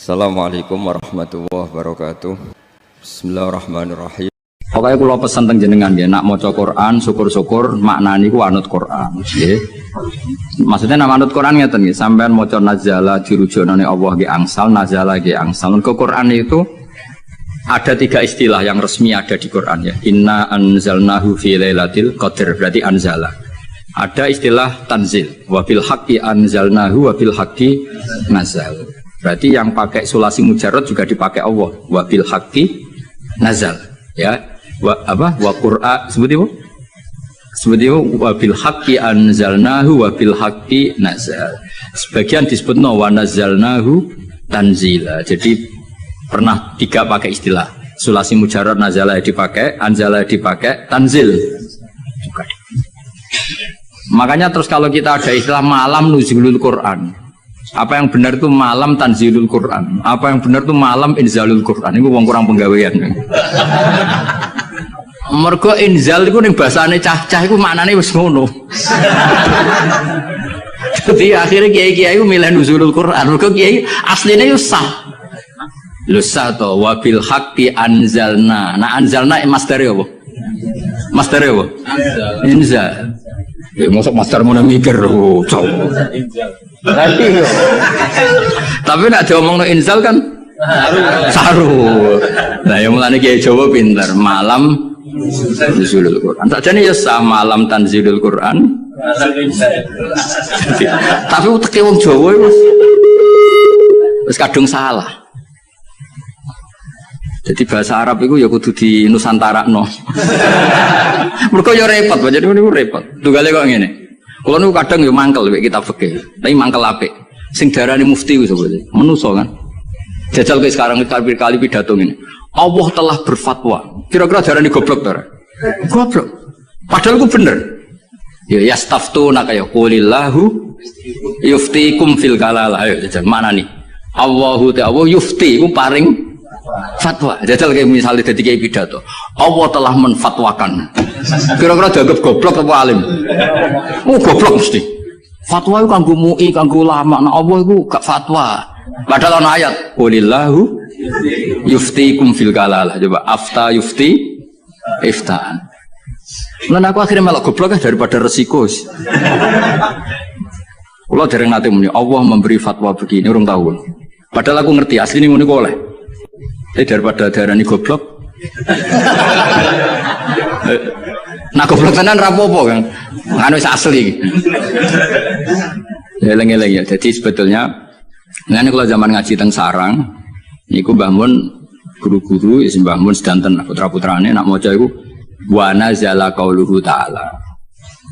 Assalamualaikum warahmatullahi wabarakatuh. Bismillahirrahmanirrahim. Pokoknya kula pesen teng jenengan nggih, nak maca Quran syukur-syukur maknani ku anut Quran nggih. Maksudnya nama anut Quran ngeten nggih, sampean maca nazala dirujukna ning Allah nggih angsal, nazala nggih angsal. Ke Quran itu ada 3 istilah yang resmi ada di Quran ya. Inna anzalnahu fi lailatul qadar, berarti anzala. Ada istilah tanzil, wa bil haqqi anzalnahu wa bil haqqi nazal. Berarti yang pakai sulasi mujarrad juga dipakai Allah, wa bil haqqi nazal ya. Wa Qur'an seperti apa? Seperti wa bil haqqi anzalnahu wa bil haqqi nazal. Sebagian disebutno wa nazalnahu tanzila. Jadi pernah 3 pakai istilah. Sulasi mujarrad nazala dipakai, anzala dipakai, tanzil juga. Makanya terus kalau kita ada istilah malam nuzulul Quran, apa yang benar itu malam tanzilul Quran, apa yang benar itu malam inzalul Quran. Itu wong kurang penggawean. Mergo inzal itu ning bahasane cah-cah iku maknane wis ngono. Jadi akhirnya kiai-kiai itu milih nuzulul Quran. Mergo kiai aslinya itu sah. Lho sah to wa bil haqqi anzalna. Nah anzalna masdare apa? Masdare apa? Inzal. Ya mosok master mau mikir tapi nak diomongno inzal kan saru. Nah yang mulane kiai Jawa pinter, malam nuzulul Quran. Sakjane ya sah malam tanzilul Quran. Tapi uteke wong Jawa wis kadung salah. Jadi bahasa Arab itu ya kudu di Nusantara no. Mereka ya repot, jadi ini repot. Tugale kok ngene. Kalau nu kadang ya mangkel kita fikih, tapi mangkel apik. Sing darani mufti itu sebetulnya, menuso kan. Jajal ke sekarang kali pidato ini. Allah telah berfatwa. Kira-kira darani goblok ta? Goblok. Padahal itu bener. Ya yastaftuna kaya qulillahu yuftikum fil kalalah. Ayo jajal mana nih? Allahu ta'ala yufti itu paring fatwa. Jajal kayak misalnya dari kayak pidato, Allah telah menfatwakan. Kira-kira dianggap goblok atau alim? Oh goblok mesti. Fatwa itu kanggo MUI, kanggo ulama. Nah Allah itu gak fatwa. Padahal ana ayat, qulillahu yuftikum fil kalalah. Coba afta yufti iftaan. Lan aku akhirnya malah goblok daripada resiko. Kalau dereng nate muni Allah memberi fatwa begini, urung tahu. Padahal aku ngerti asli ini ngono kok oleh. Daripada darani goblok. Nah goblok tenan ra apa-apa kan. Anu wis asli. Eleng-eleng ya. Jadi sebetulnya ngene kalau zaman ngaji teng sarang niku Mbah Mun guru-guru ya Mbah Mun sedanten putra-putrane nak maca iku wa nazala qauluhu ta'ala.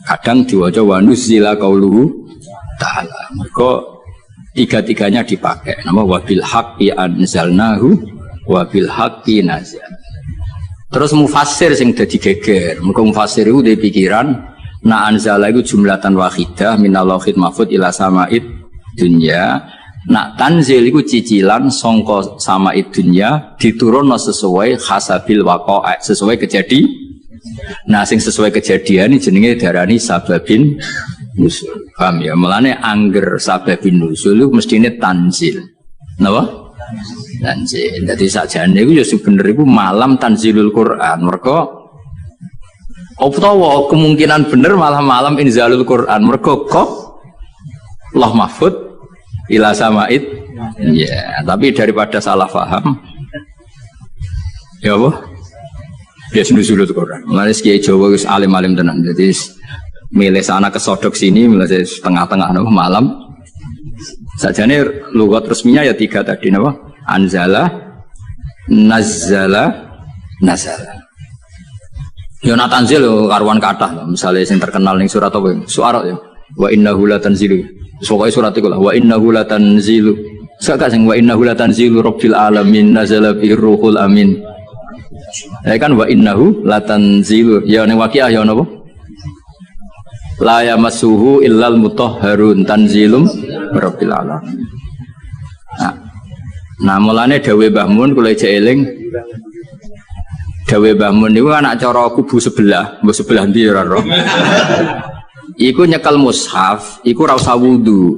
Kadang diwaca wa nuzila qauluhu ta'ala. Mergo tiga-tiganya dipakai. Nama wa bil haqqi anzalnahu wa bil haqqi nazal. Terus mufassir sing dadi geger. Mergo mufassir iku duwe pikiran na anzala iku jumlatan wahidah minal lauhil mahfuz ila sama'id dunya. Nak tanzil iku cicilan sangka sama'id dunya diturunno sesuai hasabil waqa'a, sesuai kejadian. Nah sing sesuai kejadian ini jenenge darani sababin nusul. Paham ya? Mulane angger sababin nusul itu mestine tanzil. Napa? Tanzil. Jadi sakjane iku ya sebenere iku malam tanzilul Quran. Mergo utawa kemungkinan bener malah malam inzalul Quran. Mergo kok Allah mahfud ila sama'id. Ya, tapi daripada salah paham. Ya apa? Dia nuzulul Quran. Mulane kiai Jawa wis alim-alim tenan. Jadi milih sana kesodok sini, milih tengah-tengah malam. Sajane lugat resminya ya 3 tadi napa? Anzala, nazala, nazala. Ya nak tanzil karuan kathah. Misale sing terkenal ning surat apa? Suara ya. Wa innahu latanzilu. Pokoke surat iku lah wa innahu latanzilu. Sak sing wa innahu latanzilu rabbil alamin nazala bihi ruhul amin. Ya kan wa innahu latanzilu. Ya ning Waqiah ya napa? La yamassuhu illal mutahharun tanzilum rabbil alamin. Nah mulane dawuh Mbah Mun kula ijek eling. Dawuh Mbah Mun niku anak cara kubu sebelah, mbok sebelah ndi ora roh. Iku nyekel mushaf, iku ora usah wudu.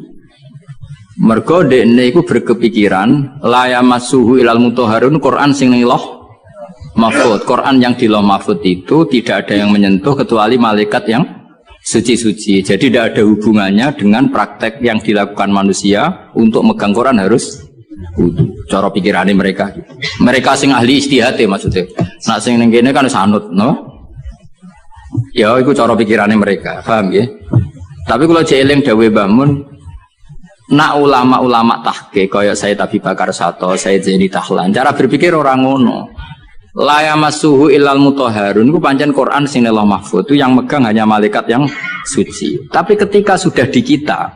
Mergo dekne iku berkepikiran la yamassuhu ilal mutahharun Quran sing ning Lauh Mahfuz. Quran yang di Lauh Mahfuz itu tidak ada yang menyentuh kecuali malaikat yang suci-suci. Jadi tidak ada hubungannya dengan praktek yang dilakukan manusia untuk megang Quran harus wudu. Cara pikirannya mereka. Mereka sing ahli ijtihad maksudnya. Nak sing ning kene kan sanut, no? Ya iku cara pikirannya mereka. Paham ya? Tapi kalau jeeling dawuh Mbah Mun, nak ulama-ulama tahqiq kaya Sayyid Abi Bakar Sato, Sayyid Zaini Tahlan, cara berpikir orang ngono. La yamassuhu illal mutahharun itu pancen Quran sing Lauh Mahfuz itu yang megang hanya malaikat yang suci. Tapi ketika sudah di kita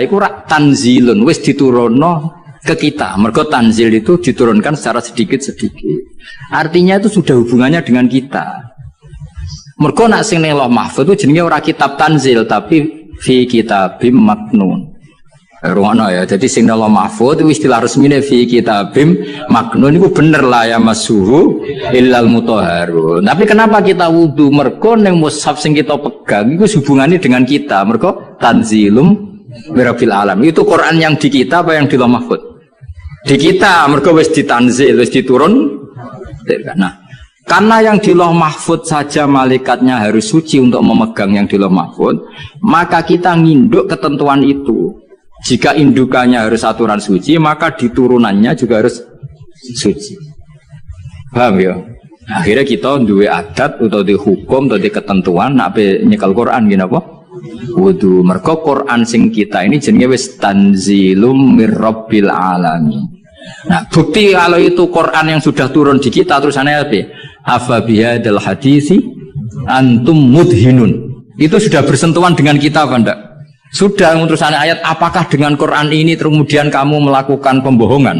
itu tanzilun wis diturunno ke kita. Mergo tanzil itu diturunkan secara sedikit-sedikit. Artinya itu sudah hubungannya dengan kita. Mergo nak sing Lauh Mahfuz itu jenenge ora kitab tanzil tapi fi kitabim maknun. Ruwana ya, jadi sing Lauh Mahfuz itu istilah resmine fi kitabim maknun itu bener lah ya masuhu illal mutahharun. Tapi kenapa kita wudu? Mergo ning mushaf sing kita pegang itu hubungannya dengan kita. Mergo tanzilum mirafil alam. Itu Quran yang di kita apa yang di Lauh Mahfuz? Di kita, mergo wis ditanzil, wis diturun. Nah, karena yang di Lauh Mahfuz saja malaikatnya harus suci untuk memegang yang di Lauh Mahfuz, maka kita nginduk ketentuan itu. Jika indukannya harus aturan suci, maka diturunannya juga harus suci. Paham ya? Akhirnya kita duwe adat atau di hukum atau di ketentuan nak nyekel Quran gini apa? Wudu. Mergo Quran sing kita ini jenenge wis tanzilum mirrabbil alamin. Nah, bukti kalau itu Quran yang sudah turun di kita terusannya apa? Afa bihadzal hadisi antum mudhinun. Itu sudah bersentuhan dengan kita apa enggak? Sudah terusannya ayat, apakah dengan Quran ini kemudian kamu melakukan pembohongan?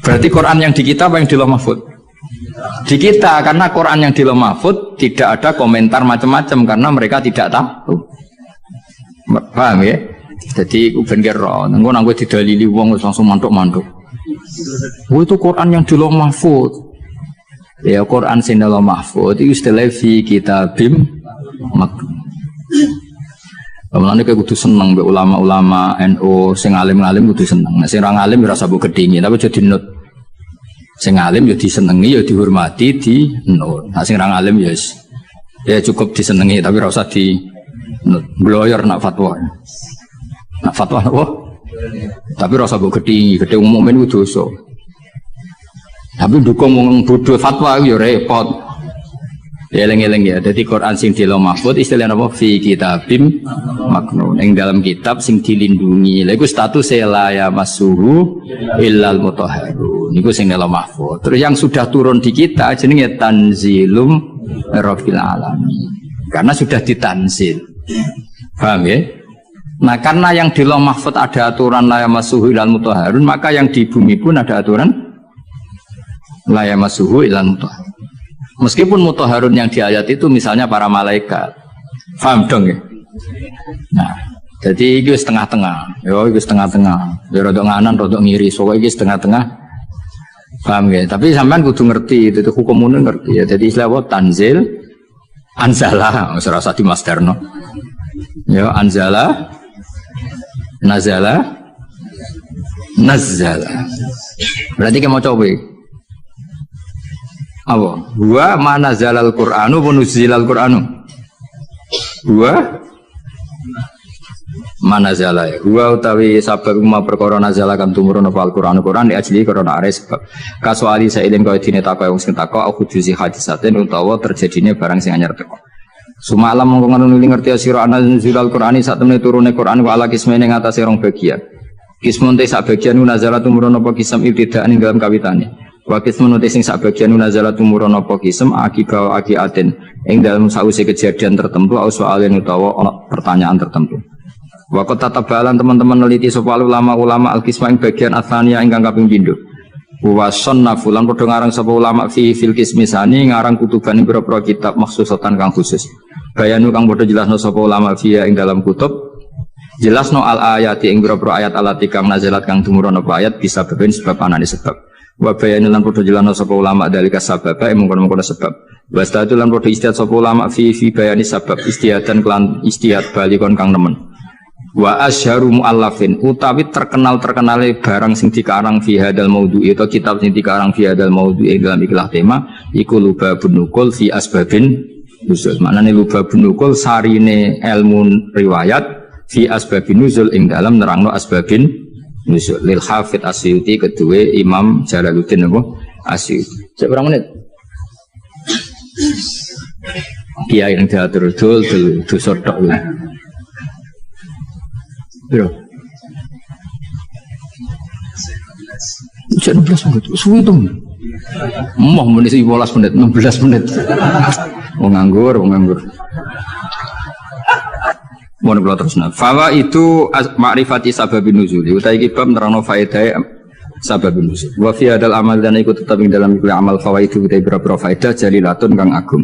Berarti Quran yang di kita apa yang di Lauh Mahfuz? Di kita, karena Quran yang di Lauh Mahfuz tidak ada komentar macam-macam karena mereka tidak tahu. Paham ya? Jadi ben kira engko nang kowe didalili wong langsung mantuk-mantuk. Oh itu Quran yang di Lauh Mahfuz. Ya Quran sing Lauh Mahfuz itu istilah fi kitabim maknun. Mulane kowe kudu seneng mbek ulama-ulama NU sing alim-alim kudu seneng. Nek sing ora alim ora sabuk gedhingi, tapi aja dinut. Sing alim ya disenengi, ya dihormati, dinut. Nek sing ora alim ya cukup disenengi tapi ora usah di bloyor nak fatwa. Nak fatwa apa? Tapi ora sabuk gedhingi, gedhe mukmin ku dosa. Tapi dukung wong bodho fatwa ya repot. Ya eling-eling ya. Jadi Quran sing di Lauh Mahfuz istilahnya apa? Fi kitabim maknun. Yang dalam kitab sing dilindungi. Lha iku status la yamassuhu illal mutahharun. Niku sing Lauh Mahfuz. Terus yang sudah turun di kita jenenge tanzilum rabbil alamin. Karena sudah ditanzil. Paham ya? Nah, karena yang di Lauh Mahfuz ada aturan la yamassuhu illal mutahharun, maka yang di bumi pun ada aturan la yamassuhu illal mutahharun. Meskipun mutahharun yang di ayat itu misalnya para malaikat. Paham dong ya? Nah, jadi itu setengah-tengah. Yo, itu setengah-tengah. Ya rodok nganan, rodok ngiri. Soalnya itu setengah-tengah. Paham ya? Tapi sampean kudu ngerti itu hukum umum ngerti ya. Jadi istilah apa? Tanzil, anzala, serasa di masdarno. Ya, anzala, nazala, nazzala. Berarti kita mau coba. Apa? Wa mana zalal Qur'anu wa nuzilal Qur'anu. Wa mana zala ya. Wa utawi sabab ma perkara nazala kan tumurun apa Al-Qur'anu Qur'an di ajli karena are sebab kasuali sailin kaya dene takok wong sing takok aku dusi hadisaten utawa terjadine barang sing anyar teko. Sumalam mongko ngono ngerti sira ana nuzilal Qur'ani sak temene turune Qur'an wa ala kismene ngatasé rong bagian. Kismun te sak bagian nazala tumurun apa kisam ibtidaan ing dalam kawitane. Wakis menuti sing sak bagian nazala tumurun apa kisem akiba akiaten ing dalam sause kejadian tertentu au soalen utawa ana pertanyaan tertentu. Waqat tatabalan teman-teman neliti sapa ulama-ulama al-qisma ing bagian atsania ingkang kaping pindho. Wa sannafu lan padha ngarang sapa ulama fi fil qismisani ngarang kutuban ing pira-pira kitab maksusatan kang khusus. Bayanu kang padha jelasno sapa ulama fi ing dalam kutub jelasno al ayati ing pira-pira ayat alati kang nazalat kang tumurun apa ayat bisa beben sebab anane sebab. Wa bayani lan padha jelana sapa ulama dalika sababa mengkono-mengkono sebab. Wa statu lan padha istihad sapa ulama fi bayani sabab istihadan kelan istihad balikon kang nemen. Wa asharu muallafin utawi terkenal-terkenale barang sing dikarang fi hadal maudhu'i atau kitab sing dikarang fi hadal maudhu'i dalam ikhlas tema iku lubabun nukul fi asbabin nuzul. Maknane lubabun nukul sarine ilmu riwayat fi asbabin nuzul ing dalam nerangno asbabin nuzul lil Hafidz Asyuti kedua Imam Jalaluddin apa Asyuti. Cek berapa menit? Iya yang diatur dul tok. Bro. 16 menit, suwi itu. Mau menit 15 menit, 16 menit. Mau nganggur. Mau ngeluar terus. Fawa itu ma'rifati sababin nuzul. Utai kibab nerangno faedah sababin nuzul. Wa fi hadal amal dan ikut tetap dalam amal fawaidu utai berapa faedah jalilatun kang agung.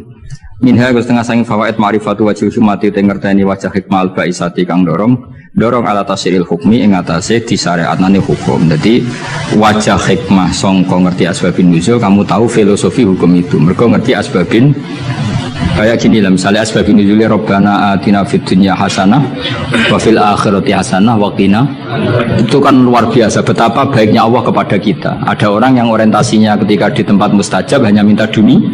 Minha setengah sanging fawaid ma'rifatu wajil hikmati te ngerteni wajah hikmal baisati kang dorong ala tasiril hukmi ing atase disyariatane hukum. Jadi wajah hikmah sangka ngerti asbabin nuzul kamu tahu filosofi hukum itu. Mergo ngerti asbabin kayak gini lah misalnya asbabin nuzul Rabbana atina fid dunya hasanah wa fil akhirati hasanah wa qina. Itu kan luar biasa betapa baiknya Allah kepada kita. Ada orang yang orientasinya ketika di tempat mustajab hanya minta dunia.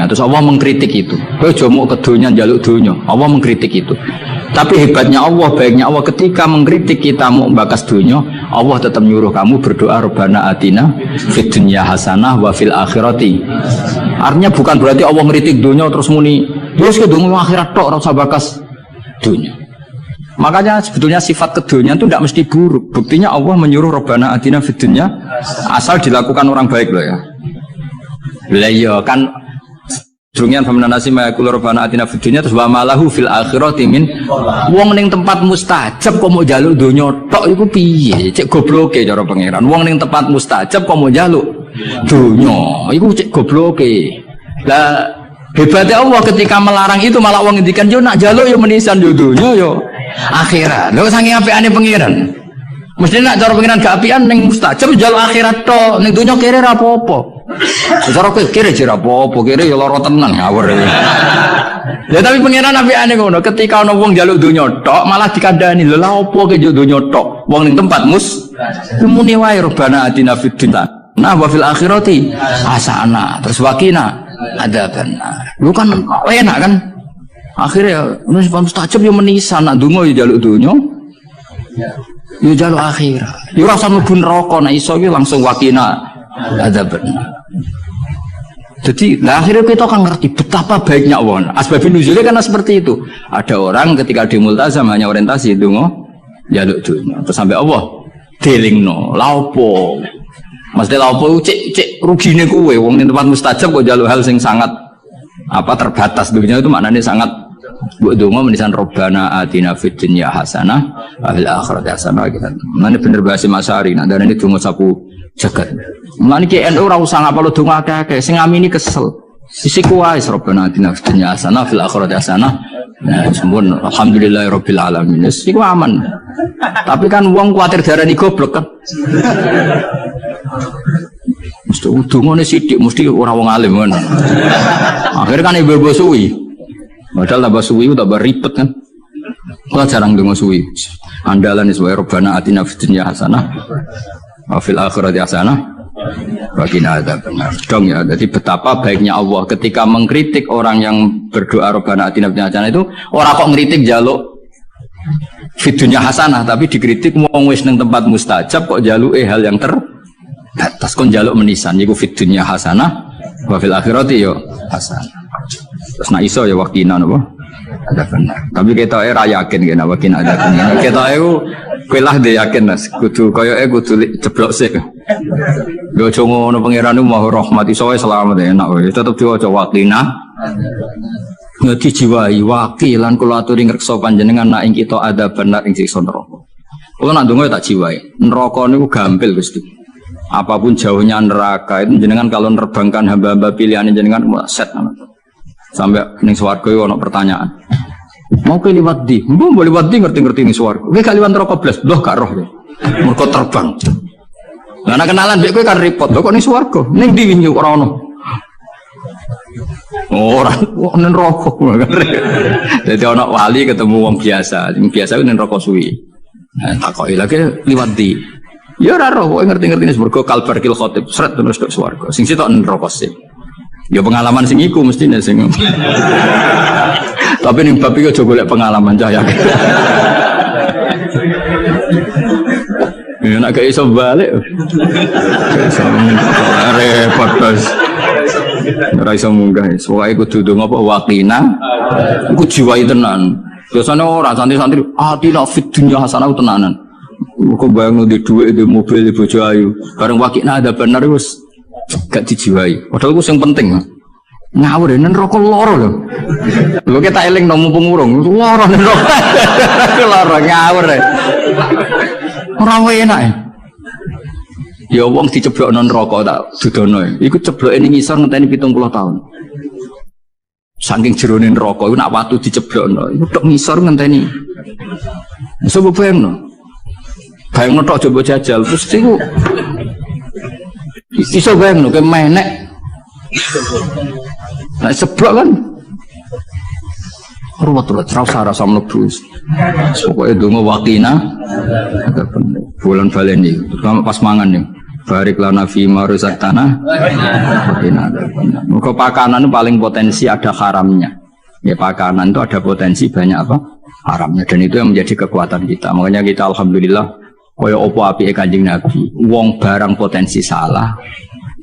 Terus Allah mengkritik itu. Kowe jomo ke dunya njaluk dunya. Allah mengkritik itu. Tapi hebatnya Allah, baiknya Allah ketika mengkritik kita mau bakas dunia, Allah tetap nyuruh kamu berdoa Rabbana atina fid dunya hasanah wa fil akhirati. Artinya bukan berarti Allah ngeritik dunia terus muni terus ke dunia akhirat tok ora usah bakas dunia. Makanya sebetulnya sifat kedunya itu tidak mesti buruk. Buktinya Allah menyuruh Rabbana atina fid dunya asal dilakukan orang baik loh ya. Lah iya kan Dungian famna nasi ma'akul Rabbana atina fid dunya terus wa malahu fil akhirati min wong ning tempat mustajab kok mau njaluk donya tok iku piye cek gobloke cara pangeran wong ning tempat mustajab kok mau njaluk donya iku cek gobloke lah hebatnya Allah ketika melarang itu malah wong ngendikan yo nak njaluk yo menisan yo donya yo akhirat lho saking apikane pangeran mesti nak cara pangeran gak apian ning mustajab njaluk akhirat tok ning donya kere ra apa-apa. Cara kowe kira jera apa-apa, kira ya lara tenan ngawur. Ya tapi pangeran apikane ngono, ketika ana wong njaluk donya tok malah dikandani, lha opo ke njaluk donya tok? Wong ning tempat muni wae Rabbana atina fid dunya wa fil akhirati hasanah. Terus waqina adzabannar. Lu kan enak kan? Akhirnya wis mustajab yo menisan nak donga yo njaluk donya. Yo njaluk akhirat. Yo ora usah mlebu neraka nek iso iki langsung waqina adzabannar. Jadi, nah akhirnya kita akan ngerti betapa baiknya Allah. Asbabun nuzulnya karena seperti itu. Ada orang ketika di multazam hanya orientasi itu jaluk dunya. Terus sampai Allah delingno, laupo. Maksudnya laupo cek rugine kowe wong ning tempat mustajab kok jaluk hal sing sangat terbatas dunia itu maknanya sangat mbok donga menisan Rabbana atina fid dunya hasanah wa fil akhirati hasanah gitu. Mane bener bahasa Masari nak darane donga sapu jagat. Mulane ki NU ora usah ngapalo donga akeh-akeh sing ngamini kesel. Sisi kuwais Rabbana atina fid dunya hasanah fil akhirati hasanah. Nah, sempun alhamdulillahirabbil alamin. Iku aman. Tapi kan wong kuwatir darani goblok kan. Mesti dongane sithik mesti ora wong alim kan. Akhirnya kan ibu-ibu suwi. Padahal tambah suwi tambah ribet kan. Kalau jarang donga suwi. Andalan is wa Rabbana atina fid dunya hasanah wa fil akhirati hasanah wa qina adzabannar. Dong ya, jadi betapa baiknya Allah ketika mengkritik orang yang berdoa Rabbana atina fid dunya hasanah itu ora kok ngritik njaluk fid dunya hasanah tapi dikritik wong wis ning tempat mustajab kok njaluke hal yang terbatas kon njaluk menisan iku fid dunya hasanah wa fil akhirati yo hasanah. Terus nak iso ya wakina napa? Ada benar. Tapi kita ora yakin kena wakina ada benar. Kita kowe lah dhe yakin Mas, kudu koyoke kudu ceblok sik. Yo aja ngono pangeran mau rahmat iso wae selamat enak wae. Tetep diwaca wakina. Ngeti jiwai wakilan kula aturi ngreksa panjenengan nak ing kita ada benar ing siksa neraka. Kula nak ndonga tak jiwai. Neraka niku gampil Gusti. Apapun jauhnya neraka itu jenengan kalau nerbangkan hamba-hamba pilihan jenengan set sampai ning swarga iku ana pertanyaan. Mau ke liwat di, mbok liwat di ngerti-ngerti ning swarga. Kowe gak liwat neraka blas, loh gak roh. Mergo terbang. Lah nek kenalan mbek kowe kan repot. Lho kok ning swarga? Ning ndi wingi ora ono. Orang nen rokok. Jadi ana wali ketemu wong biasa. Wong biasa ku nen rokok suwi. Nah, takoki lagi liwat di. Ya ora roh, kowe ngerti-ngerti mergo kalbarkil khotib sret terus tok swarga. Sing sitok nen rokok sih. Ya pengalaman sing iku mestine sing. Tapi ning bab iki aja golek pengalaman cah ya. Ya nak gak iso balik. Repot bos. Ora iso munggah. Soale kudu ndonga apa waqina. Iku jiwai tenan. Biasane ora santri-santri atina fit dunya hasanah tenanan. Kok bayangno di dhuwit di mobil di bojo ayu. Bareng waqina ada bener wis gak dijiwai. Padahal ku sing penting. Ngawur nen rokok loro lho. Lho kita eling nomu pengurung. Loro nen rokok. Loro ngawur. Ora enak. Ya wong diceblok non rokok tak dudono. Iku cebloke ning ngisor ngenteni 70 tahun. Saking jerone rokok iku nak watu diceblokno. Iku tok ngisor ngenteni. Coba bayangno. Bayangno tok coba jajal terus iku iso bayangno ke menek. Nah seblok kan. Ruwet-ruwet rasa mlebu. Pokoke donga wakina agak bener. Bulan baleni terutama pas mangan nih. Barik lana fi ma razaqtana. Wakina agak bener. Muga pakanan itu paling potensi ada haramnya. Ya pakanan itu ada potensi banyak apa? Haramnya dan itu yang menjadi kekuatan kita. Makanya kita alhamdulillah kaya opo apike Kanjeng Nabi. Wong barang potensi salah,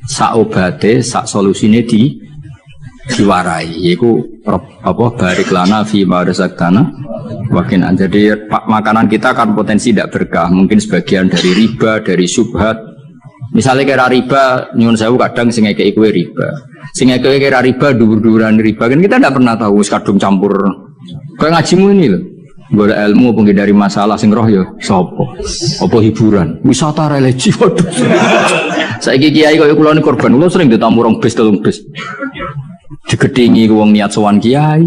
sak obate, sak solusine diwarai yaitu apa barik lana fi ma razaqtana wakin. Jadi makanan kita kan potensi tidak berkah, mungkin sebagian dari riba, dari syubhat. Misalnya kira riba nyuwun sewu kadang sing ngekeki kowe riba, sing ngekeki kira riba dhuwur-dhuwuran riba kan kita tidak pernah tahu wis kadung campur. Kayak ngajimu ini loh, golek ilmu penghindari masalah sing roh ya sapa apa hiburan wisata religi. Waduh saiki kiai kaya kula ni korban, kula sering ditamu rong bis telung bis digedingi wong niat sowan kiai,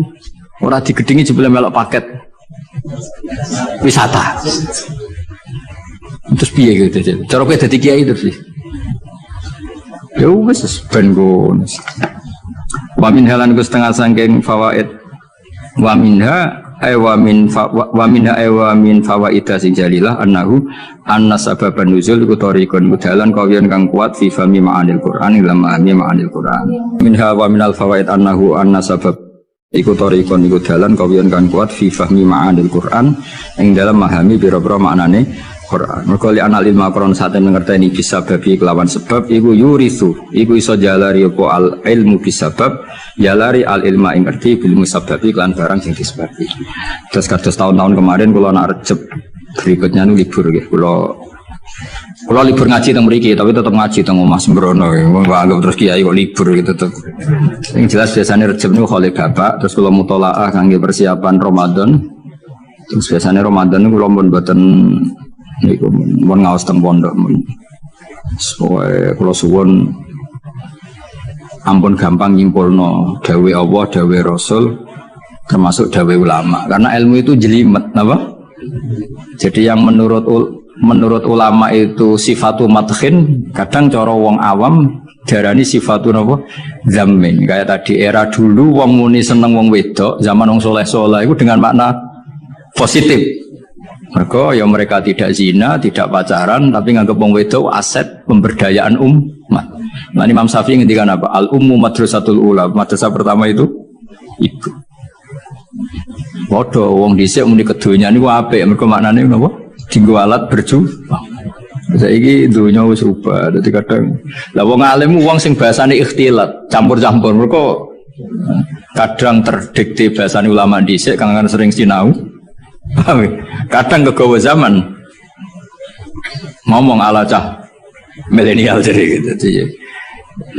ora digedingi jebule melok paket wisata. Terus piye gitu? Cara kowe dadi kiai terus sih. Ya wis ben ngono. Wa min halan ku setengah saking fawaid. Wa minha wa min fawaida sing jalilah annahu anna sababan nuzul iku tariqun mudalan kawiyan kang kuat fi fahmi ma'anil Qur'an ila ma'ani ma'anil Qur'an. Minha wa minal fawaid annahu anna sabab iku tariqun iku dalan kawiyan kang kuat fi fahmi ma'anil Qur'an ing dalam memahami pira-pira maknane Quran. Mergo li anal ilma Quran sate ngerteni bisa babi kelawan sebab iku yurisu iku iso jalari apa al ilmu bisabab jalari al ilma ing ngerti bil musababi kelan barang sing disebabi. Terus kados tahun-tahun kemarin kula nak Rejeb berikutnya nu libur nggih kula libur ngaji teng mriki tapi tetep ngaji teng omah sembrono. Anggap terus kiai kok libur gitu tetep. Sing jelas biasanya Rejeb niku khole bapak terus kula mutolaah kangge persiapan Ramadan. Terus biasanya Ramadan niku kula mboten niku mun ngaos teng pondok mun. Soe kula suwun ampun gampang nyimpulno dawuh Allah, dawuh Rasul termasuk dawuh ulama. Karena ilmu itu jelimet napa? Jadi yang menurut ulama itu sifatu madkhin, kadang cara wong awam darani sifatu napa? Zammin. Kayak tadi era dulu wong muni seneng wong wedok, zaman wong soleh-soleh itu dengan makna positif. Mereka ya mereka tidak zina, tidak pacaran, tapi nganggep wong wedok aset pemberdayaan umat. Nah Imam Syafi'i ngendikan apa? Al ummu madrasatul ula. Madrasah pertama itu ibu. Padha wong dhisik muni kedonya niku apik, mergo maknane napa? Dinggo alat berjuang. Saiki donya wis rubah, dadi kadang lah wong alim wong sing bahasane ikhtilat, campur-campur. Mergo kadang terdikte bahasane ulama dhisik kang sering sinau. Kadang kegawa zaman ngomong ala cah milenial jadi gitu.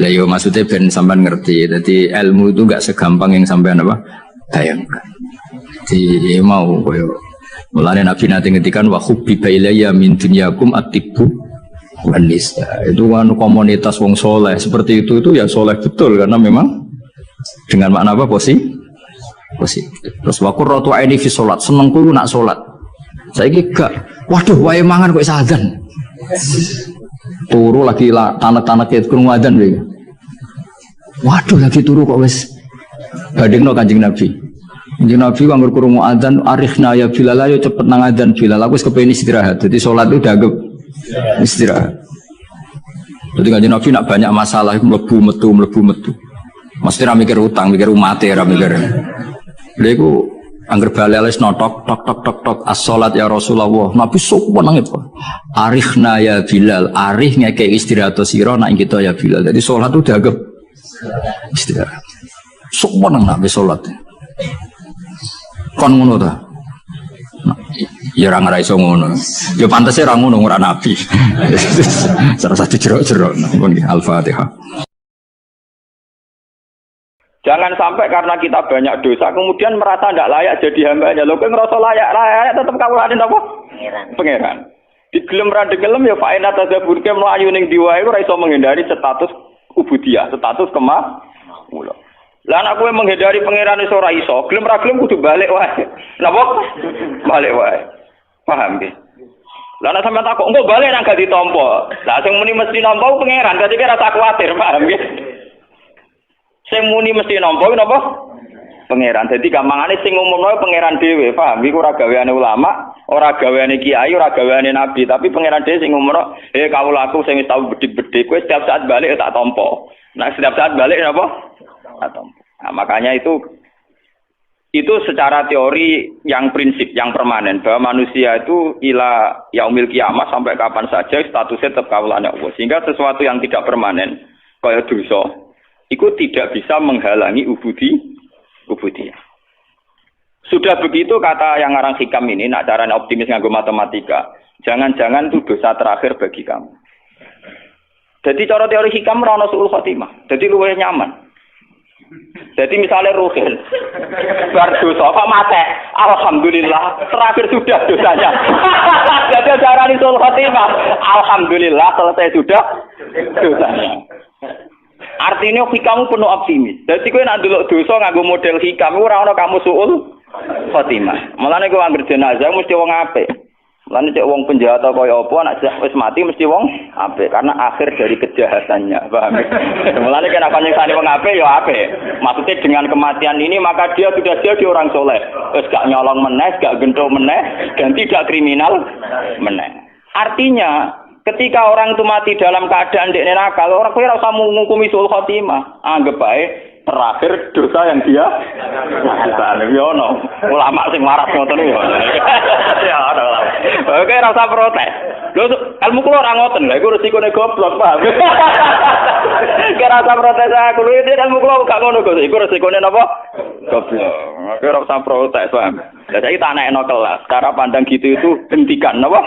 Lah yo maksudnya ben sampean ngerti. Jadi ilmu itu enggak segampang yang sampean apa bayangkan. Jadi mau koyo mulane Nabi nanti ngetikan wa hubbiba ilayya min dunyakum at-tibbu wan nisa. Itu kan komunitas wong soleh seperti itu ya soleh betul karena memang dengan makna apa positif. Terus wakur rotu aini fi sholat, senengku nak sholat. Saya gak, waduh, wae mangan kok sadan. Turu lagi tanak-tanak itu kurung wadan. Waduh, lagi turu kok wes Bandingno Kanjeng Nabi. Kanjeng Nabi anggur krungu adzan arikhna ya Bilal ayo cepet nang adzan Bilal aku wis kepengin istirahat. Jadi salat itu dianggap istirahat. Jadi Kanjeng Nabi nak banyak masalah mlebu metu. Mesti ra mikir utang, mikir umate ra mikir. Lha iku angger bali wis notok tok as-salat ya Rasulullah. Nabi sok meneng itu. Arikhna ya Bilal, arih ngeke istirahat sira nak kita ya Bilal. Jadi salat itu dianggap istirahat. Sok meneng nak salat. Kon ngono ta. Ya ora ngara iso ngono. Ya pantese ora ngono ora nabi. Salah satu jerok-jerok. Al-Fatihah. Jangan sampai karena kita banyak dosa kemudian merasa tidak layak jadi hambanya. Lho kowe ngerasa layak tetep kawulane napa? Pangeran. Digelem ra digelem ya faina tadzabur ke mlayu ning diwae ora iso menghindari status ubudiyah, status kemawula. Lah nek kowe menghindari pangeran iso ora iso, gelem ra gelem kudu balik wae. Napa? Balik wae. Paham nggih? Lah nek sampeyan takok engko balik nang gak ditampa. Lah sing muni mesti nampa pangeran, dadi kira rasa kuwatir, paham nggih? Sing muni mesti nampa napa? Pangeran. Dadi gampangane sing ngumumno pangeran dhewe, paham? Iku ora gaweane ulama, ora gaweane kiai, ora gaweane nabi, tapi pangeran dhewe sing ngumumno, kawulaku sing wis tau bedik-bedik, kowe setiap saat balik tak tampa. Nah, setiap saat balik napa? Tak tampa. Nah, makanya itu secara teori yang prinsip, yang permanen bahwa manusia itu ila yaumil kiamat sampai kapan saja statusnya tetap kawulane Allah. Sehingga sesuatu yang tidak permanen kaya dosa itu tidak bisa menghalangi ubudiyah. Sudah begitu kata yang ngarang hikam ini, nak caranya optimis nganggo matematika, jangan-jangan itu dosa terakhir bagi kamu. Jadi cara teori hikam ora suul khotimah. Jadi luwih nyaman. Jadi misalnya Ruhin bar dosa kok mate, alhamdulillah terakhir sudah dosanya. Jadi caranya suul khotimah, alhamdulillah selesai sudah dosanya. Artinya hikamu penuh optimis. Jadi kowe nek ndelok dosa nganggo model hikam ora ana kamu suul khotimah. Mulane kowe anggere jenazah mesti wong apik. Mulane cek wong penjahat kaya apa nek wis mati mesti wong apik karena akhir dari kejahatannya. Paham? Mulane kena panjenengane wong apik ya apik. Maksudnya dengan kematian ini maka dia sudah jadi orang soleh. Wis gak nyolong meneh, gak genthok meneh dan tidak kriminal meneh. Artinya ketika orang itu mati dalam keadaan dekne nakal, orang kowe ora usah ngukumi suul khotimah. Anggap bae terakhir dosa yang dia lakukan. Ya ono. Ulama sing waras ngoten ya. Ya ono. Oke, ora usah protes. Lho, ilmu kula ora ngoten. Lha iku resikone goblok, paham. Ora usah protes aku. Lho, ilmu kula gak ngono kok. Iku resikone napa? Goblok. Oke, ora usah protes, paham. Lah saiki tak nekno kelas. Cara pandang gitu itu hentikan napa?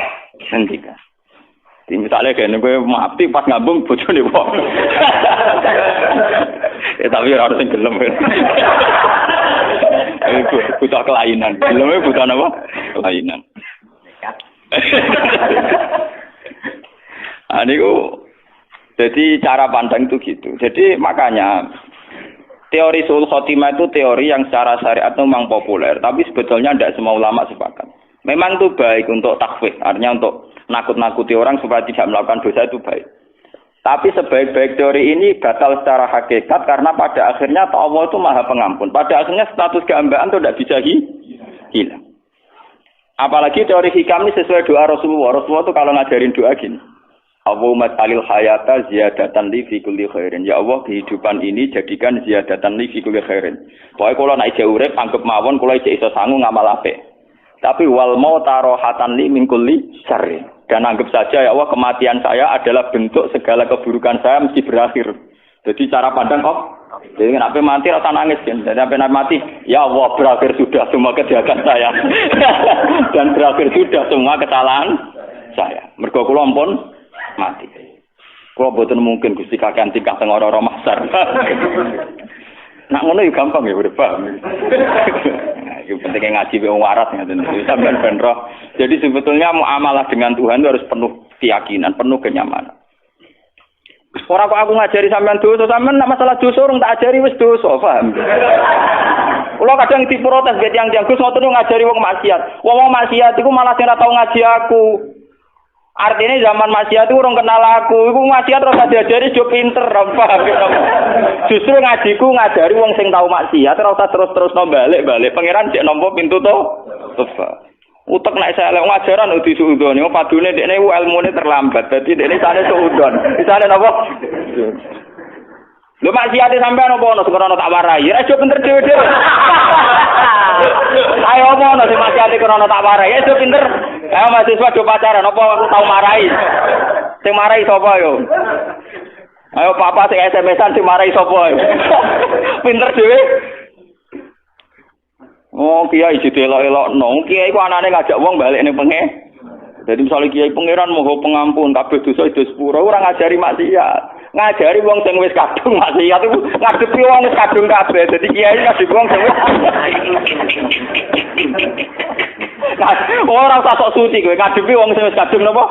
Hentikan. Misalnya kene kowe mati pas ngambung bojone wong. Tapi ora harus gelem. Itu butuh kelainan. Gelem butuh apa? Kelainan. Niku jadi cara pandang itu gitu. Jadi makanya teori suul khotimah itu teori yang secara syariat memang populer, tapi sebetulnya tidak semua ulama sepakat. Memang itu baik untuk takhwif, artinya untuk nakut-nakuti orang supaya tidak melakukan dosa itu baik. Tapi sebaik-baik teori ini batal secara hakikat karena pada akhirnya Allah itu Maha Pengampun. Pada akhirnya status kehambaan itu tidak bisa hilang. Apalagi teori hikam ini sesuai doa Rasulullah. Rasulullah itu kalau ngajarin doa gini. Allahumma ta'alil hayata ziyadatan li fi kulli khairin. Ya Allah, kehidupan ini jadikan ziyadatan li fi kulli khairin. Pokoknya kalau nak ijek urip anggap mawon kula ijek iso sangu ngamal apik. Tapi wal mauta rohatan li min kulli syarri. Dan anggap saja ya Allah kematian saya adalah bentuk segala keburukan saya mesti berakhir. Jadi cara pandang kok. Jadi kenapa mati rasa nangis kan? Jadi sampai mati, ya Allah berakhir sudah semua kejahatan saya. Dan berakhir sudah semua kesalahan saya. Mergo kula ampun mati. Kula boten mungkin Gusti kakean tingkah teng ora-ora mahsyar. Nak ngono yo gampang ya udah paham. Yang penting ngaji wong waras ngoten iki sampean ben roh. Jadi sebetulnya muamalah dengan Tuhan itu harus penuh keyakinan, penuh kenyamanan. Ora kok aku ngajari sampean dosa, sampean nek masalah dosa urung tak ajari wis dosa, paham? Kula kadang diprotes ge tiyang-tiyang Gus ngoten ngajari wong maksiat. Wong maksiat iku malah ora tau ngaji aku. Artinya zaman maksiat itu orang kenal aku, iku maksiat terus diajari jo pinter, paham gitu. Justru ngajiku ngajari wong sing tau maksiat ora usah terus-terus balik-balik. Pangeran cek nampa pintu to. Utek nek saya ngajaran udah suudon, yo padune dekne ilmune terlambat. Dadi dekne sane suudon. Disane napa? Lho maksiate sampean apa ono sekono tak warai. Ya aja pinter dhewe-dhewe. Ayo ono sing maksiate krono tak warai. Ya aja pinter. Ayo mahasiswa do pacaran apa aku tau marai. Sing marai sapa yo? Ayo papa sing SMS-an sing marai sapa yo? Pinter dhewe. Oh, kiai didelok-elokno. Kiai ku anane ngajak wong balik ning pengen. Jadi misalnya kiai pangeran moho pengampun kabeh dosa itu sepuro ora ngajari maksiat. Ngajari wong sing wis kadung maksiat iku ngadepi wong wis kadung kabeh. Dadi kiai ngadepi wong sing wis ora usah sok suci kowe ngadepi wong sing wis kadung napa?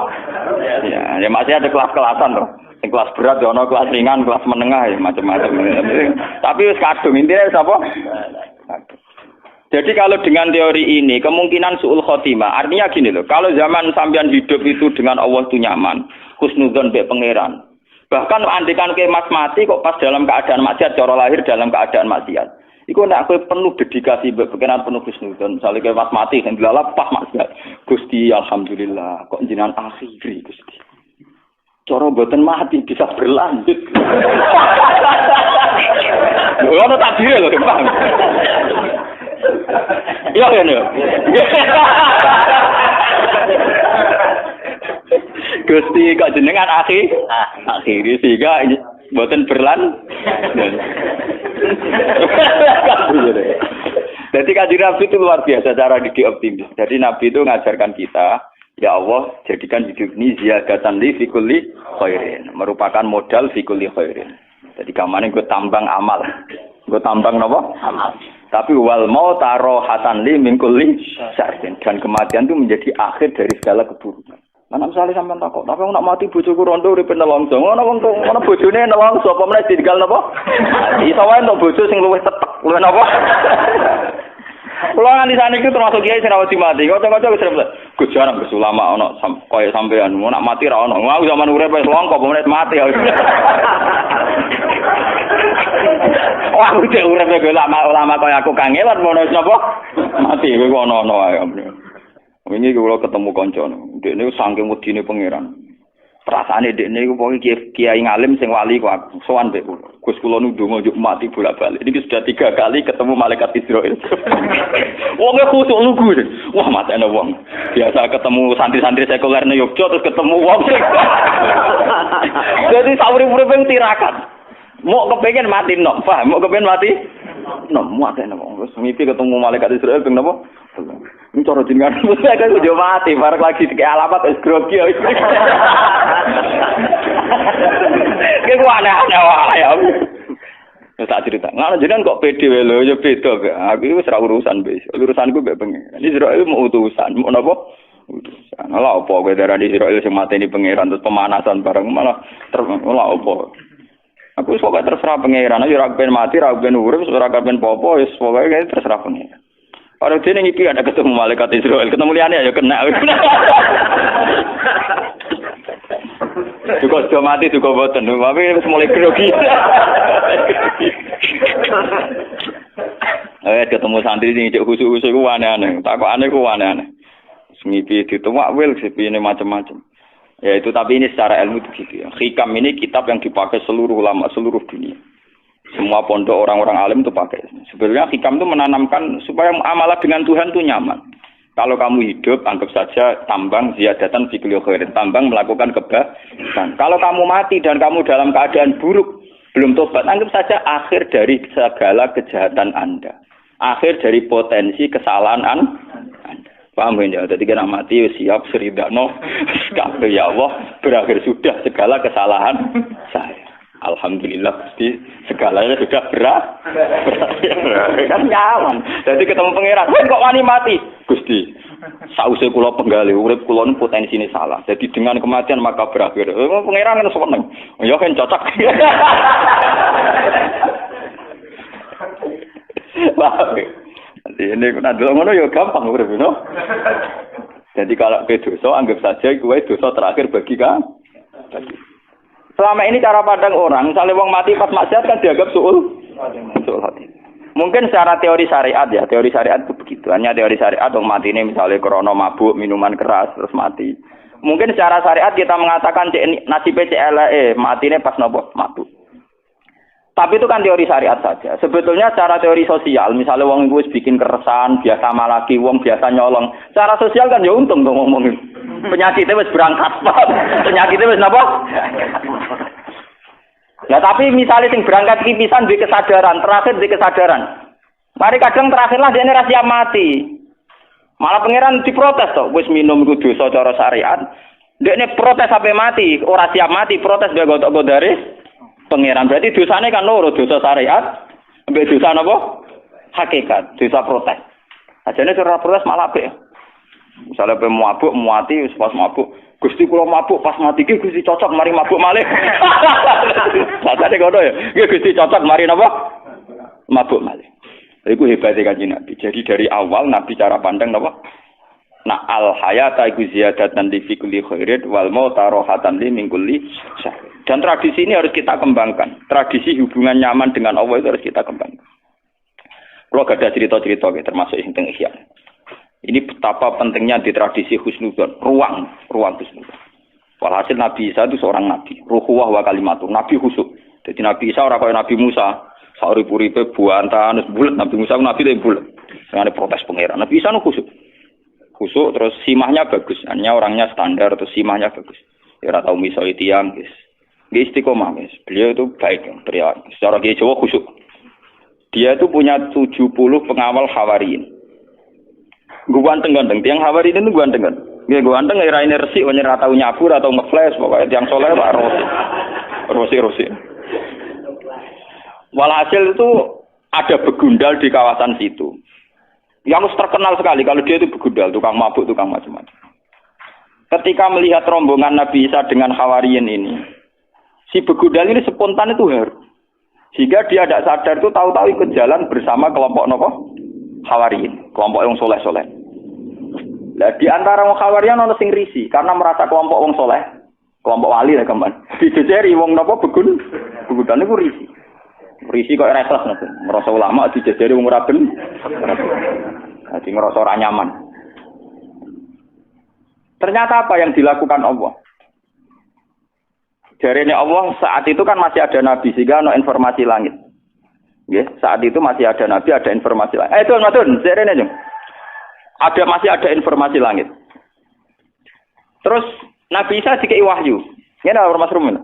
Ya masih ada kelas-kelasan to. Sing kelas berat ya ana kelas ringan, kelas menengah ya macam-macam. Tapi wis kadung intine sapa? Jadi kalau dengan teori ini, kemungkinan su'ul khotimah, artinya gini loh, kalau zaman sampean hidup itu dengan Allah itu nyaman, husnudzon be pangeran. Bahkan andikan ke mas mati kok pas dalam keadaan maksiat, cara lahir dalam keadaan maksiat. Iku nek kowe penuh dedikasi be pangeran penuh husnudzon, misalnya ke mas mati sing dilalap pas maksiat. Gusti alhamdulillah, kok jenengan akhiri Gusti. Cara mboten mati bisa berlanjut. Ono takdir lho, paham. Iya kan ya. Gusti kok jenengan akhiri sehingga mboten berlan. Jadi kanjeng Nabi itu luar biasa cara didik optimis. Jadi Nabi itu ngajarkan kita, ya Allah jadikan hidup ini ziyadatan li fi kulli khairin, merupakan modal fi kulli khairin. Jadi kamane gue tambang amal. Gue tambang napa? Amal. Tapi wal mau taruh hatan li min kulli syarrin, dan kematian itu menjadi akhir dari segala keburukan. Mana misalnya sampean takut, tapi nak mati bojoku rondo uripe nelongso. Ngono wong ngono bojone nelongso apa meneh ditinggal napa? Iso wae entuk bojo sing luwih tetek, luwih napa? Kulo nganti saniki termasuk kiai sing rawat mati. Kocok-kocok wis repot. Gus jarang Gus ulama ono kaya sampean, nak mati ra ono. Aku zaman urip wis longko apa meneh mati. Wah, udah urip kaya ulama kaya aku kangelan ngono sapa? Mati kowe ono-ono ae. Wingi kula ketemu kanca. Dekne saking wedine pangeran. Perasaane dekne iku pokoke kiai ngalim sing wali kok aku. Sowan mbek kula. Gus kula ndonga njuk mati bolak-balik. Niki sudah 3 kali ketemu malaikat Israil. Wonge khusuk lugu. Wah, matene wong. Biasa ketemu santri-santri sekuler ning Yogya terus ketemu wong. Jadi sauri-uripe tirakat. Mau kepengen mati nok, paham? Mau kepengen mati nok, muat ya nok. Terus mimpi ketemu malaikat Israel, kenapa? Ini cara jenengan, saya kan sudah mati, bareng lagi di alamat es grogi. Kayak aneh-aneh wae ya. Tak cerita. Nggak jenengan kok pede lho, ya beda. Aku itu serah urusan besok. Urusanku mbek pengen. Ini Israel mau utusan, mau napa? Utusan. Lah apa kowe darani Israel sing mateni pangeran terus pemanasan bareng malah lah apa? Aku pokoknya terserah pangeran, aja ora ben mati, ora ben urip, ora ben popo, wis pokoke terserah pangeran. Ora dene iki ada ketemu malaikat Israel, ketemu liyane ya kena. Juga sudah mati juga boten, tapi wis mulai grogi. Ketemu santri sing cek khusus-khusus ku aneh-aneh, takokane ku aneh-aneh. Ngipi dituwak wil sepine macam-macam. Ya itu, tapi ini secara ilmu begitu ya. Hikam ini kitab yang dipakai seluruh ulama seluruh dunia. Semua pondok orang-orang alim itu pakai. Sebenarnya hikam itu menanamkan supaya amalah dengan Tuhan itu nyaman. Kalau kamu hidup, anggap saja tambang ziyadatan fi kulli khairin, tambang melakukan kebaikan. Kalau kamu mati dan kamu dalam keadaan buruk, belum tobat, anggap saja akhir dari segala kejahatan Anda. Akhir dari potensi kesalahan Anda. Paham ya? Jadi kena mati siap seridano. Ya Allah, berakhir sudah segala kesalahan saya. Alhamdulillah Gusti, segalanya sudah berakhir. Kan nyaman. Jadi ketemu pangeran, kok wani mati? Gusti, sause kula penggali urip kula niku potensine salah. Jadi dengan kematian maka berakhir. Pangeran kan seneng. Ya kan cocok. Wah. Ini kena delok ngono ya gampang urip no. Jadi kalau ke dosa, anggap saja gue dosa terakhir bagi kan. Selama ini cara pandang orang, misalnya wong mati pas maksiat kan dianggap suul hati. Mungkin secara teori syariat ya, teori syariat itu begitu. Hanya teori syariat wong mati ini misalnya krono mabuk, minuman keras terus mati. Mungkin secara syariat kita mengatakan nasibnya CLE, mati ini pas nopo mabuk. Tapi itu kan teori syariat saja. Sebetulnya secara teori sosial, misalnya wong iku wis bikin keresahan, biasa malaki, wong biasa nyolong. Secara sosial kan ya untung dong ngomongin. Penyakitnya wis berangkat, penyakitnya wis napa? Ya tapi misalnya sing berangkat iki pisan duwe kesadaran, terakhir duwe kesadaran. Mari kadang terakhirlah dia ini siap mati. Malah pangeran diprotes toh, wis minum iku dosa cara syariat. Dekne protes sampai mati, ora siap mati, protes dia gotok-godare. Pengiran berarti dosanya kan loro, dosa syariat, sampai dosa apa? Hakikat, dosa protes. Ajane cara protes malah apik. Misalnya pe mabuk, muati pas mabuk, Gusti kula mabuk pas mati ki Gusti cocok mari mabuk malih. Sajane ngono ya. Nggih Gusti cocok mari napa? Mabuk malih. Iku hebatnya Kanjeng Nabi. Jadi dari awal Nabi cara pandang napa? Nah al hayata iku ziyadatan li fi kulli khairin wal mauta rahatan li min kulli syarr. Dan tradisi ini harus kita kembangkan. Tradisi hubungan nyaman dengan Allah itu harus kita kembangkan. Kalau gak ada cerita-cerita termasuk yang tentang Ihya. Ini betapa pentingnya di tradisi husnudzon, ruang husnudzon. Walhasil Nabi Isa itu seorang nabi, ruhuwah wa kalimatur, nabi khusyuk. Jadi Nabi Isa ora kaya Nabi Musa, sauri-puripe buantan, bulet. Nabi Musa nabi itu bulet. Dengan protes pangeran. Nabi Isa nu khusyuk. Khusyuk terus simahnya bagus, hanya orangnya standar terus simahnya bagus. Ya ora tau misoi tiyang, guys. Dia istiqomah, guys. Beliau itu baik, pria. Secara Kiai Jawa khusyuk. Dia itu punya 70 pengawal Hawariyin. Ganteng-ganteng. Tiang Hawariyin itu ganteng-ganteng. Dia ganteng, era ini resik, ora tau nyabur atau ngeflash, pokoknya tiang soleh Pak Rosi. Walhasil itu ada begundal di kawasan situ. Yang terkenal sekali kalau dia itu begundal, tukang mabuk, tukang macam-macam. Ketika melihat rombongan Nabi Isa dengan Hawariyin ini, si begundal ini spontan itu haru. Sehingga dia tidak sadar itu tahu-tahu ikut jalan bersama kelompok nopo Hawariyin, kelompok yang soleh-soleh. Nah, di antara wong Hawariyin ono sing risi karena merasa kelompok wong soleh, kelompok wali lah kemban. Dijejeri wong nopo begundal niku risi. Risi kok resah ngoten. Merasa ulama dijejeri wong ora ben. Dadi ngerasa ora nyaman. Ternyata apa yang dilakukan Allah? Jarene Allah saat itu kan masih ada nabi sehingga ada informasi langit. Nggih, saat itu masih ada nabi, ada informasi langit. Itu matun, jarene jeng. Masih ada informasi langit. Terus Nabi Isa dikei wahyu. Ngene ora Mas Rumen.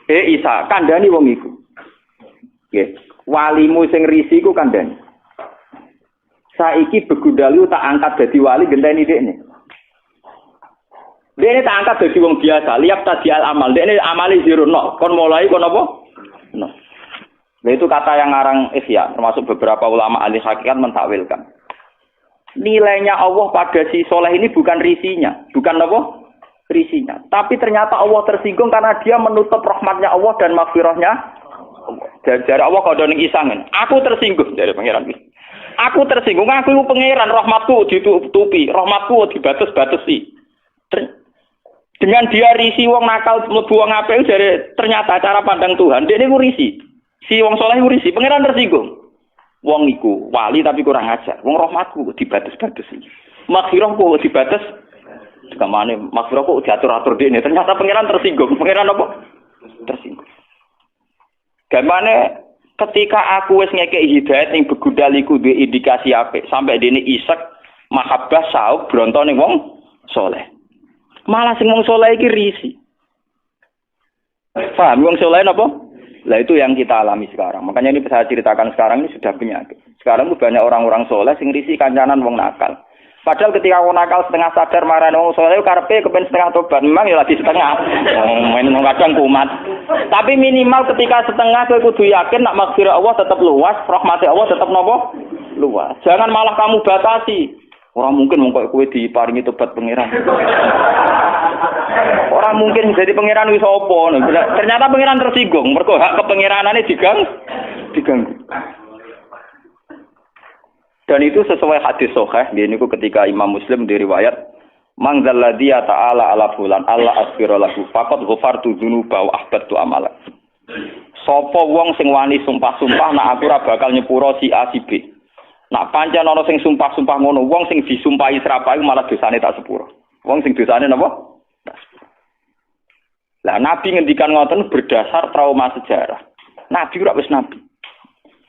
Isa, kandhani wong iku. Nggih, walimu sing risi iku kandhani. Saiki begundalu tak angkat dadi wali genteni dekne. Dene tak angkat dadi wong biasa, liap tadi al amal. Dene amali zero no. Kon mulai kon apa? No. Nah, itu kata yang ngarang Ihya, termasuk beberapa ulama ahli hakikat mentakwilkan. Nilainya Allah pada si soleh ini bukan risinya, bukan apa? Risinya. Tapi ternyata Allah tersinggung karena dia menutup rahmatnya Allah dan maghfirahnya Allah. Dari Allah kau doning isangen. Aku tersinggung dari pangeran. Aku tersinggung, aku itu pangeran, rahmatku ditutupi, rahmatku dibatas-batasi. Dengan dia risi wong nakal mlebu wong apik dari ternyata cara pandang Tuhan, dia niku risi. Si wong saleh iku risi, pangeran tersinggung. Wong iku wali tapi kurang ajar. Wong rahmatku dibatas-batasi. Maghfirahku dibatas. Kamane maghfirahku diatur-atur dene. Ternyata pangeran tersinggung. Pangeran apa? Tersinggung. Gamane ketika aku wis ngekeki hidayat ning begundal iku duwe indikasi apik sampai dene isek mahabbah sauk bronto ning wong saleh. Malah sing wong saleh iki risi. Paham wong saleh napa? Lah itu yang kita alami sekarang. Makanya ini saya ceritakan sekarang ini sudah penyakit. Sekarang itu banyak orang-orang soleh sing risi kancanan wong nakal. Padahal ketika wong nakal setengah sadar marani wong soleh karepe kepen setengah tobat. Memang ya lagi setengah. Main kadang kumat. Tapi minimal ketika setengah kowe kudu yakin nak maghfirah Allah tetap luas, rahmat Allah tetap napa? Luas. Jangan malah kamu batasi. Orang mungkin mung kowe diparingi tobat pangeran. Orang mungkin jadi pangeran wis apa. Ternyata pangeran tersinggung mergo hak kepangeranane diganggu. Dan itu sesuai hadis sahih. Ini ketika Imam Muslim diriwayat, "Man dzalladzi ta'ala ala fulan Allah asfira lahu faqad ghafartu dzunuba wa ahbattu amala." Sapa wong sing wani sumpah-sumpah nak aku ora bakal nyepuro si A si B. Nak pancen ana sing sumpah-sumpah ngono, wong sing disumpahi serapahe malah dosane tak sepuro. Wong sing dosane napa? Lah Nabi ngendikan ngoten berdasar trauma sejarah. Nabi ora wis nabi.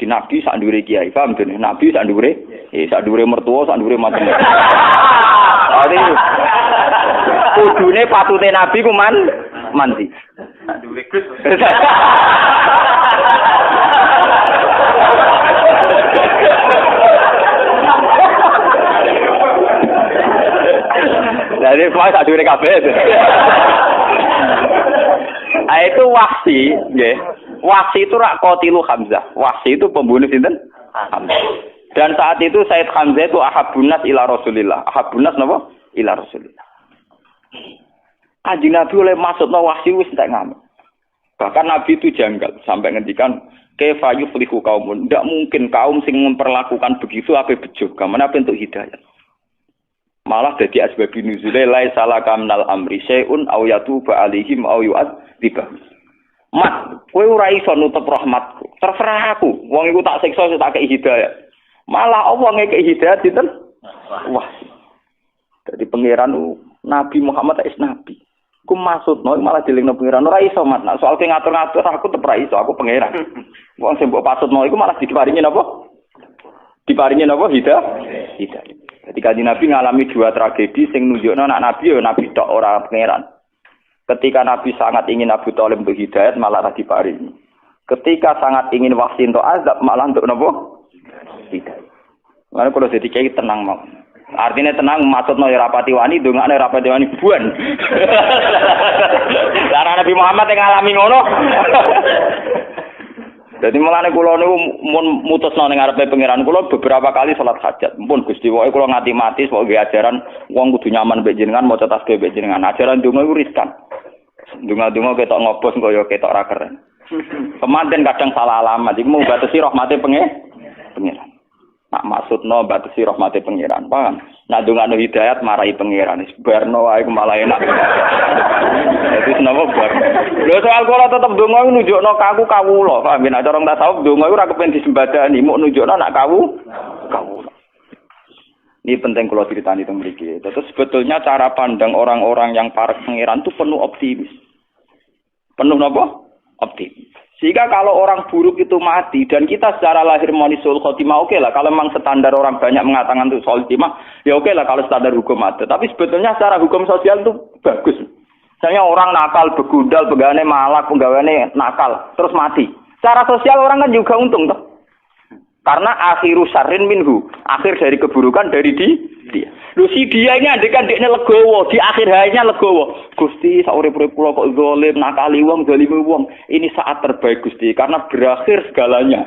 Di Nabi sak ndure kiai, paham to? Nabi sak ndure mertua, sak ndure macam-macam. Ade kudune patute Nabi ku mandi. Sak ndure Gus. Jadi semua sak ndure kabeh. Itu Wahsi, nggih. Wahsi itu rak qatilu Hamzah. Wahsi itu pembunuh sinten? Hamzah. Dan saat itu Said Hamzah itu ahabun nas ila Rasulillah. Ahabun nas napa? Ila Rasulillah. Kanjeng Nabi oleh maksudna Wahsi wis entek ngamen. Bahkan Nabi itu janggal sampai ngendikan kaifa yuflihu qaumun. Tidak mungkin kaum sing memperlakukan begitu ape bejo. Kamana bentuk hidayah. Malah dadi asbab nuzule la salaka minal amri syai'un aw yatuba alaihim aw yu'adzibahum. Mat, kowe ora iso nutup rahmatku. Terserah aku. Wong iku tak siksa tak kei hidayah. Malah Allah ngekei hidayah sinten? Wah. Dadi pangeran Nabi Muhammad is nabi. Ku maksudno malah dilingno pangeran ora iso mat. Nah, soal ke ngatur-ngatur aku tetep ora iso, aku pangeran. Wong sing mbok pasutno iku malah diparingi napa? Diparingi napa? Hidayah. Jadi kanjeng Nabi ngalami dua tragedi sing nunjukno anak Nabi ya Nabi tok ora pangeran. Ketika Nabi sangat ingin Abu Thalib untuk hidayat malah diparingi. Ketika sangat ingin Wahsi untuk azab malah untuk napa? Hidayat. Mane kalau jadi kiai tenang mau. Artinya tenang maksudnya ya rapati wani, dongane rapati wani buan. Lah Nabi Muhammad yang ngalami ngono. Jadi mulane kula niku mun mutusno ning ngarepe pangeran kula beberapa kali salat hajat. Mumpun Gusti wae kula ngati mati sok nggih ajaran wong kudu nyaman mbek jenengan maca tasbih mbek jenengan. Ajaran donga iku riskan. Donga-donga ketok ngobos kaya ketok ra keren. Kemanten kadang salah alamat iku mau batasi rahmate pangeran. Nak maksudno batasi rahmate pangeran. Paham? Nak dongano hidayat marahi pangeran. Barno wae malah enak. Itu napa bar. Lho soal kula tetep donga iku nunjukno kaku kawula. Paham nek cara tasawuf donga iku ora kepen disembadani, muk nunjukno nak kawula. Ini penting kalau ceritani teng mriki. Terus sebetulnya cara pandang orang-orang yang para pangeran itu penuh optimis. Penuh napa? Optimis. Sehingga kalau orang buruk itu mati dan kita secara lahir monisul khotimah oke lah. Kalau memang standar orang banyak mengatakan itu soal khotimah, ya oke lah kalau standar hukum ada. Tapi sebetulnya secara hukum sosial itu bagus. Misalnya orang nakal, begundal, pegawainya malak, pegawainya nakal, terus mati. Secara sosial orang kan juga untung toh. Karena akhiru syarrin minhu, akhir dari keburukan dari dia. Lu si dia ini andekan dekne legowo, di akhir hayatnya legowo. Gusti saurip-urip kula kok zalim, nakali wong, zalimi wong. Ini saat terbaik Gusti karena berakhir segalanya.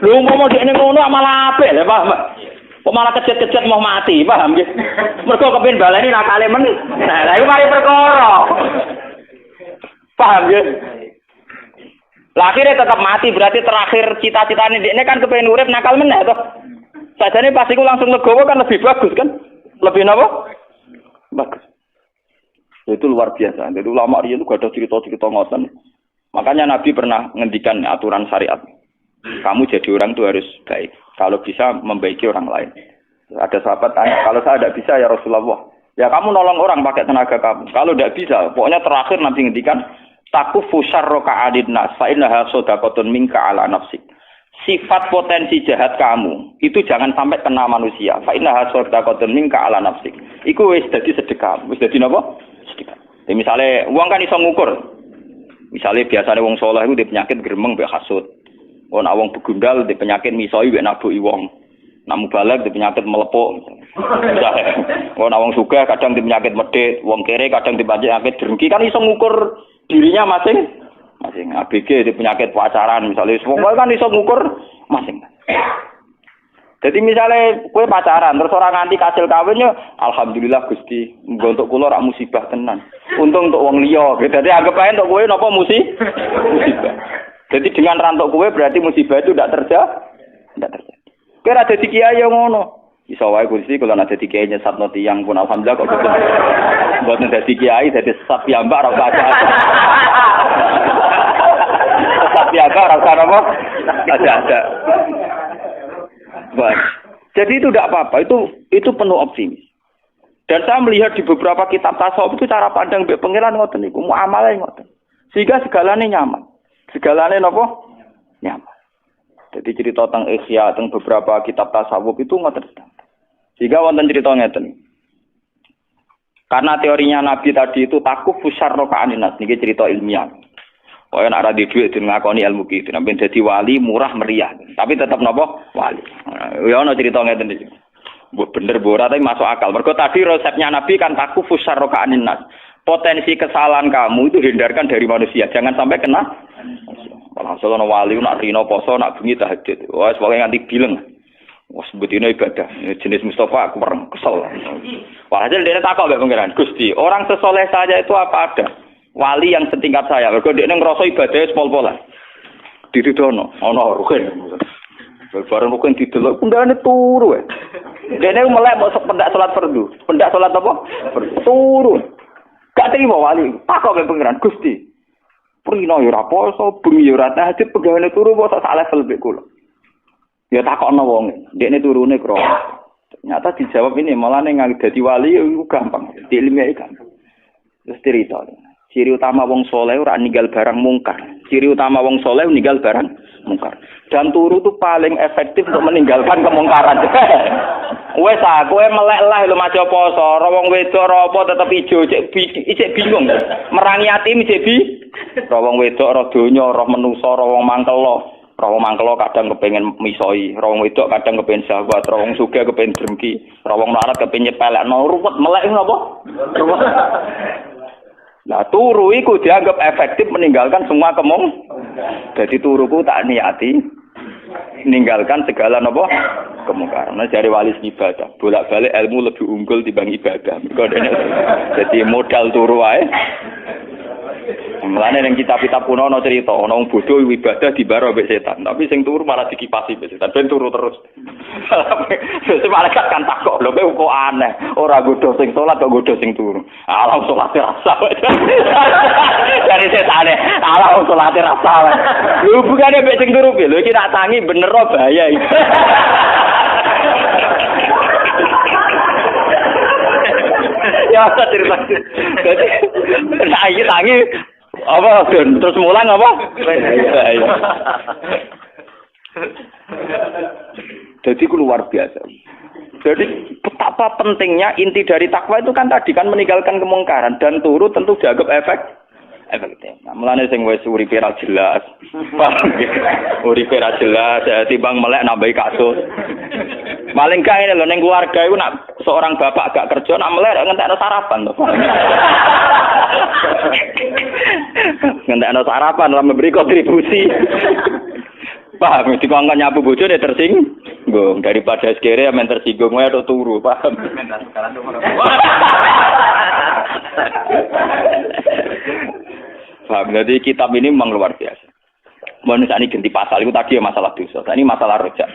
Lu umpama dekne ngono malah apik lho, paham? Kok malah kecet-kecet mau mati, paham nggih? Mergo kepengin baleni nakale men. Nah, lha iku mari perkara. Paham nggih? Akhirnya tetap mati, berarti terakhir cita-citanya ini kan kepengen urip nakal meneh toh. Sajane pas iku langsung legowo kan lebih bagus kan? Lebih napa? Bagus. Itu luar biasa. Jadi ulama riyen itu gak ada cerita-cerita ngoten. Makanya Nabi pernah ngendikan aturan syariat. Kamu jadi orang itu harus baik. Kalau bisa membaiki orang lain. Ada sahabat tanya, kalau saya tidak bisa ya Rasulullah. Ya kamu nolong orang pakai tenaga kamu. Kalau tidak bisa, pokoknya terakhir Nabi ngendikan takufu syarraka adin nas fa innaha shadaqatun minka ala nafsik. Sifat potensi jahat kamu itu jangan sampai kena manusia. Fa innaha shadaqatun minka ala nafsik. Iku wis dadi sedekah. Wis dadi napa? Sedekah. Misale wong kan iso ngukur. Misale biasane wong saleh iku di penyakit gremeng mbek hasud. Wong wong begundal di penyakit misoi mbek nabuki wong. Namu balik di penyakit melepuk. Wong sugih kadang di penyakit medhit, wong kere kadang di penyakit drengki kan iso ngukur dirinya masing-masing. ABG di penyakit pacaran misalnya, semua kan iso ngukur masing. Jadi misalnya kue pacaran terus orang nganti kasil kawinnya, alhamdulillah Gusti, untuk kula rak musibah tenan. Untung untuk wong liya. Jadi anggap ae untuk kue napa musibah. Jadi dengan rantok kue berarti musibah itu tidak terjadi. Kira dadi kiai yang ngono. Iso wae kursi kula nek dadi kiai nyesatno tiyang pun alhamdulillah kok mboten dadi kiai dadi sesat piyambak ora usah. Sesat piyambak ora usah apa? Ada. Baik. Jadi itu tidak apa-apa, itu penuh optimis. Dan saya melihat di beberapa kitab tasawuf itu cara pandang mbek pengiran ngoten niku, muamalah ngoten. Sehingga segalanya nyaman. Segalanya napa? Nyaman. Jadi cerita tentang Ihya, tentang beberapa kitab tasawuf itu ngoten. Sehingga wonten cerita ngeten. Karena teorinya Nabi tadi itu takuf syarra ka'aninas, niki cerita ilmiah. Kaya nek ora di dhuwit den ngakoni ilmu ki, sampeyan dadi wali murah meriah, tapi tetap napa? Wali. Ya ana cerita ngeten iki. Bener ora tapi masuk akal. Mergo tadi resepnya Nabi kan takuf syarra ka'aninas. Potensi kesalahan kamu itu hindarkan dari manusia, jangan sampai kena. Langsung ana wali nak rino poso nak bengi tahajud. Wes pokoke nganti bileng. Wah sebetulnya ibadah jenis Mustafa aku perang kesel. Walhasil dia takut mbek pangeran Gusti, orang sesoleh saya itu apa ada wali yang setingkat saya. Mergo dia ngerasa ibadahnya pol-polan. Didudono, ana rugen. Bareng rugen didelok pundane turu. Dene melek mau pendak salat fardu. Pendak salat apa? Turu. Gak terima wali. Takut mbek pangeran Gusti. Prino yo ora poso, bengi yo ora tahajud, pegawane turu kok sak level mbek kula. Ya takokno wong, dekne turune kro. Ternyata dijawab ini malah ning dadi wali iku gampang, di ilmiah gampang. Terus cerita. Ciri utama wong saleh ora ninggal barang mungkar. Ciri utama wong saleh ninggal barang mungkar. Dan turu itu paling efektif untuk meninggalkan kemungkaran. Wes kowe melek lah lho maca poso, ora wong wedok ora apa tetep ijo, cek bingung. Merangi ati cek bi. Ora wong wedok ora donya, ora menungso, ora wong mangkelo. Rawong mangkelo kadang kepengen misoi, rawong wedok kadang kepengen sahabat, rawong sugih kepengen drengki, rawong larat kepengen nyepelekno ruwet melek napa? Ruwet. Lah turu iku dianggap efektif meninggalkan semua Jadi turuku tak niati meninggalkan segala napa? Kemungkaran. Nah dari wali ibadah, bolak-balik ilmu lebih unggul dibanding ibadah. Jadi modal turu wae. Mulane ning kitab-kitab kuno ana cerita ana wong bodho ibadah dibaro mbek setan, tapi sing turu malah dikipasi mbek setan, ben turu terus. Sesuk malaikat kan takok, lho kok aneh, ora godho sing salat kok godho sing turu. Ala salate rasa. Dari setane, ala salate rasa. Lho bukane mbek sing turu lho iki tak tangi bener bahaya iki. Ya cerita. Jadi tangi apa terus mulang apa? Jadi luar biasa. Jadi betapa pentingnya inti dari takwa itu kan tadi kan meninggalkan kemungkaran dan turu tentu dianggap efektif. Nah, mulane sing wis uripe ra jelas. Uripe ra jelas timbang melek nambahi kasus. Paling gak ini lho ning keluarga iku nak seorang bapak gak kerja nak melek ngentekno sarapan to. Ngentekno sarapan lah memberi kontribusi. Paham, dikongkon nyapu bojone tersinggung daripada sekere men tersinggung wae tok turu, paham. Paham, jadi kitab ini memang luar biasa. Manusia ini ganti pasal, itu tadi masalah dosa, ini masalah rojak.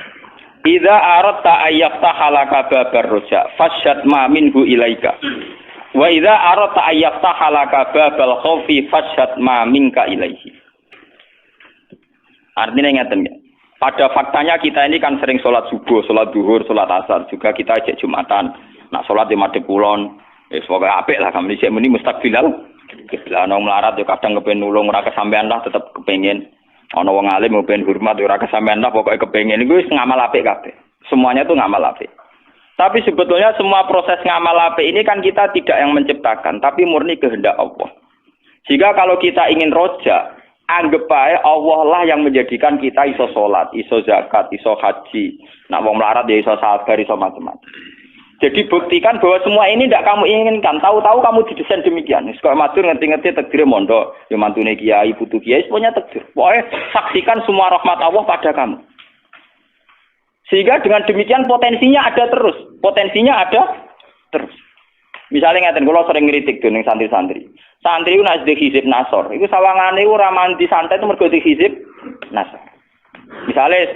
Idza aradta ayyaftaha laka babar rojak, fasyad ma minhu ilaika. Wa idza aradta ayyaftaha laka babal khaufi fasyad ma minka ilaihi. Artinya ngeten ya. Pada faktanya kita ini kan sering sholat subuh, sholat duhur, sholat asar, juga kita ajak Jumatan. Nak sholat di madhep kulon, semoga apik lah kami sik muni mustaqbilal. Kiblat ana melarat yo kadang kepen nulung ora kesampean lah tetep kepengin. Ana wong alim kepen hormat ora kesampean lah pokoke kepengin iku wis ngamal apik kabeh. Semuanya tuh ngamal apik. Tapi sebetulnya semua proses ngamal apik ini kan kita tidak yang menciptakan, tapi murni kehendak Allah. Jika kalau kita ingin rojak, anggap aja Allah lah yang menjadikan kita iso sholat, iso zakat, iso haji. Nak wong melarat ya iso sabar, iso macam-macam. Jadi buktikan bahwa semua ini tidak kamu inginkan. Tahu-tahu kamu didesain demikian. Sekolah matur ngerti-ngerti takdir mondok, ya mantune kiai, putu kiai, semuanya takdir. Pokoknya saksikan semua rahmat Allah pada kamu. Sehingga dengan demikian potensinya ada terus. Potensinya ada terus. Misalnya ngaten kula sering ngritik dening santri-santri. Santri ku nek hizib nasor, iku sawangane ora mandi santai itu mergo hizib nasor. Misalnya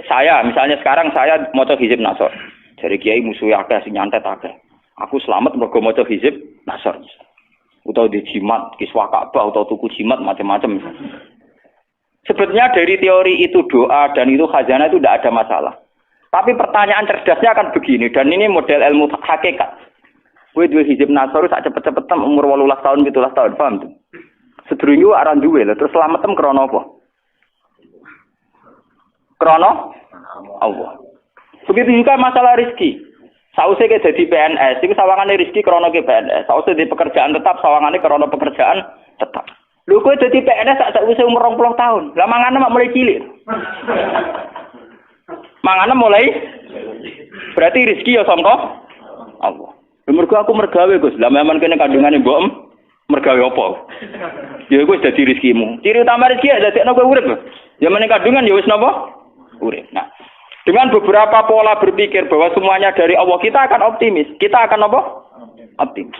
sekarang saya maca hizib nasor. Dari kiai musuhe akeh sing nyantet akeh. Aku selamat mergo maca hizib nasr. Utawa di jimat, kiswah Ka'bah atau tuku jimat macam-macam. Sebetulnya dari teori itu doa dan itu khazanah itu tidak ada masalah. Tapi pertanyaan cerdasnya akan begini, dan ini model ilmu hakikat. Kowe duwe hizib nasr sak cepet-cepetan umur 18 tahun 17 tahun, paham tuh? Sedurunge aran duwe lho, terus selametem krana apa? Krana Allah. Begitu juga masalah rezeki. Sausé ke dadi PNS, iku sawangane rezeki krana ke PNS. Sausé di pekerjaan tetap, sawangane krana pekerjaan tetap. Lho kowe dadi PNS sak sakwise umur 20 tahun. Lah mangane mak mulai cilik. Mangane mulai berarti rezeki ya sangka Allah. Mergo aku mergawe Gus. Lah memang kene kandungane mbok mergawe apa? Ya iku wis dadi rezekimu. Ciri utama rezeki ya dadekno kowe urip. Ya meneh kandungan ya wis napa? Urip. Nah, dengan beberapa pola berpikir bahwa semuanya dari Allah, kita akan optimis. Kita akan apa? Optimis.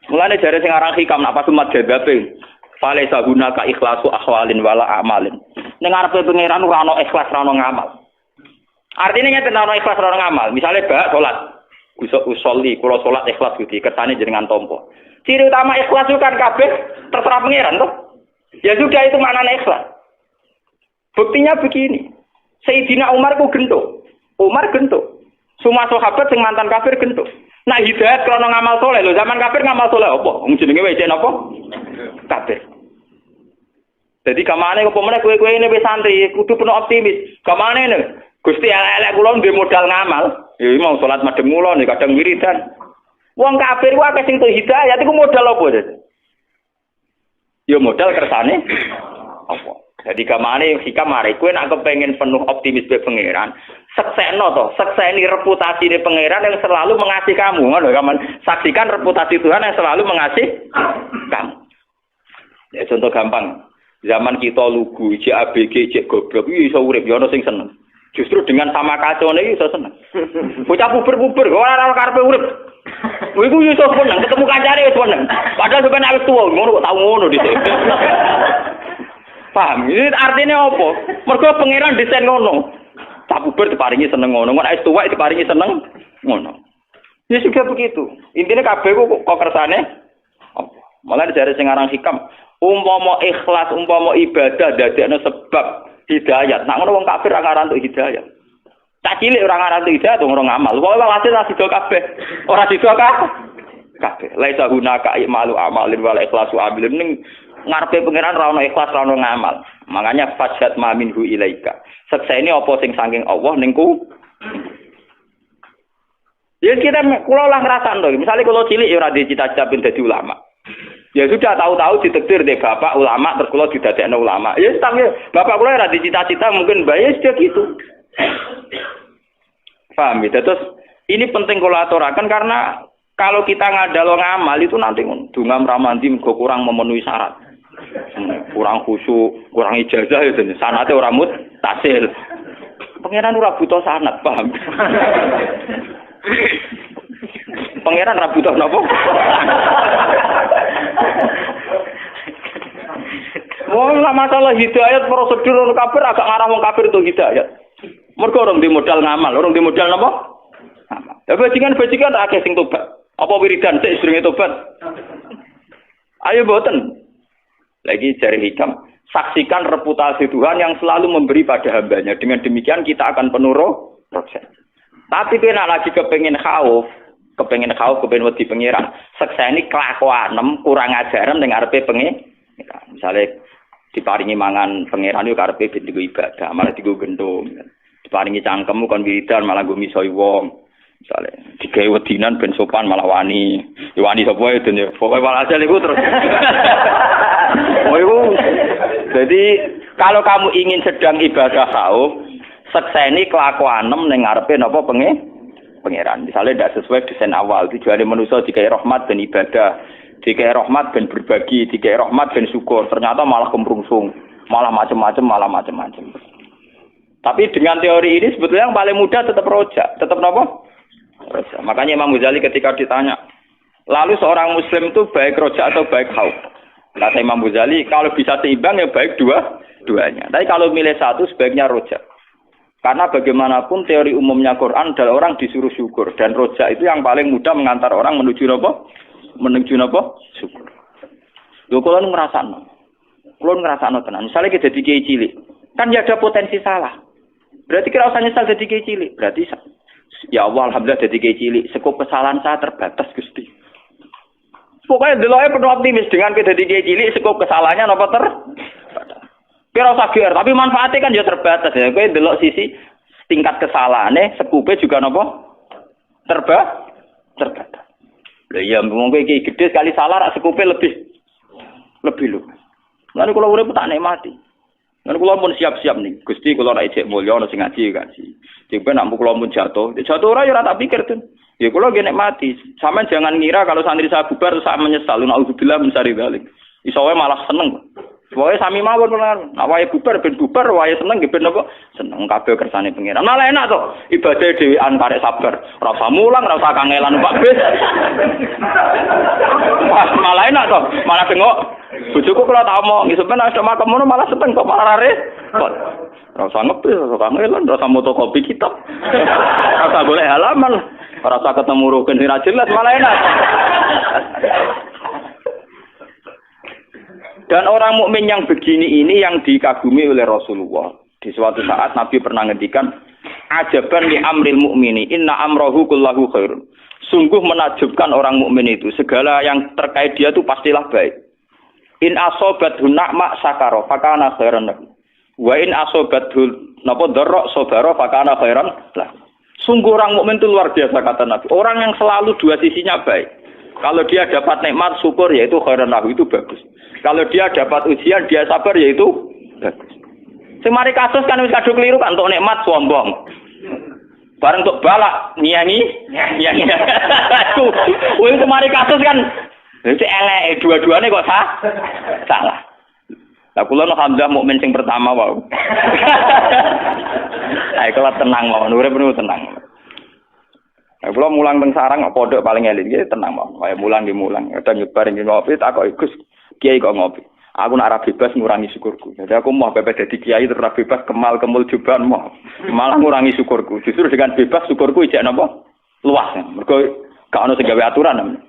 Mulane jare sing aran hikam nak pas umat jadabe. Fale saguna ka ikhlasu ahwalin wala amalin. Ning ngarepe pangeran ora ana ikhlas ora ana ngamal. Artinya ngeten ora ikhlas ora ana ngamal. Misale bak salat. Usolli kula salat ikhlas iki kersane jenengan tampa. Ciri utama ikhlas itu kan kabeh terserah pangeran toh. Ya sudah itu maknane ikhlas. Buktinya begini. Sayyidina Umar ku gentuk. Umar gentuk. Semua sahabat sing mantan kafir gentuk. Nah hidayat krana ngamal saleh lho, zaman kafir ngamal saleh apa? Wong jenenge wae apa? Kafir. Jadi kamane apa meneh kowe-kowe ini wis santri, kudu penuh optimis. Kamane ne? Gusti elek kula ndek modal ngamal. Ya mau salat madhep kula nek kadang wiridan. Wong kafir ku akeh sing hidayat iku modal apa? Ya modal kersane apa? Jadi kamane hikam mari kowe nek kepengin penuh optimis be pangeran, seksekno to, sekseni reputasine pangeran yang selalu mengasihi kamu. Ngono kaman saksikan reputasi Tuhan yang selalu mengasihi kamu. Ya contoh gampang. Zaman kita lugu, ABG, goblok, iso urip ya ono sing seneng. Justru dengan sama kacone iki iso seneng. Bocah puber-puber kok ora karepe urip. Iku iso seneng, ketemu kancane wis seneng. Padahal sampeyan wis tuwa, ngono kok tau ngono dhisik. Paham? Ini artinya apa? Mergo pangeran desain ngono. Tak puber diparingi seneng ngono, nek wis tuwa diparingi seneng ngono. Ya juga begitu. Intinya kabeh kok kersane apa? Malah dari sing aran hikam, umpama ikhlas, umpama ibadah dadekno sebab hidayat. Nek ngono wong kafir ora ngaran untuk hidayat. Tak cilik ora ngaran untuk hidayat wong ora ngamal. Pokoke hasil ra sida kabeh. Ora sida kabeh. Laisa hunaka malu amalin wal ikhlasu abilin ning ngarepe pangeran ra ono ikhlas ra ono ngamal. Makanya fajat ma minhu ilaika. Seksene apa sing saking Allah ning ku. Ya kita kula lah ngrasakno. Misale kula cilik ya ora dicita-cita ben dadi ulama. Ya sudah tahu-tahu ditakdir deh bapak ulama terus kula didadekno ulama. Ya tapi bapak kula ora dicita-cita mungkin bae sudah gitu. Paham ya? Terus ini penting kula aturaken karena kalau kita ngadalo ngamal itu nanti dungam ramanti kurang memenuhi syarat. Kurang khusyuk, kurang ijazah ya jenenge. Sanate ora muttasil. Pangeran ora butuh sanad, paham? Pangeran ra butuh napa? Wong masalah hidayat prosedur kafir agak ngarah wong kafir itu hidayat. Mergo orang di modal ngamal, orang di modal napa? Ngamal. Ya bajingan akeh sing tobat. Apa wiridan sik sedurunge tobat? Ayo boten. Lagi cari hikam, saksikan reputasi Tuhan yang selalu memberi pada hambanya. Dengan demikian kita akan penuh proses. Tapi kena lagi kepengen khauf wedi pangeran. Sekseni kelakuanem kurang ajaran ning ngarepe pangeran. Misale diparingi mangan pangeran yo karepe ben digo ibadah, malah digo gendong. Diparingi cangkemmu kon wiridan malah go misoi wong. Misale digawe wedinan ben sopan malah wani. Ya wani sapa ya den. Pokoke walhasil iku terus. Jadi kalau kamu ingin sedang ibadah khauf, sekseni kelakuanem ning ngarepe napa pangeran. Misalnya tidak sesuai desain awal, tujuane manusia dikai rahmat dan ibadah, dikai rahmat dan berbagi, dikai rahmat dan syukur. Ternyata malah kemrungsung, malah macam-macam. Tapi dengan teori ini sebetulnya yang paling mudah tetap roja, tetap apa? Roja. Makanya Imam Ghazali ketika ditanya, lalu seorang muslim itu baik roja atau baik khauf? Kata Imam Ghazali, kalau bisa seimbang ya baik dua-duanya. Tapi kalau milih satu sebaiknya roja. Karena bagaimanapun teori umumnya Quran adalah orang disuruh syukur dan roja itu yang paling mudah mengantar orang menuju apa? Menuju apa? Syukur. Lho kula ngrasakno. Kula ngrasakno tenan. Misale kita jadi kiai cilik, kan ya ada potensi salah. Berarti kira usah nyesal jadi kiai cilik. Berarti ya Allah alhamdulillah jadi kiai cilik, skop kesalahan saya terbatas Gusti. Pokoknya deloke penuh optimis dengan kita jadi kiai cilik, skop kesalahannya napa kira usah GR, tapi manfaatnya kan ya terbatas ya. Kowe delok sisi tingkat kesalahannya, sekupe juga napa? Terbatas. Lah iya monggo iki gede sekali salah rak sekupe lebih lu. Lan kula urip tak nikmati. Lan kula pun siap-siap nih. Gusti kula nek ijek mulya ana sing ngaji. Jek nak kula pun jatuh. Jatuh ora ya ora tak pikir tuh. Ya kula nggih nikmati. Sampeyan jangan ngira kalau santri saya bubar terus saya menyesal. Nauzubillah min syarri dzalik. Iso wae malah seneng. Wae sami mawon bener. Nek wae bubar ben bubar, wae seneng nggih ben apa? Seneng kabeh kersane pangeran. Malah enak to. Ibadah dhewean karek sabar. Ora usah mulang, ora usah kangelan Pak Bis. Malah enak to. Malah tengok bojoku kula tak omong, sampeyan nek makem ngono malah seneng kok malah repot. Ora usah ngebis, ora usah kangelan, ora usah motokopi kitab. Ora usah golek halaman, ora usah ketemu rukun sing ra jelas, malah enak. Dan orang mukmin yang begini ini yang dikagumi oleh Rasulullah. Di suatu saat Nabi pernah ngendikan, "Ajaban li amril mukmini, inna amrahu kullahu khairun." Sungguh menakjubkan orang mukmin itu, segala yang terkait dia itu pastilah baik. In asobathu na'ma sakara fakana khairan lahu. Wa in asobathu napa dharra sabara fakana khairan lahu. Sungguh orang mukmin itu luar biasa kata Nabi. Orang yang selalu dua sisinya baik. Kalau dia dapat nikmat syukur yaitu khairan lahu, itu bagus. Kalau dia dapat ujian dia sabar yaitu bagus. Sing mari kasus kan wis kadung keliru kan untuk nikmat sombong. Bareng untuk balak nyanyi. Itu mari kasus kan itu elek dua-duanya kok salah. Lah kula alhamdulillah mukmin sing pertama wae. Ayo kula tenang mawon, urip niku tenang. Kula mulang teng sarang kok pondok paling eling nggih tenang mawon. Kaya mulang nggih mulang, ada nyebar nggih ngopi tak kok Gus kiai kok ngopi. Aku nak ora bebas ngurangi syukurku. Jadi aku mau bebas dadi kiai terus ora bebas kemul juban mau. Malah ngurangi syukurku. Justru dengan bebas syukurku ijek napa? Luas. Mergo gak ono sing gawe aturan.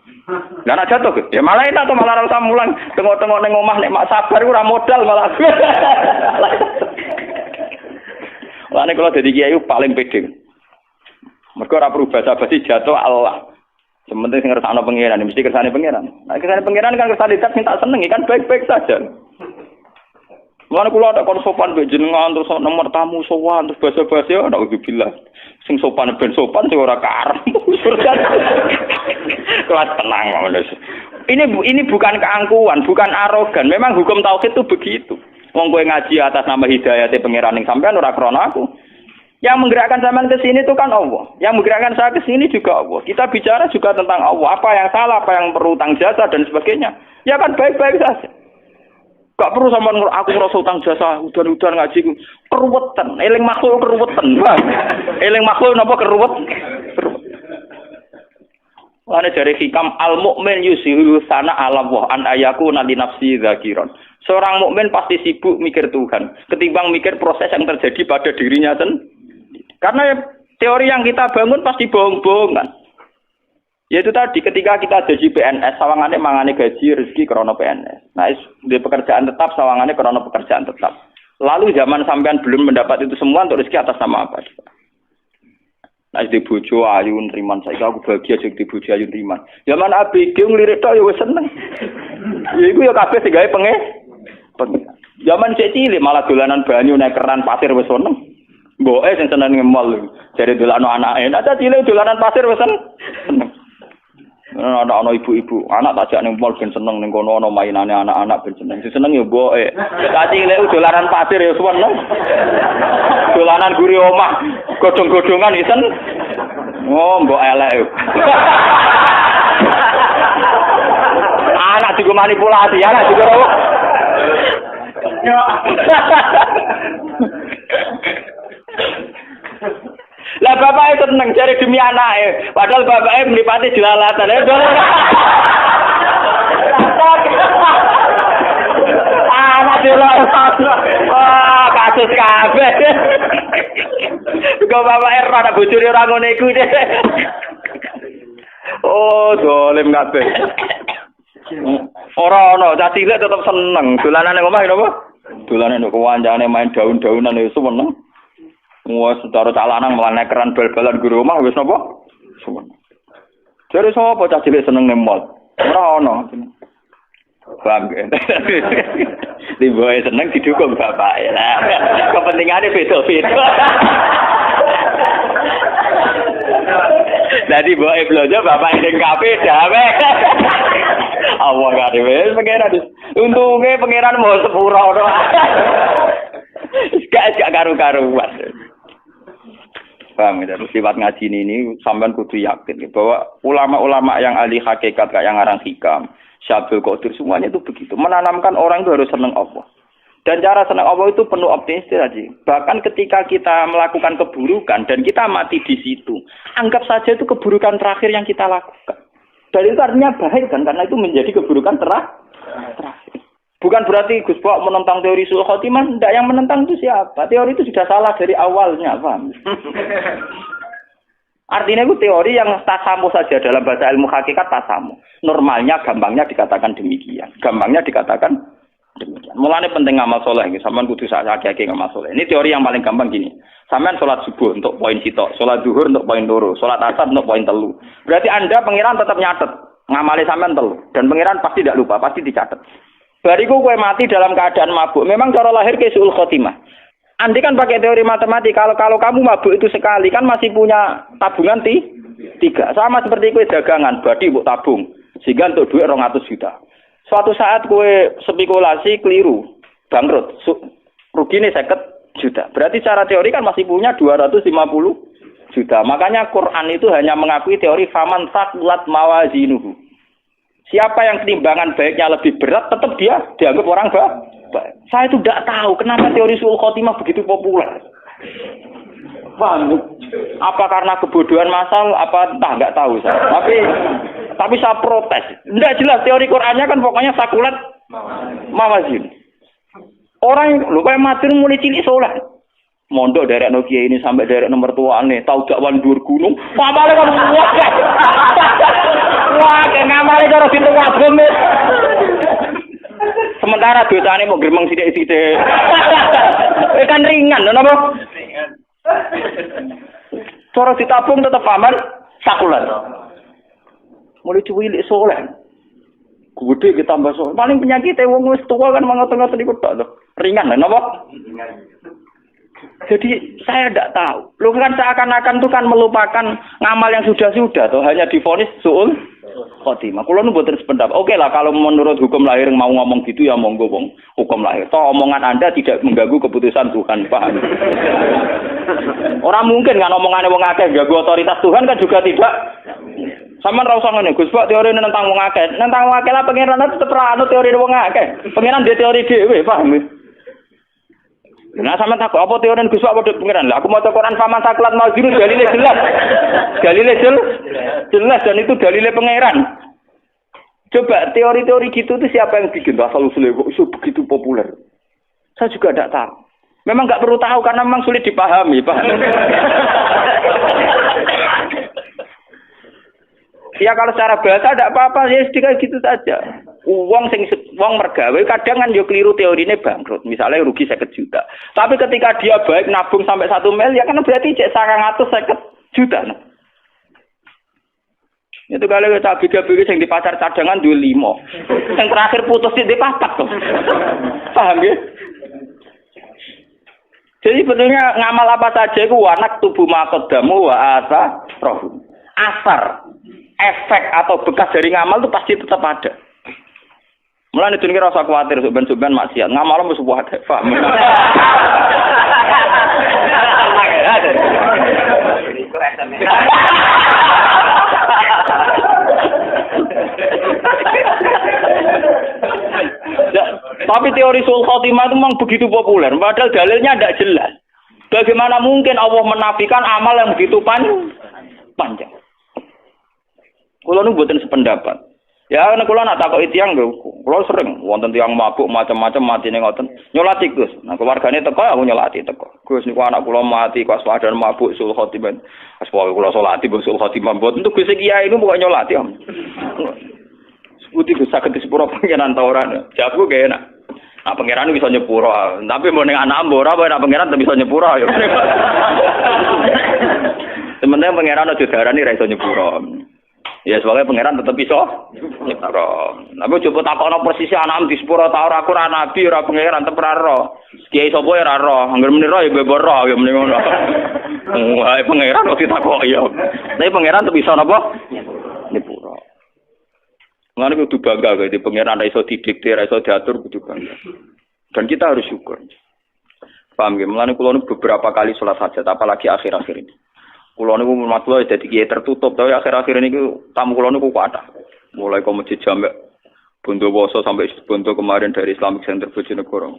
Lah nek jatuh ya malah enak to malah ora usah mulang tengok-tengok ning omah nek mak sabar ora modal malah. Lah nek kula dadi kiai paling pede. Mergo ora perlu basa-basi jatuh Allah. Sementing sing ngersakno pangeran, mesti kersane pangeran. Nek kersane pangeran kan kersane dat sing tak seneng kan baik-baik saja. Mulane kula ada kon sopan mbek jenengan terus nomor tamu sowan terus basa-basi ya naudzubillah. Sing sopan ben sopan sing ora karep. Kelas tenang Mas. Ini bukan keangkuhan, bukan arogan. Memang hukum tauhid itu begitu. Wong kowe ngaji atas nama hidayate pangeran ning sampean ora krana aku. Yang menggerakkan sampean ke sini itu kan Allah. Yang menggerakkan saya ke sini juga Allah. Kita bicara juga tentang Allah. Apa yang salah, apa yang perlu utang jasa dan sebagainya. Ya kan baik-baik saja. Gak perlu sampean aku ngrasa utang jasa, udan-udan ngaji keruwetan. Eling makhluk keruwetan. Eling makhluk napa keruwet? Lane jare hikam al mukmin yusiru sana ala wa an ayaku nali nafsi zakiron. Seorang mukmin pasti sibuk mikir Tuhan ketimbang mikir proses yang terjadi pada dirinya sendiri. Karena teori yang kita bangun pasti bohong-bohongan. Yaitu tadi ketika kita jadi PNS, sawangane mangane gaji rezeki krana PNS. Nah, di pekerjaan tetap sawangane krana pekerjaan tetap. Lalu zaman sampean belum mendapat itu semua untuk rezeki atas nama apa? Nah, di bojo ayu nriman saiki aku bahagia jadi bojo ayu nriman. Zaman ABG nglirik tok ya wis seneng. Ya iku ya kabeh sing gawe pengen. Zaman cek cilik malah dolanan banyu nek keran pasir wis seneng. Mboke sing seneng ngemol jare dolano anake. Nek cilik dolanan pasir wis seneng. Ana ibu-ibu, anak tak jak ning mall ben seneng ning kono ana mainane anak-anak ben seneng. Sing seneng ya mboke. Tak cilik dolanan pasir ya seneng. Dolanan guri omah, godhong-godhongan isen. Oh, mbok elek. Anak juga manipulasi, anak juga rawuh. Lah bapake seneng jare demi anake, padahal bapake mripate jelalatan. Anak jelalatan. Wah, kasus kabeh. Kok bapak ora ana bojone ora ngene iku. Oh, dolim kabeh. Ora ana, cah cilik tetep seneng. Dolanan ning omah napa? Dolanan kok kancane main daun-daunan ya seneng. Wes cara cah lanang malah nekeran bal-balan guru omah wis napa? Seneng. Jare sapa cah cilik seneng ning mall? Ora ana. Paham kan? Diboe seneng didukung bapak ya. Kepentingannya beda-beda. Jadi boe blojo bapak ning kafe dawe. Allah gak wis pengeran. Untunge pengeran mau sepura to. Gak karu-karuan. Paham ya, sifat ngaji ini sampean kudu yakin bahwa ulama-ulama yang ahli hakikat kayak yang ngarang hikam Syabul Qadir semuanya itu begitu. Menanamkan orang itu harus senang Allah. Dan cara senang Allah itu penuh optimis tadi. Bahkan ketika kita melakukan keburukan dan kita mati di situ, anggap saja itu keburukan terakhir yang kita lakukan. Dan itu artinya baik kan, karena itu menjadi keburukan terakhir. Bukan berarti Gus Bok menentang teori suul khotimah. Tidak, yang menentang itu siapa? Teori itu sudah salah dari awalnya, paham? Artinya itu teori yang tasamu saja dalam bahasa ilmu hakikat tasamu. Normalnya, gampangnya dikatakan demikian. Mulanya penting ngamal soleh. Sampean kudu sakit-sakit ngamal soleh. Ini teori yang paling gampang gini. Sampean sholat subuh untuk poin sitok, sholat zuhur untuk poin loro, sholat asar untuk poin telu. Berarti Anda pangeran tetap nyatet. Ngamali sampean telu. Dan pangeran pasti tidak lupa, pasti dicatat. Bariku kowe mati dalam keadaan mabuk. Memang cara lahir ke suul khotimah. Andi kan pakai teori matematika, kalau kamu mabuk itu sekali kan masih punya tabungan 3. Sama seperti kue dagangan, badi mbok tabung. Sehingga untuk duit 200 juta. Suatu saat kue spekulasi keliru, bangkrut, ruginya 50 juta. Berarti secara teori kan masih punya 250 juta. Makanya Quran itu hanya mengakui teori faman saqulat mawazinuhu. Siapa yang timbangan baiknya lebih berat, tetap dia dianggap orang baik. Saya itu tidak tahu kenapa teori suul khotimah begitu populer. Paham? Apa karena kebodohan massal? Apa entah, nggak tahu saya. Tapi saya protes. Tidak jelas teori Qurannya kan pokoknya sakulat mawazin. Orang lu kayak mati mulai cilik soleh. Mondok dari Nokia ini sampai dari nomor tuane, tahu dakwan dhuwur gunung. Pamale kan wah. Wah, ngamale karo pintu wagem. Sementara dosane mau gremeng sithik-sithik. Kan ringan lho napa? Ringan. Cara ditabung tetep aman sakulan. Mulai cuwilik soleh. Gede kita tambah soleh. Paling penyakitnya wong wis tua kan mangot-ngot iku tok lho. Ringan lho napa? Jadi saya tidak tahu. Lu kan seakan-akan itu kan melupakan ngamal yang sudah-sudah tuh hanya divonis suul khotimah. Kulo nu mboten sependapat. Oke lah kalau menurut hukum lahir mau ngomong gitu ya monggo wong hukum lahir. Toh omongan Anda tidak mengganggu keputusan Tuhan, paham? Orang mungkin kan omongannya wong akeh ganggu otoritas Tuhan kan juga tidak. Sampeyan ra usah ngene, Gus Pak teori tentang wong akeh. Tentang wong akeh lah pangeran tetep ra anu teori wong akeh. Pangeran dia teori dhewe, paham? Nah sama takut apa teori Gus Pak padha pengiran. Lah aku maca Quran faman saklat mazinu dalile jelas. Dalile jelas dan itu dalile pangeran. Coba teori-teori gitu itu siapa yang bikin asal usulnya kok begitu populer? Saya juga tidak tahu. Memang enggak perlu tahu karena memang sulit dipahami, Pak. Ya kalau secara bahasa tidak apa-apa ya sedikit gitu saja. Wong mergawe kadang kan yo keliru teorine bangkrut. Misalnya rugi 50 juta. Tapi ketika dia baik nabung sampai 1 miliar kan berarti cek 950 juta. Nah. Itu kalau kita biga-biga yang di pasar cadangan 25. Yang terakhir putus di 4 tuh. Paham ya? Jadi sebetulnya ngamal apa saja itu wanak tubuh maqaddamu wa asa roh. Asar, efek atau bekas dari ngamal itu pasti tetap ada. Mulane itu rasa khawatir suben-suben maksiat. Ngamal mesti buat paham. Tapi teori suul khotimah itu memang begitu populer. Padahal dalilnya tidak jelas. Bagaimana mungkin Allah menafikan amal yang begitu panjang? Kalau nu buatan sependapat. Ya nek kula nak takoki tiyang lho, kula sering wonten tiyang mabuk macam-macam matine ngoten. Nyolati Gus. Nah keluargane teko aku nyolati teko. Gus niku anak kula mati pas wadan mabuk sul khotimah. Pas pokoke kula salati sul khotimah mboten tuh Gus kiai niku pokoke nyolati. Sebuti Gus saged disepuro pangeran ta ora. Jawabku gak enak. Nah pangeran bisa nyepuro, tapi mau ning anak mbok ora nek pangeran bisa nyepuro ya. Sementara pangeran aja darani ra iso nyepuro. Ya sebagai pangeran tetep iso nyepuro. Tapi coba takono posisi anak di sepuro ta ora aku ora nabi ora pangeran tetep ora ro. Kiai sapa ya ora ro, anggere meni ro ya bebo ro ya meni ngono. Wah pangeran kok ditakoki ya. Tapi pangeran tetep iso napa? Nyepuro. Ngene kudu bangga kok di pangeran ra iso didikte, ra iso diatur kudu bangga. Dan kita harus syukur. Paham nggih? Mulane kula beberapa kali salat hajat apalagi akhir-akhir ini. Kulo niku matlo dadi kiai tertutup, tapi akhir-akhir ini tamu kulo niku kuatah. Mulai ke masjid Jamek Bondowoso sampai Bondo kemarin dari Islamic Center Bojonegoro.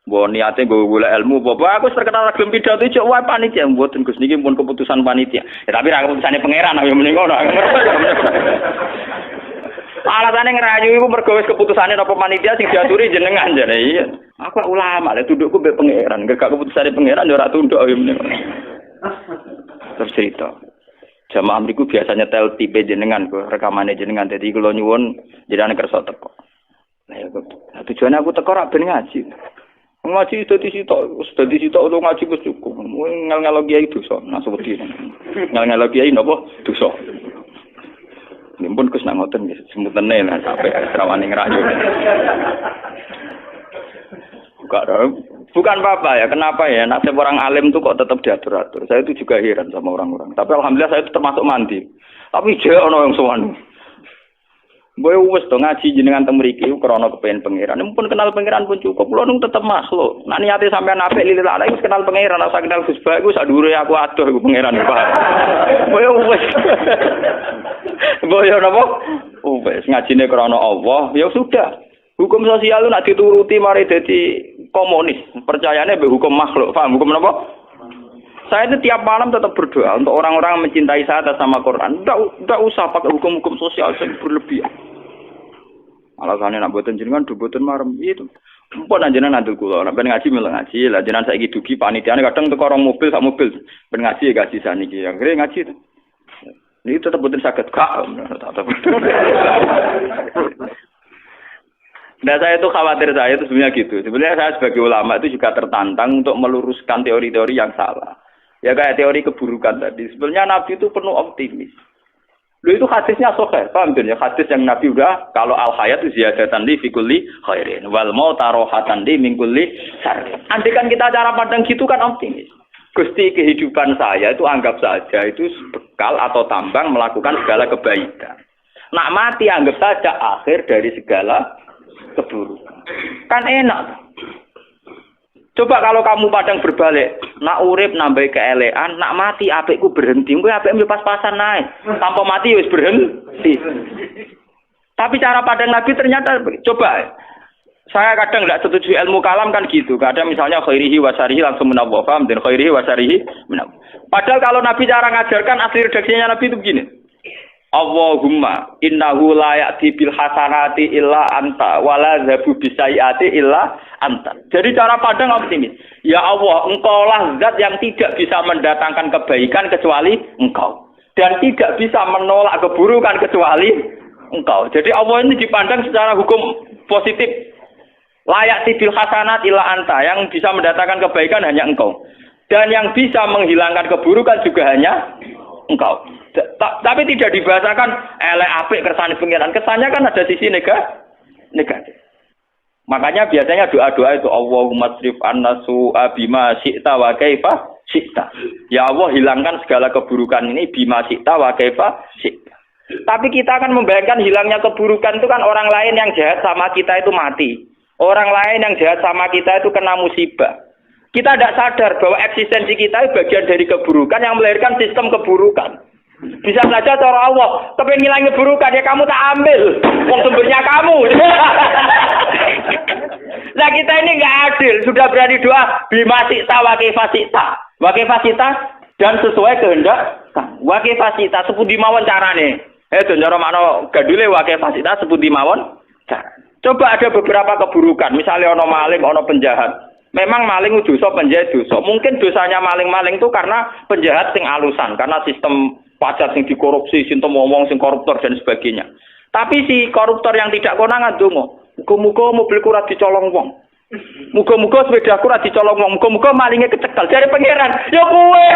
Mbok niate nggo golek ilmu, bapak aku terkenal gelem pidato cuk wae panitia mboten Gus niki pun keputusan panitia. Ya tapi ra keputusane pangeran ya mending ngono. Alatane ngerayu iku mergo wis keputusane napa panitia sing diaturi jenengan jane. Iya. Aku ulama lek tundukku mbek pangeran, gak keputusane pangeran ya ora tunduk ya mending. Terus cerita. Jamaah mriku biasanya tel tipe jenengan kok rekamane jenengan dadi kula nyuwun jenengan kersa teko. Nah tujuane aku teko ra ben ngaji. Ngaji dadi sitok utawa ngaji wis cukup. Ngel-ngelo kiai dosa, nasu wedi. Ngel-ngelo kiai napa dosa. Nimpun Gus nang ngoten nggih semutene lah sampai rawani ngerayu. Bukan apa-apa ya, kenapa ya nasib orang alim itu kok tetap diatur-atur. Saya itu juga heran sama orang-orang. Tapi alhamdulillah saya itu termasuk mandi. Tapi jek ono yang sowan. Boy wis to ngaji jenengan teng mriki krana kepengin pangeran. Mumpun kenal pangeran pun cukup. Kulo nung tetep makhluk. Nek niate sampean apik lilih ala wis kenal pangeran, ora usah kenal Gus Ba iku sak dhuwure aku adoh iku pangeran Pak. Boy wis. Boy napa? Wis ngajine krana Allah, ya sudah. Hukum sosial itu nak dituruti mari dadi komunis. Percayane mbek hukum makhluk. Paham hukum apa? Saya itu tiap malam tetap berdoa untuk orang-orang mencintai saya atas nama Quran. Enggak usah pakai hukum-hukum sosial yang berlebihan. Alasannya nak boten jenengan do boten marem itu. Mpun anjenan andul kula, nek ben ngaji melu ngaji. Lah jenengan saiki dugi panitiane kadang teko orang mobil sak mobil. Ben ngaji ya gaji saniki. Akhire ngaji itu. Ini tetap boten saged gak. Nah saya itu khawatir saya itu sebenarnya gitu. Sebenarnya saya sebagai ulama itu juga tertantang untuk meluruskan teori-teori yang salah. Ya kayak teori keburukan tadi. Sebenarnya Nabi itu penuh optimis. Lu itu hadisnya sahih, paham ya? Hadis yang Nabi udah kalau al hayat ziyadatan li fi kulli khairin wal maut rohatan li min kulli syarr. Andikan kita cara pandang gitu kan optimis. Gusti kehidupan saya itu anggap saja itu bekal atau tambang melakukan segala kebaikan. Nak mati anggap saja akhir dari segala keburukan. Kan enak. Coba kalau kamu padang berbalik, nak urip nambah keelean, nak mati apikku berhenti, kowe apik pas-pasan naik. Tanpa mati wis berhenti. Tapi cara padang Nabi ternyata coba saya kadang enggak setuju ilmu kalam kan gitu. Kadang misalnya khairihi wasarihi langsung menawwa, paham? Dan khairihi wasarihi menawwa. Padahal kalau Nabi cara ngajarkan asli redaksinya Nabi itu begini. Allahumma innahu la ya'ti bil hasanati illa anta wala zabu bisayati illa anta. Jadi cara pandang optimis. Ya Allah, engkaulah zat yang tidak bisa mendatangkan kebaikan kecuali engkau. Dan tidak bisa menolak keburukan kecuali engkau. Jadi Allah ini dipandang secara hukum positif. Layak bil hasanat illa anta. Yang bisa mendatangkan kebaikan hanya engkau. Dan yang bisa menghilangkan keburukan juga hanya engkau. Tapi tidak dibahasakan elek apik kersane pangeran. Kesannya kan ada sisi negatif. Makanya biasanya doa-doa itu Allahumma srif annasu bima syi'ta wa kaifa syi'ta. Ya Allah hilangkan segala keburukan ini bima syi'ta wa kaifa syi'ta. Tapi kita akan membayangkan hilangnya keburukan itu kan orang lain yang jahat sama kita itu mati. Orang lain yang jahat sama kita itu kena musibah. Kita tidak sadar bahwa eksistensi kita itu bagian dari keburukan yang melahirkan sistem keburukan. Bisa saja cara Allah, tapi ngilangi keburukan ya kamu tak ambil, wong sumbernya kamu. Nah kita ini nggak adil, sudah berani doa bima syi'ta wa kaifa syi'ta dan sesuai kehendak wa kaifa syi'ta sepudi mawon carane. Cara makna gadule wae fasilitas sepundi mawon. Coba ada beberapa keburukan, misalnya ono maling, ono penjahat. Memang maling dosa, penjahat dosa. Mungkin dosanya maling-maling itu karena penjahat sing alusan, karena sistem pajak sing dikorupsi, sistem ngomong sing koruptor dan sebagainya. Tapi si koruptor yang tidak konangan dongo, muga-muga mobilku ora dicolong wong. Muga-muga sepedaku ora dicolong wong, muga-muga malingnya kecekel. Dari pangeran, ya kowe.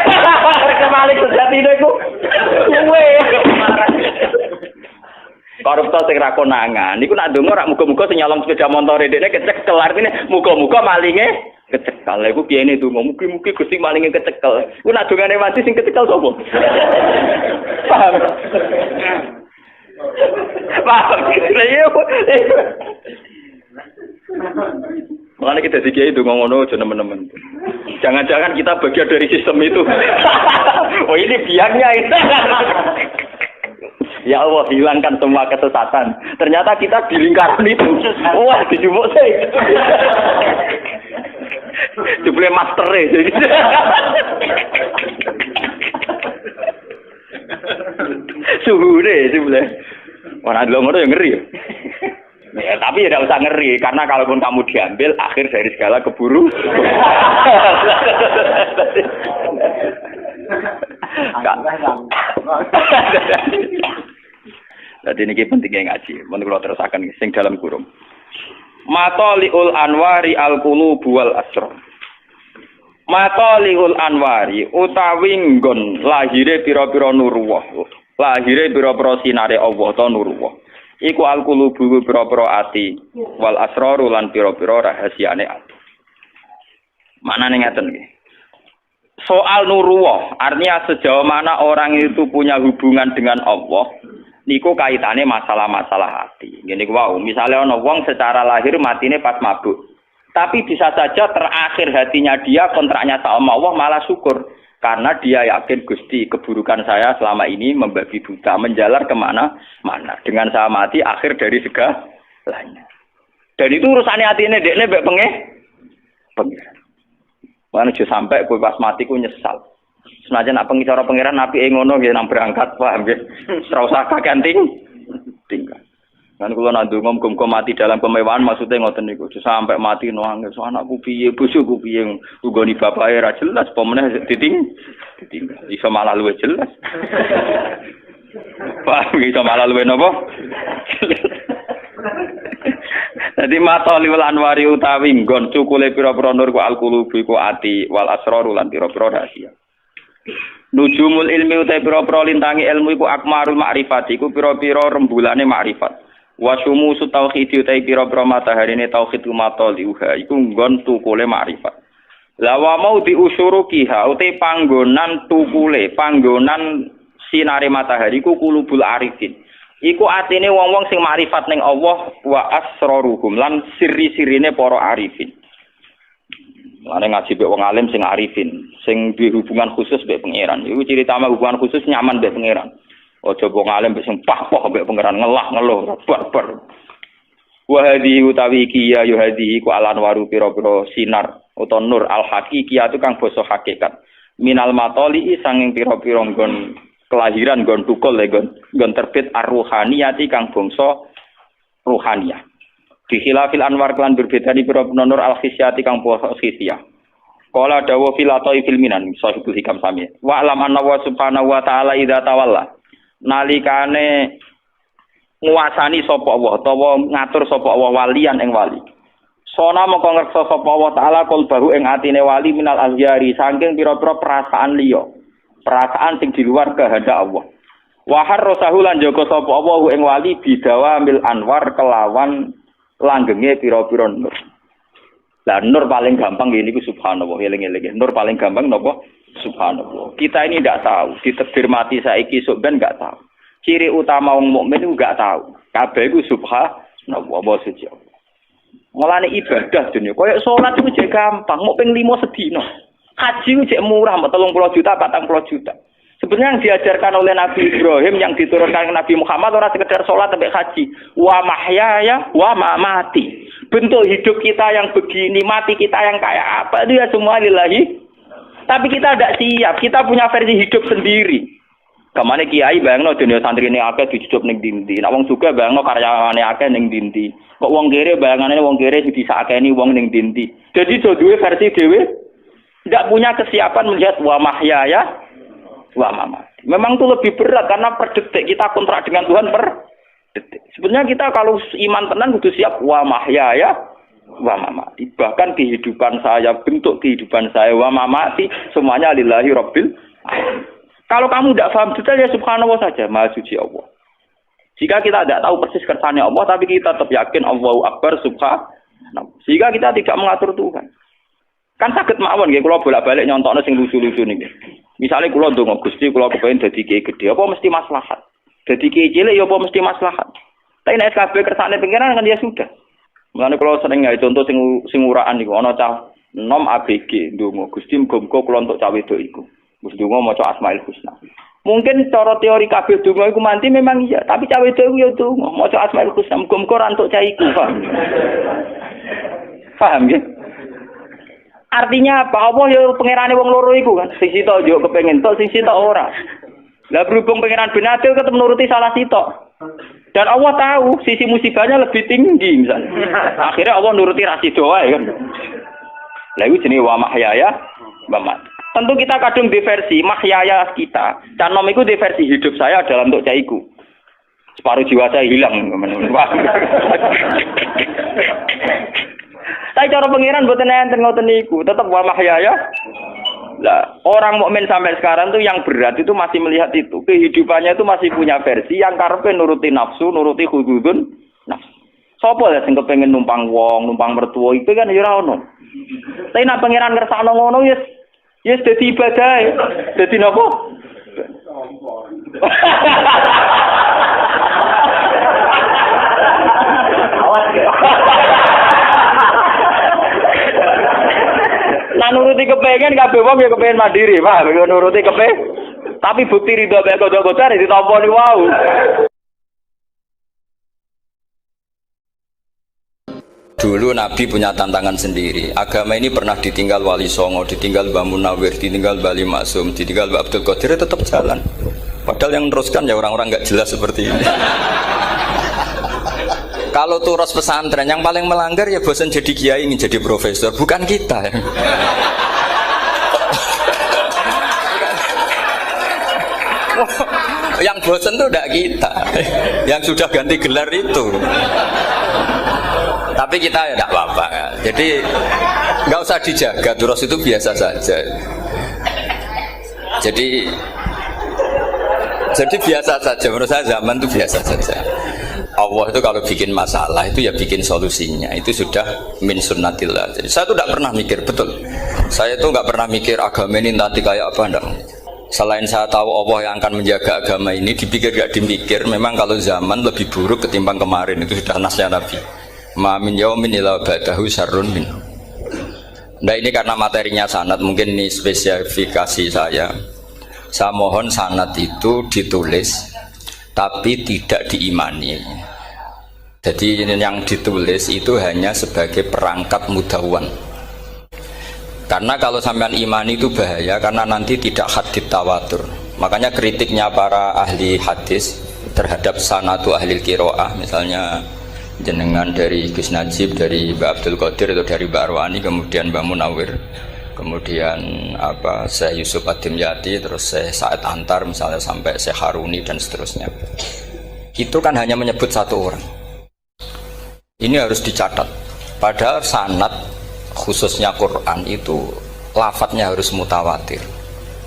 Maling sejatine iku. Kowe. Koruptor sing ra konangan niku nak ndonga ora muga-muga sing nyolong sepeda motor dekne kecekel, artine muga-muga malinge kecekel. Lha iku piyene donga mugi-mugi Gusti malinge kecekel. Iku nak dongane mati sing kecekel sapa? Paham? Paham. Makanya kita dikiai donga ngono aja nemen-nemen. Jangan-jangan kita bagian dari sistem itu. Oh ini biangnya itu. Ya Allah, hilangkan semua kesesatan. Ternyata kita di lingkaran itu. Wah, dijumuk sih. Jumlah master jadi. Suhu deh, jumlah. Orang dulu ngono yang ngeri. Ya, tapi ya tidak usah ngeri, karena kalaupun kamu diambil, akhir dari segala keburu. Jadi ini pentingnya ngaji. Menurut terus akan sing dalam kurung. Matoliul anwari al-qulubu wal asrar. Matoliul anwari utawi nggon lahire pira-pira nurullah. Lahire pira-pira sinare Allah ta nurullah. Iku al-qulubu pira-pira ati wal asrar lan pira-pira rahasiane ati. Manane ngaten nggih. Soal nurullah, artinya sejauh mana orang itu punya hubungan dengan Allah. Niku kaitannya masalah-masalah hati. Gini wow, misalnya ono wong secara lahir matine pas mabuk. Tapi bisa saja terakhir hatinya dia kontraknya sama Allah malah syukur. Karena dia yakin Gusti keburukan saya selama ini membabi buta, menjalar kemana-mana. Dengan saya mati akhir dari segalanya. Dan itu urusannya hatinya dekne mbek pengen. Mana aja sampai kowe pas mati ku nyesal. Senajan nak pengicara pangeran nabi ngono nggih nang berangkat paham nggih. Ora usah kaganting tinggal. Kan kula nak ndonga muga-muga mati dalam kemewahan maksudnya ngoten niku. Sampai mati nangis anakku piye, bojoku piye, nggoni bapake ra jelas apa meneh ditinggal. Iso malah luwih jelas. Paham iso malah luwih napa? Jadi matoliul anwari utawi nggon cukule pira-pira nur ku al-qulubi ku ati wal asrar lan pira-pira rahasia. Nujumul ilmi utai pira-pira lintangi ilmu iku akmarul ma'rifat iku pira-pira rembulane ma'rifat. Wa syumusu tauhid utai pira-pira mataharine tauhid matoliuha iku nggon tukule ma'rifat. La wa mau diusyurukiha utai panggonan tukule, panggonan sinare matahari ku kulubul arifin. Iku atine wong-wong sing ma'rifat ning Allah wa asraruhum lan siri-sirine para arifin. Lane ngaji mbek wong alim sing arifin, sing duwe hubungan khusus mbek pangeran. Iku ciri utama hubungan khusus nyaman mbek pangeran. Aja wong alim mbek sing pah-pah mbek pangeran ngelah-ngeluh barbar. Wa hadhi utawi iki ya hadhi iku alan waru pira-pira sinar utawa nur al haqiqiyah kang basa hakikat. Minal matoli sanging pira-pira nggon kelahiran nggon tukul nggon terbit ar-ruhaniyati kang bangsa ruhaniyah. Di khilafil anwar klan berbeda di pira-pira nur al-khisyati kang basa khisyah. Qala dawu fil ataifil minan sahibul hikam sami. Wa alam anna wa subhanahu wa ta'ala idza tawalla. Nalikane nguasani sapa Allah utawa ngatur sapa Allah walian ing wali. Sona mongko ngersa sapa Allah taala qalbahu ing atine wali minal azyari saking pira-pira perasaan liya. Perasaan sing di luar kehendak Allah. Wa harrasahu lan jaga sapa Allah ing wali bidawamil anwar kelawan langgenge pira-pira nur. Lah nur paling gampang ngene iku subhanallah eling-eling. Nur paling gampang napa? Subhanallah. Kita ini ndak tahu, ditebir mati saiki sok ben ndak tahu. Ciri utama wong mukmin iku ndak tahu. Kabeh iku subhanallah wa suci. Mulane ibadah dunya koyo salat iku jek gampang, mok ping 5 sedina. Haji ku jek murah, mok 30 juta, 40 juta. Sebenarnya yang diajarkan oleh Nabi Ibrahim yang diturunkan Nabi Muhammad ora sekedar sholat sampai haji. Wa mahyaya wa mamati. Bentuk hidup kita yang begini, mati kita yang kayak apa, dia semua lillahi. Tapi kita tidak siap, kita punya versi hidup sendiri. Kamane kiai bayangno dunia santrine akeh dicucup ning ndi-ndi. Nek wong sugih bayangno karyawane akeh ning ndi-ndi. Kok wong kere bayangane wong kere sing disakeni wong ning ndi-ndi. Jadi do duwe versi dhewe tidak punya kesiapan melihat wa mahyaya wa mamati. Memang itu lebih berat karena per detik kita kontrak dengan Tuhan per detik. Sebenarnya kita kalau iman tenan kudu siap wa mahyaya wa mamati. Bahkan kehidupan saya, bentuk kehidupan saya wa mamati semuanya lillahi rabbil alamin. Kalau kamu tidak paham detail ya subhanallah saja, maha suci Allah. Jika kita tidak tahu persis kersane Allah, tapi kita tetap yakin Allahu Akbar subhanallah. Jika kita tidak mengatur Tuhan. Kan sakit mawon nggih kula bolak-balik nyontokno sing lucu-lucu niki. Misale kula ndonga Gusti kula kepengin dadi kiai gedhe, apa mesti maslahat? Dadi kiai cilik ya apa mesti maslahat? Tapi nek kabeh kersane pengiran kan ya sudah. Mulane kula sering gawe contoh sing uraan niku ana cah nom ABG ndonga Gusti muga-muga kula entuk cah wedok iku. Wis donga maca Asmaul Husna. Mungkin cara teori kabeh donga iku manti memang iya, tapi cawe wedok iku ya donga maca Asmaul Husna muga-muga ora entuk cah iku, paham? Paham ya? Artinya apa? Allah ya pangerane wong loro iku kan. Sing sitok yo kepengin tok, sing sitok ora. Lah berhubung pangeran Benatil ketemu nuruti salah sitok. Dan Allah tahu sisi musibahnya lebih tinggi misalnya. Akhirnya Allah nuruti rasido wae kan. Lah iku jenenge wa mahyaya wa mamati. Tentu kita kadung diversi mahyaya kita. Dan nom itu diversi hidup saya adalah untuk caiku. Separuh jiwa saya hilang. Tapi cara pengiran mboten enten ngoten niku, tetap wa mahyaya. Lah, orang mukmin sampai sekarang tuh yang berat itu masih melihat itu. Kehidupannya itu masih punya versi yang karepe nuruti nafsu, nuruti hududun nafsu. Sopo ya sing kepengin numpang wong, numpang mertua itu kan ya ora ono. Tapi nek pengiran ngersakno ngono ya yes, dadi ibadah. Dadi napa? Nah nuruti kepengen kabeh wong ya kepengen mandiri, Pak. Nuruti kepengen. Tapi bukti ridho mek godho-godho ditampani wau. Dulu Nabi punya tantangan sendiri. Agama ini pernah ditinggal Wali Songo, ditinggal Mbah Munawir, ditinggal Mbah Ali Maksum, ditinggal Mbah Abdul Qadir, tetap jalan. Padahal yang meneruskan ya orang-orang nggak jelas seperti ini. Kalau turus pesantren yang paling melanggar ya bosan jadi kiai ingin jadi profesor, bukan kita. Yang bosan tuh tidak kita, yang sudah ganti gelar itu. Tapi kita ya tidak apa-apa. Jadi nggak usah dijaga, turus itu biasa saja. Jadi biasa saja. Menurut saya zaman itu biasa saja. Allah itu kalau bikin masalah itu ya bikin solusinya. Itu sudah min sunnatillah. Jadi saya itu tidak pernah mikir, betul. Saya itu nggak pernah mikir agama ini nanti kayak apa, enggak. Selain saya tahu Allah yang akan menjaga agama ini, dipikir gak dimikir. Memang kalau zaman lebih buruk ketimbang kemarin, itu sudah nasnya Nabi. Ma min yaumin illa ba'dahu syarrun min. Nah ini karena materinya sanad, mungkin ini spesifikasi saya. Saya mohon sanad itu ditulis tapi tidak diimani. Jadi yang ditulis itu hanya sebagai perangkat mudawwan. Karena kalau sampean imani itu bahaya, karena nanti tidak hadits tawatur. Makanya kritiknya para ahli hadis terhadap sanadu ahli qiraah, misalnya jenengan dari Gus Najib, dari Mbak Abdul Qadir atau dari Mbak Arwani, kemudian Mbak Munawir, kemudian Syekh Yusuf Ad-Dimyati, terus Syekh Sa'id Antar misalnya sampai Syekh Haruni dan seterusnya. Itu kan hanya menyebut satu orang. Ini harus dicatat. Padahal sanad khususnya Quran itu lafadznya harus mutawatir.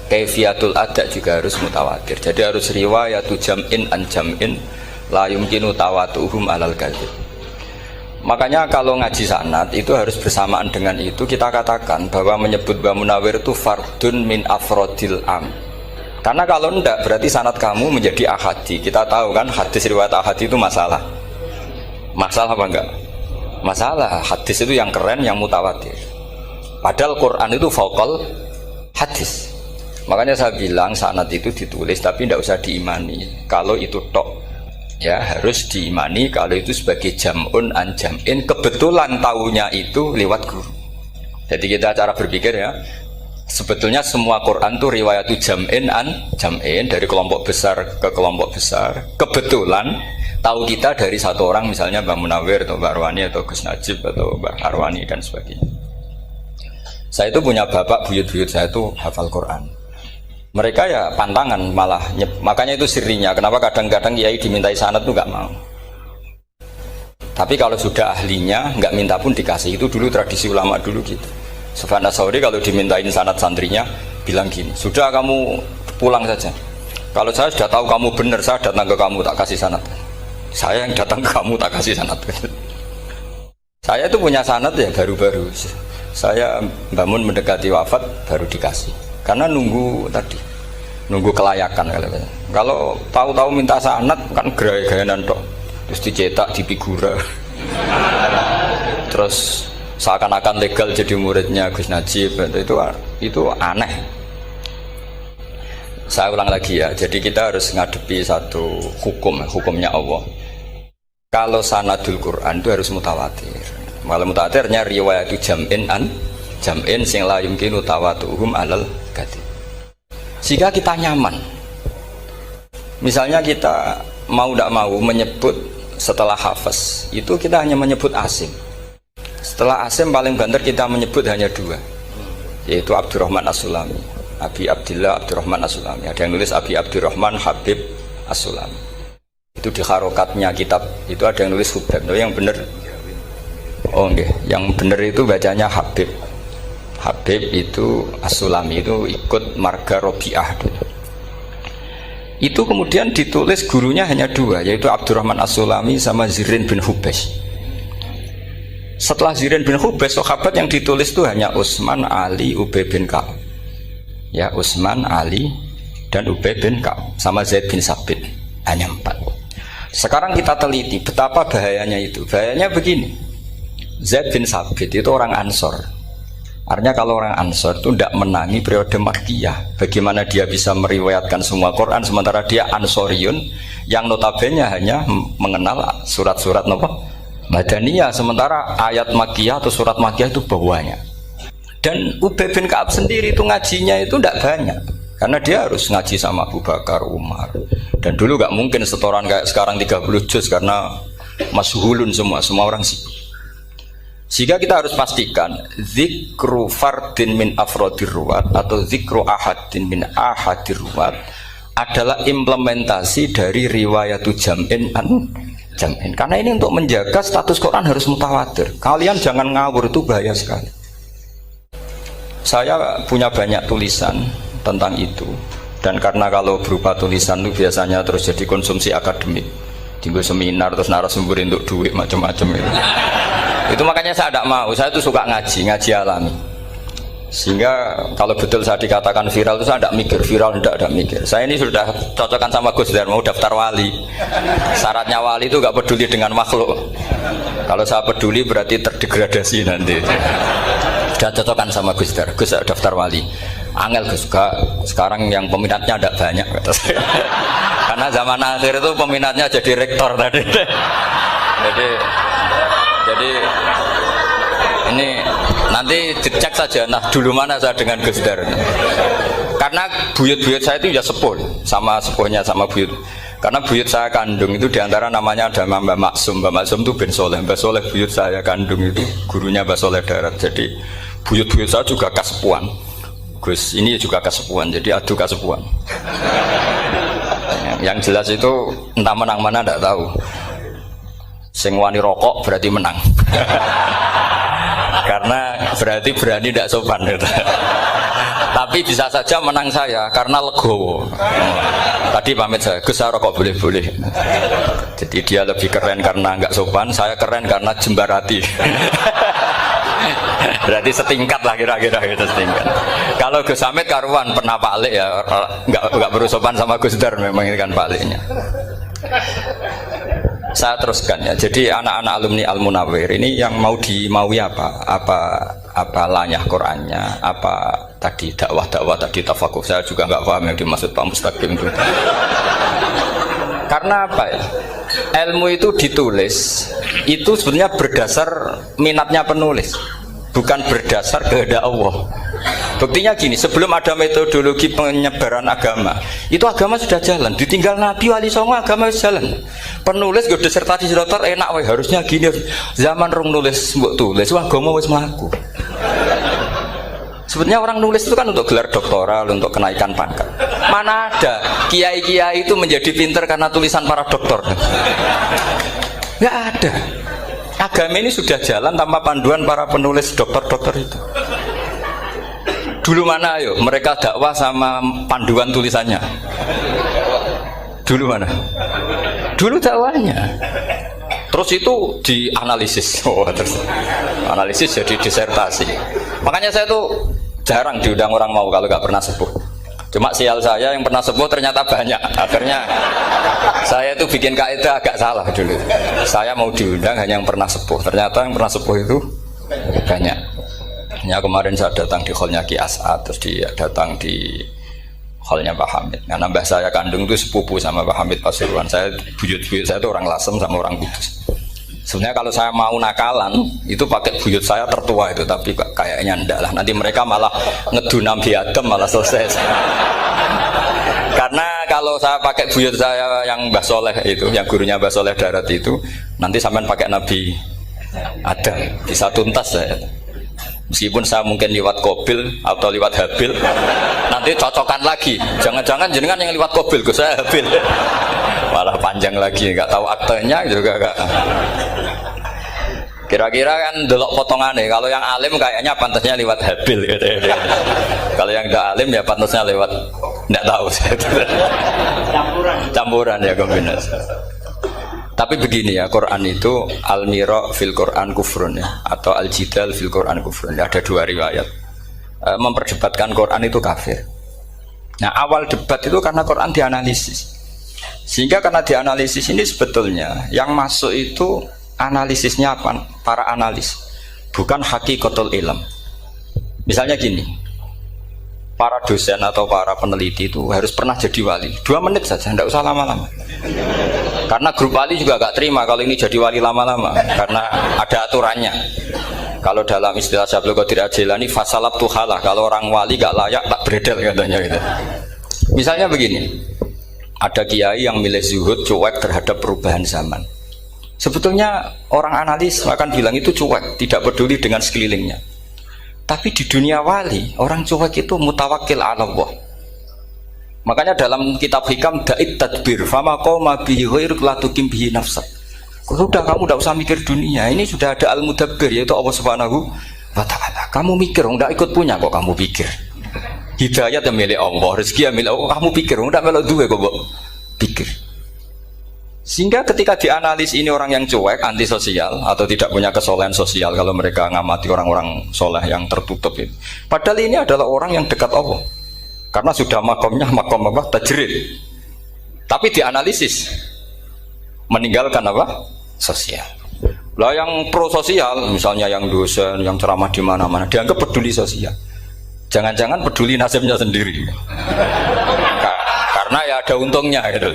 Kaifiyatul ada juga harus mutawatir. Jadi harus riwayatu jam'in an jam'in la yumkinu tawatuhum alal kadzib. Makanya kalau ngaji sanad itu harus bersamaan dengan itu kita katakan bahwa menyebut Mbah Munawir itu fardun min afrodil am. Karena kalau enggak berarti sanad kamu menjadi ahadi. Kita tahu kan hadis riwayat ahadi itu masalah. Masalah apa enggak? Masalah. Hadis itu yang keren, yang mutawatir. Padahal Quran itu fauqal hadis. Makanya saya bilang sanad itu ditulis tapi tidak usah diimani. Kalau itu tok ya harus diimani kalau itu sebagai jam'un an jam'in, kebetulan tahunya itu lewat guru. Jadi kita cara berpikir ya, Sebetulnya semua Quran itu riwayat jam'in an jam'in dari kelompok besar ke kelompok besar. Kebetulan tahu kita dari satu orang, misalnya Mbak Munawir atau Mbak Arwani atau Gus Najib atau Mbak Arwani dan sebagainya. Saya itu punya bapak, buyut-buyut saya itu hafal Quran. Mereka ya pantangan malah, makanya itu sirinya. Kenapa kadang-kadang kiai dimintai sanad tuh nggak mau. Tapi kalau sudah ahlinya nggak minta pun dikasih. Itu dulu tradisi ulama dulu gitu. Sufyan Ats-Tsauri kalau dimintain sanad santrinya bilang gini, sudah kamu pulang saja. Kalau saya sudah tahu kamu benar, saya datang ke kamu tak kasih sanad. Saya yang datang ke kamu tak kasih sanad. Saya itu punya sanad ya baru-baru. Saya bangun mendekati wafat baru dikasih. Karena nunggu tadi, nunggu kelayakan. Kalau tahu-tahu minta sanad kan gaya-gayanan tok. Terus dicetak di figura. Terus seakan-akan legal jadi muridnya Gus Najib, itu aneh. Saya ulang lagi ya, jadi kita harus ngadepi satu hukumnya Allah. Kalau sanadul Quran itu harus mutawatir. Malah mutawatirnya riwayat jam'in an jam'in sing la yumkinu tawatuhum alal gadi. Jika kita nyaman, misalnya kita mau tidak mau menyebut setelah hafaz, itu kita hanya menyebut asim. Setelah Asim paling banter kita menyebut hanya dua, yaitu Abdurrahman As-Sulami, Abi Abdillah Abdurrahman As-Sulami. Ada yang nulis Abi Abdurrahman Habib As-Sulami. Itu di harokatnya kitab itu ada yang nulis Hubab. Tapi yang benar, oh enggak, yang benar itu bacanya Habib. Habib itu As-Sulami, itu ikut marga Robi'ah. Itu kemudian ditulis gurunya hanya dua, yaitu Abdurrahman As-Sulami sama Zirin bin Hubesh. Setelah Zirin bin Hubesh, sahabat yang ditulis itu hanya Utsman, Ali, Ubay bin Ka'ab. Ya, Utsman, Ali, dan Ubay bin Ka'ab sama Zaid bin Sabit. Hanya 4. Sekarang kita teliti betapa bahayanya itu. Bahayanya begini. Zaid bin Sabit itu orang Ansor. Artinya kalau orang Ansor itu tidak menangi periode Makkiyah. Bagaimana dia bisa meriwayatkan semua Quran sementara dia Ansoriun yang notabene hanya mengenal surat-surat Madaniyah, sementara ayat Makkiyah atau surat Makkiyah itu bawahnya. Dan Ubay bin Ka'ab sendiri itu ngajinya itu tidak banyak, karena dia harus ngaji sama Abu Bakar, Umar. Dan dulu nggak mungkin setoran kayak sekarang 30 juz karena masyhulun semua orang sibuk. Sehingga kita harus pastikan zikru fardin min afrodir ruwat atau zikru ahadin min ahadir ruwat adalah implementasi dari riwayatu jam'in an jam'in. Karena ini untuk menjaga status Quran harus mutawatir. Kalian jangan ngawur, itu bahaya sekali. Saya punya banyak tulisan tentang itu, dan karena kalau berupa tulisan itu biasanya terus jadi konsumsi akademik, tinggal seminar terus narasumber untuk duit macam-macam itu. Itu makanya saya tidak mau. Saya itu suka ngaji alami. Sehingga kalau betul saya dikatakan viral itu saya tidak mikir, viral tidak mikir. Saya ini sudah cocokkan sama Gus Dar, mau daftar wali. Syaratnya wali itu nggak peduli dengan makhluk. Kalau saya peduli berarti terdegradasi nanti. Sudah cocokkan sama Gus Dar, Gus daftar wali. Angel Gus, sekarang yang peminatnya tidak banyak kata saya. Karena zaman akhir itu peminatnya jadi rektor tadi. Jadi ini nanti dicek saja, nah dulu mana saya dengan Gus Dar. Karena buyut-buyut saya itu ya sepuh, sama sepuhnya sama buyut. Karena buyut saya kandung itu diantara namanya ada Mbak Maksum. Mbak Maksum itu bin Soleh. Mbak Soleh buyut saya kandung itu gurunya Mbak Soleh Darat. Jadi buyut-buyut saya juga kasepuan. Gus ini juga kasepuan, jadi adu kasepuan. Yang jelas itu entah menang mana tidak tahu. Sing wani rokok berarti menang. Karena berarti berani tidak sopan gitu. Tapi bisa saja menang saya karena legowo. Tadi pamit saya, Gus saya rokok boleh-boleh. Jadi dia lebih keren karena nggak sopan, saya keren karena jembarati. Berarti setingkat lah kira-kira gitu, setingkat. Kalau Gus Hamid karuan pernah palik ya, nggak perlu sopan sama Gus Dar, memang ini kan paliknya. Saya teruskan ya. Jadi anak-anak alumni Al-Munawwir ini yang mau dimaui apa lanyah Qur'annya, apa tadi dakwah tadi tafakuh. Saya juga nggak paham yang dimaksud Pak Mustaqim itu. Karena apa ya? Ilmu itu ditulis itu sebenarnya berdasar minatnya penulis, bukan berdasar kehendak Allah. Buktinya gini, sebelum ada metodologi penyebaran agama, itu agama sudah jalan. Ditinggal Nabi Wali Songo agama sudah jalan. Penulis gue disertasi dokter enak, weh harusnya gini. Zaman rong nulis mbok tulis, wah agama wis mlaku. Sebenarnya orang nulis itu kan untuk gelar doktoral, untuk kenaikan pangkat. Mana ada kiai-kiai itu menjadi pinter karena tulisan para doktor? Nggak ada. Agama ini sudah jalan tanpa panduan para penulis dokter-dokter itu. Dulu mana ayo mereka dakwah sama panduan tulisannya? Dulu mana? Dulu dakwahnya. Terus itu dianalisis. Terus analisis jadi disertasi. Makanya saya tuh jarang diundang orang mau kalau nggak pernah sepuh. Cuma sial saya yang pernah sepuh ternyata banyak. Akhirnya saya tuh bikin kaidah agak salah dulu. Saya mau diundang hanya yang pernah sepuh. Ternyata yang pernah sepuh itu banyak. Ya kemarin saya datang di hallnya Ki As'ad, terus dia datang di hallnya Pak Hamid. Karena mbah saya kandung itu sepupu sama Pak Hamid Pasuruan. Saya buyut-buyut saya itu orang Lasem sama orang Kudus. Sebenarnya kalau saya mau nakalan itu pakai buyut saya tertua itu, tapi kayaknya enggak lah. Nanti mereka malah ngedu Nabi Adam malah selesai. Karena kalau saya pakai buyut saya yang Mbah Soleh itu, yang gurunya Mbah Soleh Darat itu, nanti sampean pakai Nabi Adam bisa tuntas saya. Meskipun saya mungkin lewat Kobil atau lewat Habil, nanti cocokan lagi. Jangan-jangan jenengan yang lewat Kobil, saya Habil. Malah panjang lagi, nggak tahu aktenya juga nggak. Kira-kira kan delok potongannya. Kalau yang alim kayaknya pantasnya lewat Habil. Gitu. Kalau yang nggak alim ya pantasnya lewat nggak tahu. Campuran ya kombinasi. Tapi begini ya, Quran itu al-mira fil Quran kufrun ya, atau al-jidal fil Quran kufrun ya, ada dua riwayat. Memperdebatkan Quran itu kafir. Nah awal debat itu karena Quran dianalisis. Sehingga karena dianalisis ini sebetulnya yang masuk itu analisisnya apa? Para analis, bukan hakikatul ilm. Misalnya gini, para dosen atau para peneliti itu harus pernah jadi wali. 2 menit saja, tidak usah lama-lama. Karena grup wali juga gak terima kalau ini jadi wali lama-lama, karena ada aturannya. Kalau dalam istilah Syaikhul Qadir Al-Jilani, fasalab tuhalah, kalau orang wali gak layak tak beredel katanya gitu. Misalnya begini, ada kiai yang milih zuhud, cuek terhadap perubahan zaman. Sebetulnya orang analis akan bilang itu cuek, tidak peduli dengan sekelilingnya. Tapi di dunia wali, orang cuek itu mutawakkil ala Allah. Makanya dalam kitab hikam da'it tadbir fama qoma bihi ghairuk la tuqim bihi nafsak. Sudah kamu tidak usah mikir dunia, ini sudah ada al-mudabbir yaitu Allah Subhanahu wa taala. Kamu mikir, enggak ikut punya kok kamu pikir. Hidayat yang milik Allah, rezeki yang milik Allah, kamu pikir, enggak melok duwe kok pikir. Sehingga ketika dianalis ini orang yang cuek, antisosial atau tidak punya kesolehan sosial, kalau mereka ngamati orang-orang soleh yang tertutup itu. Padahal ini adalah orang yang dekat Allah. Karena sudah makomnya makom apa? Tajrid. Tapi dianalisis meninggalkan apa? Sosial. Lah yang pro sosial, misalnya yang dosen, yang ceramah di mana-mana, dianggap peduli sosial. Jangan-jangan peduli nasibnya sendiri. Karena ya ada untungnya gitu.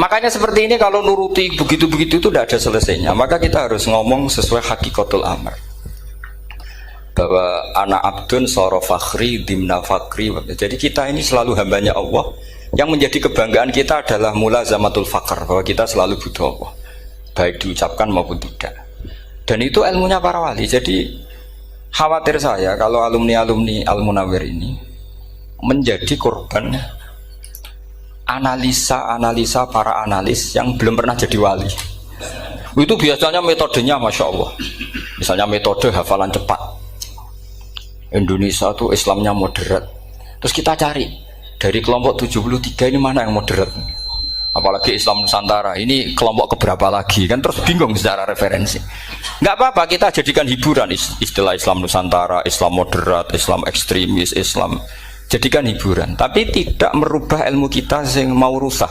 Makanya seperti ini kalau nuruti begitu-begitu itu tidak ada selesainya. Maka kita harus ngomong sesuai hakikatul amr. Bahwa anak abdun soro fakhri dimna fakri. Jadi kita ini selalu hambanya Allah. Yang menjadi kebanggaan kita adalah mulazamatul fakr, bahwa kita selalu butuh Allah, baik diucapkan maupun tidak. Dan itu ilmunya para wali. Jadi khawatir saya kalau alumni-alumni Al-Munawwir ini menjadi korban analisa-analisa para analis yang belum pernah jadi wali. Itu biasanya metodenya Masya Allah. Misalnya metode hafalan cepat. Indonesia tuh Islamnya moderat. Terus kita cari dari kelompok 73 ini mana yang moderat. Apalagi Islam Nusantara ini kelompok keberapa lagi kan, terus bingung secara referensi. Nggak apa-apa, kita jadikan hiburan istilah Islam Nusantara, Islam moderat, Islam ekstremis, Islam, jadikan hiburan. Tapi tidak merubah ilmu kita yang mau rusak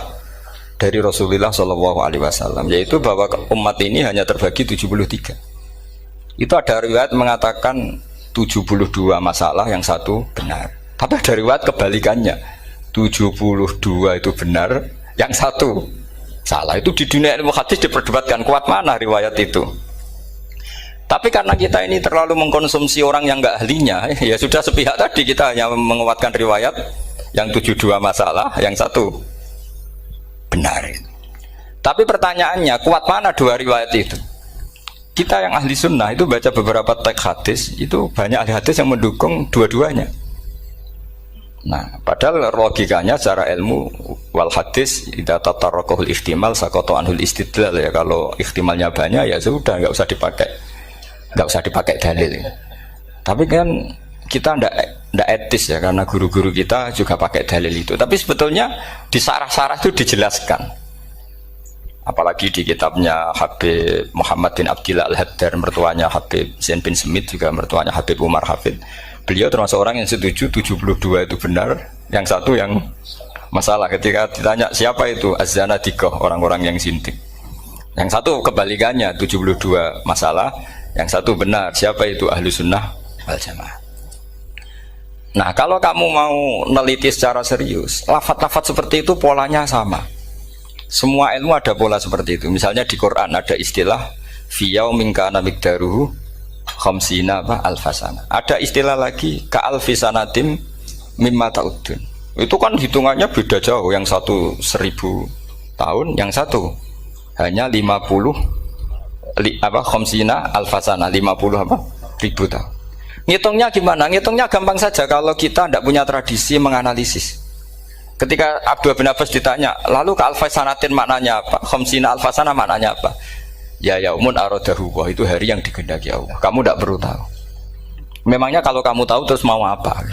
dari Rasulullah SAW, yaitu bahwa umat ini hanya terbagi 73. Itu ada riwayat mengatakan 72 masalah, yang satu benar. Tapi ada riwayat kebalikannya, 72 itu benar, yang satu salah. Itu di dunia ilmu hadis diperdebatkan, kuat mana riwayat itu. Tapi karena kita ini terlalu mengkonsumsi orang yang nggak ahlinya, ya sudah sepihak tadi kita hanya menguatkan riwayat yang 72 masalah, yang satu benar. Tapi pertanyaannya, kuat mana dua riwayat itu? Kita yang ahli sunnah itu baca beberapa teks hadis, itu banyak ahli hadis yang mendukung dua-duanya. Nah, padahal logikanya secara ilmu wal hadis idza tatarraqahul ihtimal saqata anhul istidlal, ya kalau ihtimalnya banyak ya sudah nggak usah dipakai dalil. Tapi kan kita ndak etis ya, karena guru-guru kita juga pakai dalil itu. Tapi sebetulnya di sarah-sarah itu dijelaskan. Apalagi di kitabnya Habib Muhammad bin Abdillah Al-Haddar, mertuanya Habib Zain bin Smith, juga mertuanya Habib Umar Hafid. Beliau termasuk orang yang setuju 72 itu benar, yang satu yang masalah. Ketika ditanya siapa itu Az-Zanadiqah, orang-orang yang sintik. Yang satu kebalikannya, 72 masalah, yang satu benar, siapa itu Ahlu Sunnah wal Jamaah. Nah, kalau kamu mau neliti secara serius, lafaz-lafaz seperti itu polanya sama. Semua ilmu ada pola seperti itu. Misalnya di Quran ada istilah fi yaumin kana miqdaruhu khamsina alfasana. Ada istilah lagi ka alfisanatim mimma ta'udun. Itu kan hitungannya beda jauh. Yang satu 1000 tahun, yang satu hanya 50 khamsina alfasana, 50 ribu tahun. Ngitungnya gimana? Ngitungnya gampang saja kalau kita tidak punya tradisi menganalisis. Ketika Abdullah bin Abbas ditanya, lalu ke alfasanatin maknanya apa? Khamsina alfasana maknanya apa? Ya yaumun aradahu, wah itu hari yang dikehendaki Allah. Kamu tidak perlu tahu. Memangnya kalau kamu tahu terus mau apa?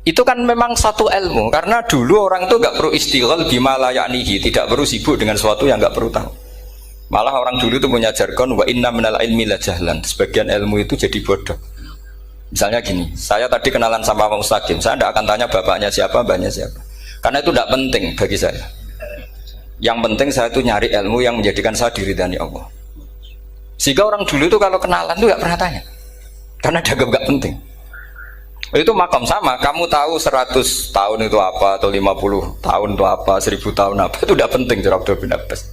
Itu kan memang satu ilmu, karena dulu orang itu nggak perlu istighal bima la ya'nihi, tidak perlu sibuk dengan sesuatu yang nggak perlu tahu. Malah orang dulu itu punya jargon wa inna minal ilmi la jahlan. Sebagian ilmu itu jadi bodoh. Misalnya gini, saya tadi kenalan sama Pak Mustaqim, saya tidak akan tanya bapaknya siapa, mbaknya siapa, karena itu tidak penting bagi saya. Yang penting saya itu nyari ilmu yang menjadikan saya diridani Allah. Sehingga orang dulu itu kalau kenalan itu nggak pernah tanya, karena dianggap nggak penting. Itu makam sama, kamu tahu 100 tahun itu apa, atau 50 tahun itu apa, 1000 tahun apa, itu tidak penting. Jawab Abdul bin Abbas.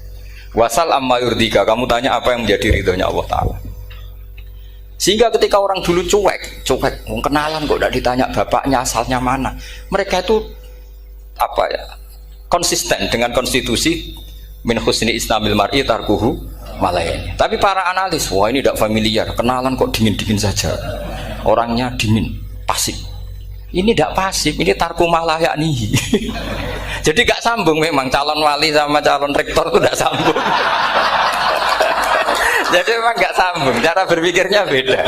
Wasal amma yurdika, kamu tanya apa yang menjadi ridhonya Allah Ta'ala. Sehingga ketika orang dulu cuek, kenalan kok tidak ditanya bapaknya asalnya mana, mereka itu apa ya, konsisten dengan konstitusi min husni islamil mar'i tarkuhu malayani. Tapi para analis, wah ini tidak familiar, kenalan kok dingin-dingin saja, orangnya dingin, pasif. Ini tidak pasif, ini tarku malayani. Jadi gak sambung memang calon wali sama calon rektor itu tidak sambung. Jadi memang nggak sambung, cara berpikirnya beda.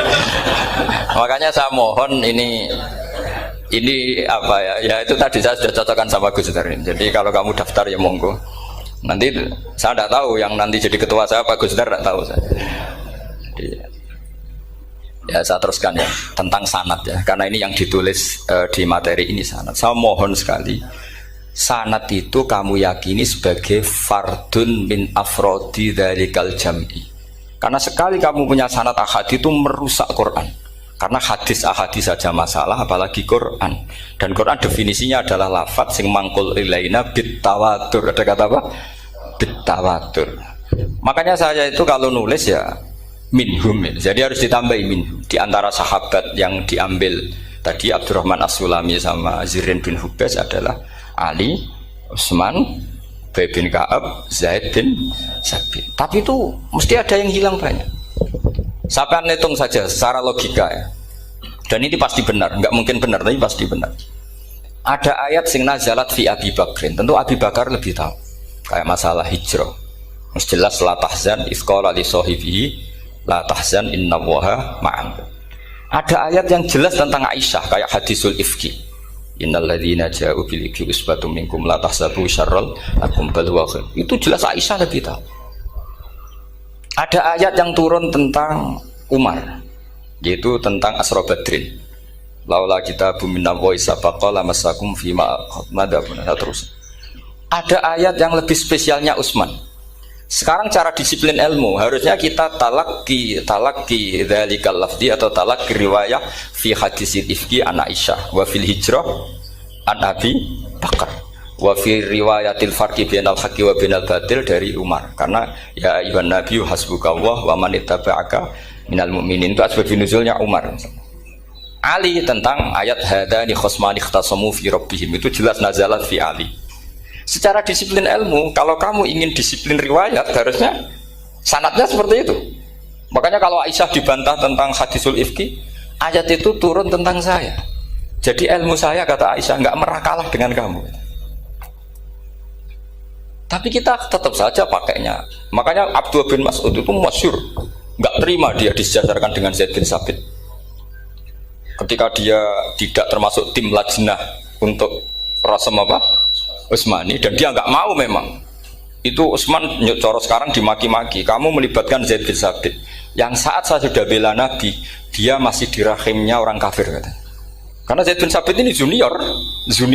Makanya saya mohon ini apa ya? Ya itu tadi saya sudah cocokkan sama Gus Darin. Jadi kalau kamu daftar ya monggo. Nanti saya tidak tahu yang nanti jadi ketua saya Pak Gus Dar, tidak tahu saya. Jadi, ya saya teruskan ya tentang sanad ya, karena ini yang ditulis di materi ini sanad. Saya mohon sekali, sanad itu kamu yakini sebagai fardun min afrodi dzalikal jam'i. Karena sekali kamu punya sanad ahad itu merusak Quran. Karena hadis ahadis saja masalah, apalagi Quran. Dan Quran definisinya adalah lafadz sing mangkul ilaina bit tawatur. Ada kata apa? Bit tawatur. Makanya saya itu kalau nulis ya minhum. Jadi harus ditambahi minhum. Di antara sahabat yang diambil tadi Abdurrahman As-Sulami sama Zirin bin Hubes adalah Ali, Utsman, Ubay bin Ka'ab, Zaid bin Sabit. Tapi itu mesti ada yang hilang banyak. Sampai hitung saja secara logika ya. Dan ini pasti benar, nggak mungkin benar tapi pasti benar. Ada ayat sing nazalat fi Abi Bakrin. Tentu Abi Bakar lebih tahu. Kayak masalah hijrah. Mesti jelas la tahzan isqala li sahibihi la tahzan innallaha ma'an. Ada ayat yang jelas tentang Aisyah kayak hadisul ifki. Innalladzina ja'u bil ifki usbatum minkum la tahsabu syarral lakum bal huwa khair. Itu jelas Aisyah lebih tahu. Ada ayat yang turun tentang Umar, yaitu tentang Asra Badrin. Laula kitabum minallahi sabaqa lamassakum fima madabun. Terus. Ada ayat yang lebih spesialnya Utsman. Sekarang cara disiplin ilmu harusnya kita talaqi dzalikal lafzi atau talaqi riwayah fi hadisil ifki an Aisyah wa fil hijrah an Abi Bakar. Wa fi riwayatil farqi bainal haqqi wa bainal batil dari Umar. Karena ya ayyuhan nabiyyu hasbukallah wa man ittaba'aka minal mu'minin, itu asbab nuzulnya Umar. Ali tentang ayat hadani khosmani ikhtasamu fi rabbihim, itu jelas nazalat fi Ali. Secara disiplin ilmu, kalau kamu ingin disiplin riwayat, harusnya sanadnya seperti itu. Makanya kalau Aisyah dibantah tentang hadisul ifki, ayat itu turun tentang saya. Jadi ilmu saya, kata Aisyah, nggak merah kalah dengan kamu. Tapi kita tetap saja pakainya. Makanya Abdullah bin Mas'ud itu masyhur, nggak terima dia disejajarkan dengan Zaid bin Sabit. Ketika dia tidak termasuk tim lajnah untuk Rasam apa? Utsmani, dan dia nggak mau memang. Itu Utsman coro sekarang dimaki-maki, kamu melibatkan Zaid bin Sabit. Yang saat saya sudah bela Nabi, dia masih di rahimnya orang kafir, kata. Karena Zaid bin Sabit ini junior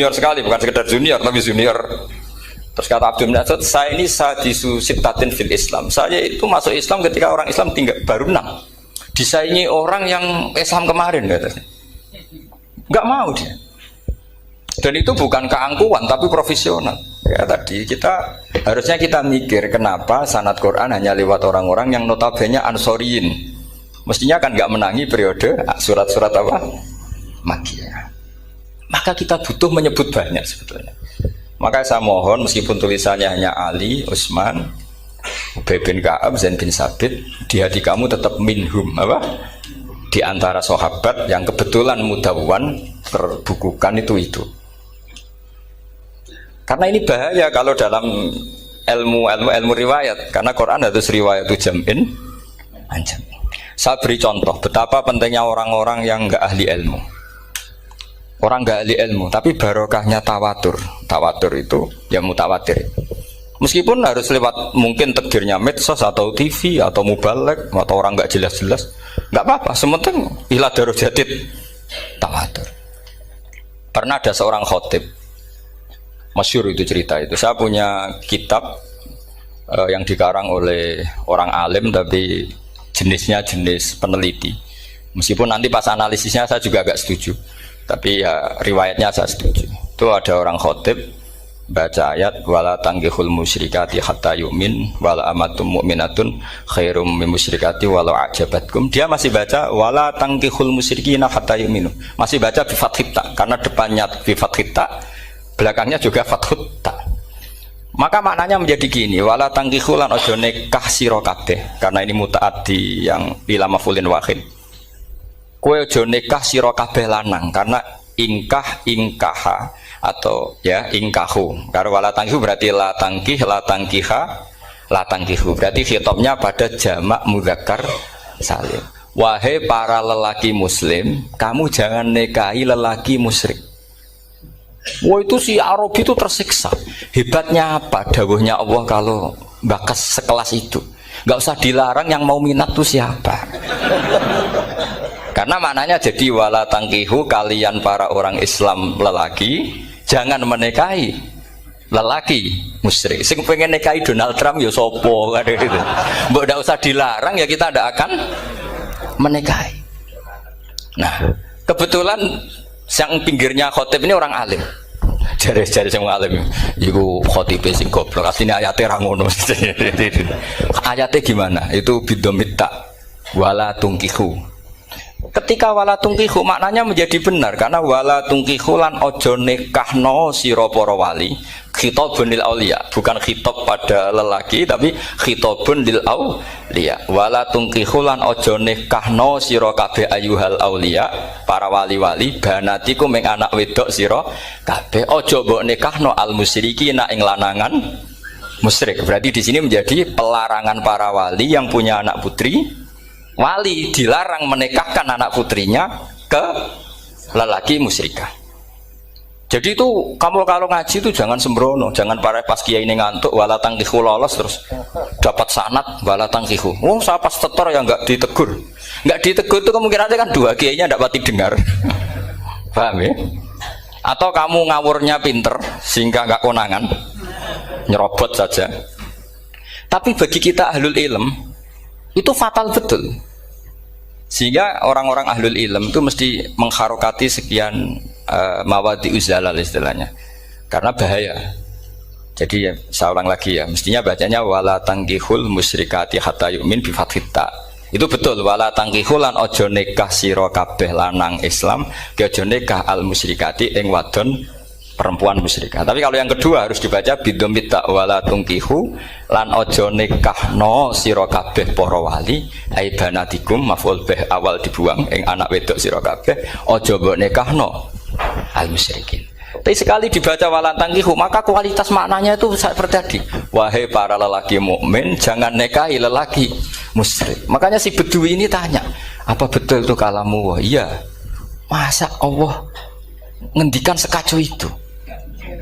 sekali, bukan sekedar junior, tapi junior. Terus kata Abdul bin Mas'ud, saya ini sadisu sittatin fil Islam. Saya itu masuk Islam ketika orang Islam tinggal baru 6. Disaingi orang yang Islam kemarin, katanya. Nggak mau dia. Dan itu bukan keangkuhan, tapi profesional. Ya tadi harusnya kita mikir kenapa sanad Quran hanya lewat orang-orang yang notabene ansoriyin. Mestinya kan nggak menangi periode surat-surat apa? Makkiyah. Maka kita butuh menyebut banyak sebetulnya. Maka saya mohon meskipun tulisannya hanya Ali, Utsman, Ubay bin Ka'ab, Zaid bin Sabit, di hati kamu tetap minhum apa? Di antara sahabat yang kebetulan mudawwan terbukukan itu. Karena ini bahaya kalau dalam ilmu riwayat, karena Quran harus riwayat itu jam'in anjam. Saya beri contoh betapa pentingnya orang-orang yang enggak ahli ilmu. Orang enggak ahli ilmu, tapi barokahnya tawatur. Tawatur itu ya mutawatir. Meskipun harus lewat mungkin takdirnya medsos atau TV atau mubalek atau orang enggak jelas-jelas, enggak apa-apa, sementing ila darajatid tawatur. Pernah ada seorang khotib, masyhur itu cerita itu. Saya punya kitab yang dikarang oleh orang alim tapi jenisnya jenis peneliti. Meskipun nanti pas analisisnya saya juga agak setuju, tapi ya riwayatnya saya setuju. Itu ada orang khotib baca ayat wala tangkihul musyrikati hatta yu'min wala amatum mu'minatun khairum min musyrikati walau ajabatkum. Dia masih baca wala tangkihul musyrikina hatta yu'minu. Masih baca bi fathit ta, karena depannya bi fathit ta, belakangnya juga fathut ta. Maka maknanya menjadi gini, wala tangkihul lan ojo nikah sira kabeh, karena ini mutaaddi yang ila maf'ulin wahid. Kowe ojo nikah sira kabeh lanang, karena ingkaha atau ya ingkahu. Karena wala tangkihu berarti la tangkih, la tangkiha, la tangkihu. Berarti khitabnya pada jamak mudzakkar salim. Wahai para lelaki muslim, kamu jangan nikahi lelaki musyrik. Wah, itu si Arabi itu tersiksa. Hebatnya apa? Dawuhnya Allah kalau bakas sekelas itu. Nggak usah dilarang, yang mau minat tuh siapa? Karena maknanya jadi wala tangkihu, kalian para orang Islam lelaki jangan menikahi lelaki musyrik. Sing pengen nikahi Donald Trump ya sopo kan gitu. Mbok ndak usah dilarang ya kita ndak akan menikahi. Nah, kebetulan yang pinggirnya khotib ini orang alim. Jari-jari sing alim iku khotibe sing goblok. Asline ayate ra ngono. Ayate gimana? Itu bidomitta wala tungkihu. Ketika wala tungkihu maknanya menjadi benar, karena wala tungkihu lan ojo nikahno sira para wali, khitabun lil auliya, bukan khitab pada lelaki tapi khitabun lil auliya. Wala tungkihu lan ojo nikahno sira kabeh ayuhal auliya, para wali-wali, banatiku ming anak wedok sira kabeh, ojo mbok nikahno al musyrikina ing lanangan musyrik. Berarti di sini menjadi pelarangan para wali yang punya anak putri. Wali dilarang menikahkan anak putrinya ke lelaki musyrikah. Jadi itu kamu kalau ngaji itu jangan sembrono, jangan pas kiai ini ngantuk wala tangkihu lolos terus dapat sanad wala tangkihu. Oh, saya pas tetor yang nggak ditegur itu kemungkinannya kan dua kiainya tidak pati dengar. Paham ya? Atau kamu ngawurnya pinter sehingga nggak konangan, nyerobot saja. Tapi bagi kita ahlul ilm itu fatal betul, sehingga orang-orang ahlul ilm itu mesti mengharokati sekian mawadi uzalal istilahnya. karena bahaya. Jadi saya ulang lagi ya, mestinya bacanya wala tangkihul musyrikati hatta yu'min bi fathit ta. Itu betul, wala tangkihul lan aja nikah sira kabeh lanang Islam, ke aja nikah al musyrikati ing wadon perempuan musyrikah. Tapi kalau yang kedua harus dibaca bidomit ta wala tungkihu lan aja nikahno sira kabeh para wali ai banatikum maf'ul bih awal dibuang ing anak wedok sira kabeh aja mbok nikahno al musyrikin. Tapi sekali dibaca walantangkihu maka kualitas maknanya itu seperti tadi. Wahai para lelaki mukmin, jangan nikahi lelaki musyrik. Makanya si Bedui ini tanya, apa betul itu kalamu? Wah, iya. Masa Allah ngendikan sekacau itu?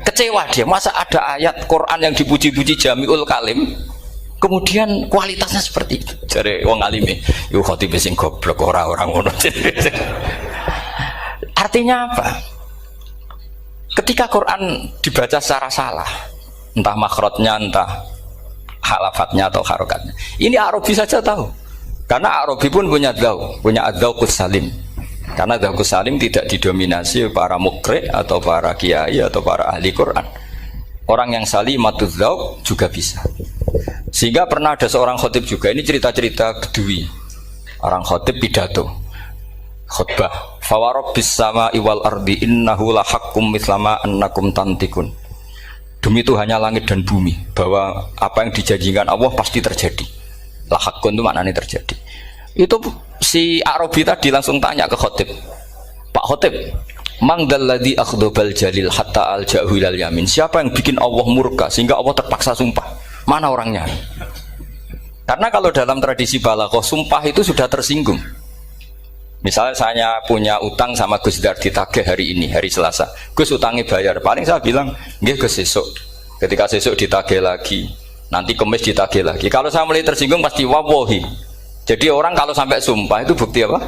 Kecewa dia. Masa ada ayat Quran yang dipuji-puji Jamiul Kalim, kemudian kualitasnya seperti itu? Jadi wong alime, yo khotib sing goblok orang ngono. Artinya apa? Ketika Quran dibaca secara salah, entah makhrajnya, entah halafatnya atau harokatnya, ini Arabi saja tahu, karena Arabi pun punya adzauqus salim, karena adzauqus salim tidak didominasi para mukri atau para kiai atau para ahli Quran. Orang yang salimatuz dzauq juga bisa. Sehingga pernah ada seorang khotib juga, ini cerita-cerita Bedui, orang khotib pidato khutbah, fawarabbis sama'i wal ardi innahu lahaqqum mithlama annakum tantikun. Demi Tuhannya langit dan bumi, bahwa apa yang dijanjikan Allah pasti terjadi. Lahaqqun itu maknanya terjadi. Itu si Arabi tadi langsung tanya ke khotib, Pak khotib, mang dalladzi akhdobal jalil hatta al-ja'hu ilal yamin. Siapa yang bikin Allah murka sehingga Allah terpaksa sumpah? Mana orangnya? Karena kalau dalam tradisi balaghah, sumpah itu sudah tersinggung. Misalnya saya punya utang sama Gus Dar ditagih hari ini, hari Selasa. Gus utangnya bayar. Paling saya bilang, nggih Gus sesuk. Ketika sesuk ditagih lagi, nanti Kamis ditagih lagi. Kalau saya mulai tersinggung pasti wawahi. Jadi orang kalau sampai sumpah itu bukti apa?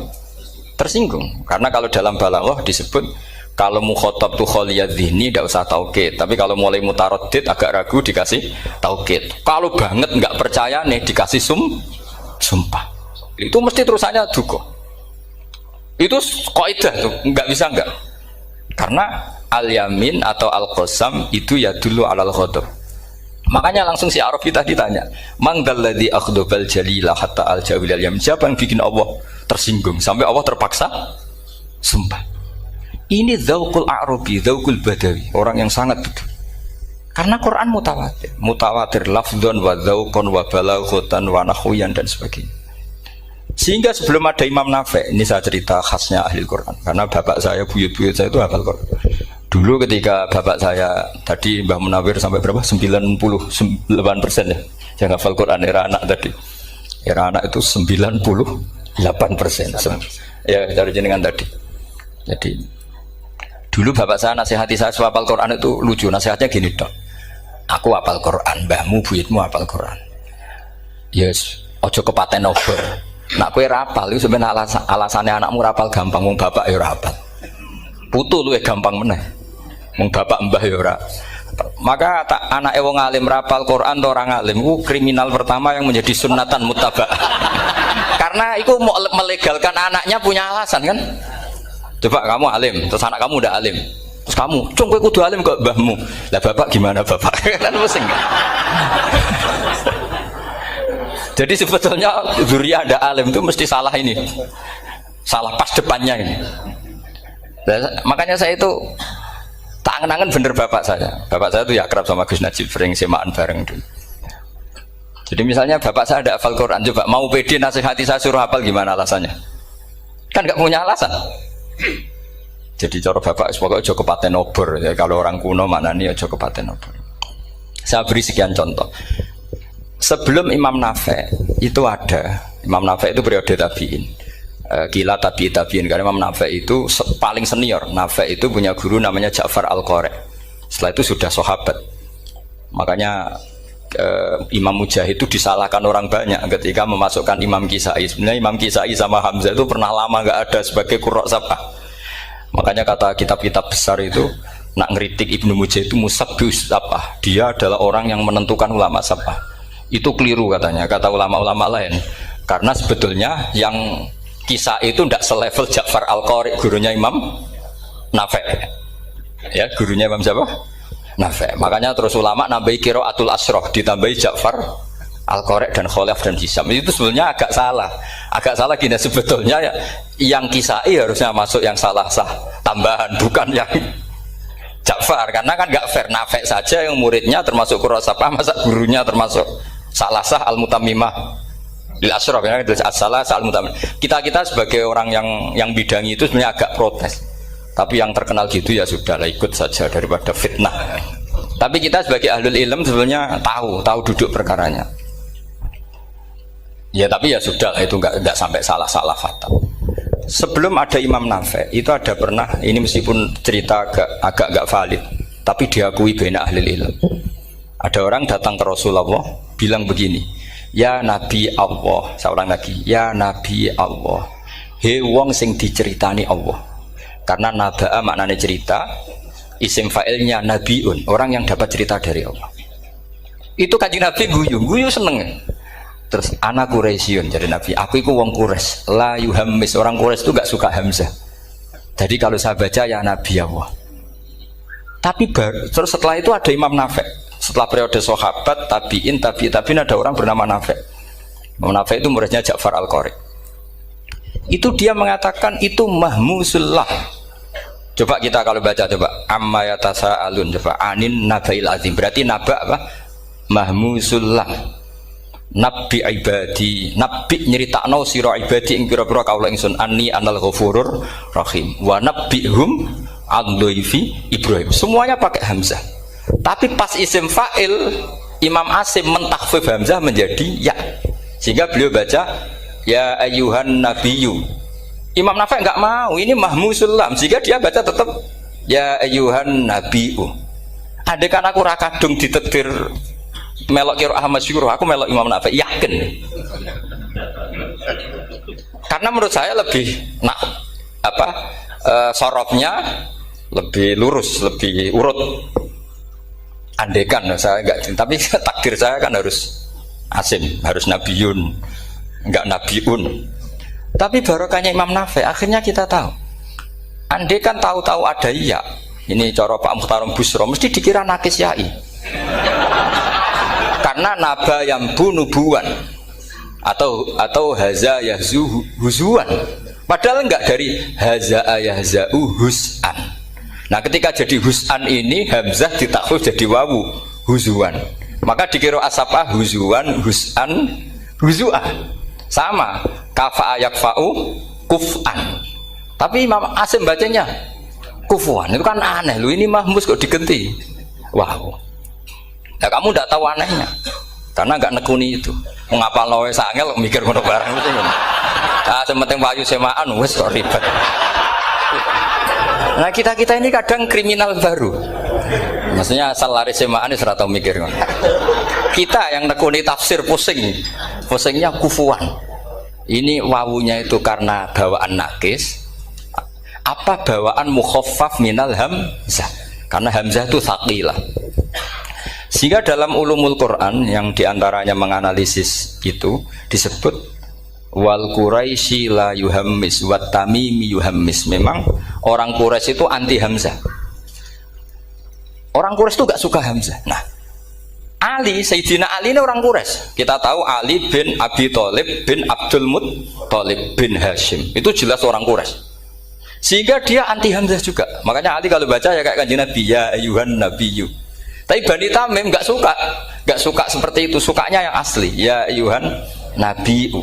Tersinggung. Karena kalau dalam balaghah disebut kalau mukhatab tuh khaliyad dzihni tidak usah taukid. Tapi kalau mulai mutaraddid agak ragu dikasih taukid. Kalau banget nggak percaya nih dikasih sumpah. Itu mesti terusannya duga. Itu kaidah tuh, nggak bisa nggak, karena al-yamin atau al-qasam itu ya dulu alal ghadab. Makanya langsung si Arabi tadi tanya, mang dalladzi akhdobal jalila hatta al-ja'u ilal yamin. Siapa yang bikin Allah tersinggung sampai Allah terpaksa sumpah? Ini dzauqul Arabi, dzauqul Badawi, orang yang sangat betul. Karena Quran mutawatir lafdzon wa dzauqon wa balaghatan wa nahwiyan dan sebagainya. Sehingga sebelum ada Imam Nafi', ini saya cerita khasnya ahli Quran, karena bapak saya, buyut-buyut saya itu hafal Quran. Dulu ketika bapak saya tadi Mbah Munawir sampai berapa? 98% ya, yang hafal Quran era anak tadi. Era anak itu 98%. Ya dari jenengan tadi. Jadi dulu bapak saya nasihati saya hafal Quran itu lucu, nasihatnya gini dok. Aku hafal Quran, mbahmu, buyutmu hafal Quran. Yes, ojo kepaten obor. Nak kue rapal itu sebenarnya alasannya anakmu rapal gampang, mung bapak ya rapal. Putu luwe gampang meneh. Mung bapak mbah ya ora. Maka anak wong alim rapal Quran atau orang alim itu kriminal pertama yang menjadi sunnatan muttaba. Karena itu mau melegalkan anaknya punya alasan kan. Coba kamu alim, terus anak kamu udah alim. Terus kamu, cung kowe kudu alim kok mbahmu. Lah bapak gimana bapak? Kan pusing. Jadi sebetulnya dzurriyyah ada alim itu mesti salah ini, salah pas depannya ini. Dan makanya saya itu tak angen-angen bener bapak saya. Bapak saya itu ya akrab sama Gus Najib, sering semaan bareng dulu. Jadi misalnya bapak saya ada hafal Quran, coba mau pede nasihati saya suruh hafal gimana alasannya? Kan nggak punya alasan. Jadi cara bapak pokoknya ojo kepaten obor. Ya, kalau orang kuno mana nih ojo kepaten obor. Saya beri sekian contoh. Sebelum Imam Nafi' itu ada, Imam Nafi' itu periode tabi'in, kila tabi'in, karena Imam Nafi' itu paling senior. Nafi' itu punya guru namanya Ja'far Al-Qari. Setelah itu sudah sahabat. Makanya Imam Mujahid itu disalahkan orang banyak ketika memasukkan Imam Kisai. Sebenarnya Imam Kisai sama Hamzah itu pernah lama nggak ada sebagai qurra sab'ah. Makanya kata kitab-kitab besar itu nak ngeritik Ibnu Mujahid itu musabbius sab'ah. Dia adalah orang yang menentukan ulama sab'ah. Itu keliru katanya, kata ulama-ulama lain. Karena sebetulnya yang kisah itu tidak selevel Ja'far Al-Qari, gurunya Imam Nafi'. Ya, gurunya Imam siapa? Nafi'. Makanya terus ulama nambahi qiraatul asroh, ditambahi Ja'far, Al-Qari' dan Khalaf dan Hisam. Itu sebenarnya agak salah. Agak salah gini, sebetulnya ya, yang Kisai harusnya masuk yang salah sah tambahan, bukan yang Ja'far. Karena kan gak fair, Nafi' saja yang muridnya termasuk Qurra Sab'ah, masa gurunya termasuk salah sah al-mutammimah lil asroh, ya, salah sah al-mutammimah. Kita sebagai orang yang bidangi itu sebenarnya agak protes. Tapi yang terkenal gitu ya sudahlah, ikut saja daripada fitnah. Tapi kita sebagai ahlul ilm sebenarnya tahu duduk perkaranya. Ya tapi ya sudah, itu enggak sampai salah fatal. Sebelum ada Imam Nafi' itu ada pernah, ini meskipun cerita agak valid, tapi diakui baina ahlul ilm. Ada orang datang ke Rasulullah bilang begini, ya Nabi Allah, seorang lagi, ya Nabi Allah, he wong sing diceritani Allah. Karena naba'a maknanya cerita, isim fa'ilnya nabiun, orang yang dapat cerita dari Allah. Itu Kanjeng Nabi guyu seneng. Terus anak Quraisyun, jadi Nabi, aku itu wong Quraisy, la yuhammis, orang Quraisy itu gak suka hamzah. Jadi kalau saya baca ya Nabi Allah. Tapi terus setelah itu ada Imam Nafi'. Setelah periode sahabat, tabi'in ada orang bernama Nafi'. Imam Nafi' itu muridnya Ja'far Al-Qari'. Itu dia mengatakan itu mahmusullah. Coba kita kalau baca coba amma yatasaalun, coba anin nabail azim, berarti naba apa? Mahmusullah. Nabi ibadi, nabi nyeritakno sira ibadi ing pira-pira kaula ingsun anni anal ghafurur rahim wa nabbihum ad-dhaifi Ibrahim. Semuanya pakai hamzah. Tapi pas isim fa'il Imam Asim mentakhfif hamzah menjadi ya. Sehingga beliau baca ya ayyuhan nabiyyu. Imam Nafi' enggak mau, ini mahmusul lam, sehingga dia baca tetap ya ayyuhan nabiyyu. Andai kan aku ra kadung ditetir melok qiraah masyhur, aku melok Imam Nafi', yakin. Karena menurut saya lebih sorofnya lebih lurus, lebih urut. Andai kan saya enggak, tapi takdir saya kan harus Asim, harus nabiyun, enggak nabiun. Tapi barokahnya Imam Nafi' akhirnya kita tahu. Andai kan tahu-tahu ada iya, ini cara Pak Mukhtarom Busro mesti dikira nakis yai. Karena naba yang bunubuan atau haza yahzu huzuan. Padahal enggak, dari haza yahza'u hus'an. Nah, ketika jadi hus'an ini hamzah ditakhfif jadi wawu huzuan. Maka dikira asapah huzuan, hus'an, huzu'ah. Sama kafa yakfa'u kuf'an. Tapi Imam Asim bacanya kufuan. Itu kan aneh lu, ini mahmus kok digenti. Wow. Ya kamu tidak tahu anehnya. Karena enggak nekuni itu. Mengapal nawe sangel mikir ngono barang itu. Ah sementing wayu semaan wis kok ribet. Nah, kita ini kadang kriminal baru. Maksudnya asal lari semaan wis ora tau mikir ngono. Kita yang nekuni tafsir pusingnya kufuan. Ini wawunya itu karena bawaan nakis, apa bawaan mukhaffaf minal hamzah? Karena hamzah itu tsaqilah. Sehingga dalam ulumul Quran yang diantaranya menganalisis itu disebut wal Quraisy la yuhammis wat tamimi yuhammis. Memang orang Quraisy itu anti hamzah. Orang Quraisy itu gak suka hamzah. Nah, Ali, Sayyidina Ali ini orang Quraisy. Kita tahu Ali bin Abi Thalib bin Abdul Muttalib bin Hashim. Itu jelas orang Quraisy. Sehingga dia anti hamzah juga. Makanya Ali kalau baca ya kayak Kanjeng Nabi, ya ayyuhan nabiyyu. Tapi Bani Tamim enggak suka seperti itu. Sukanya yang asli, ya ayyuhan nabiyyu.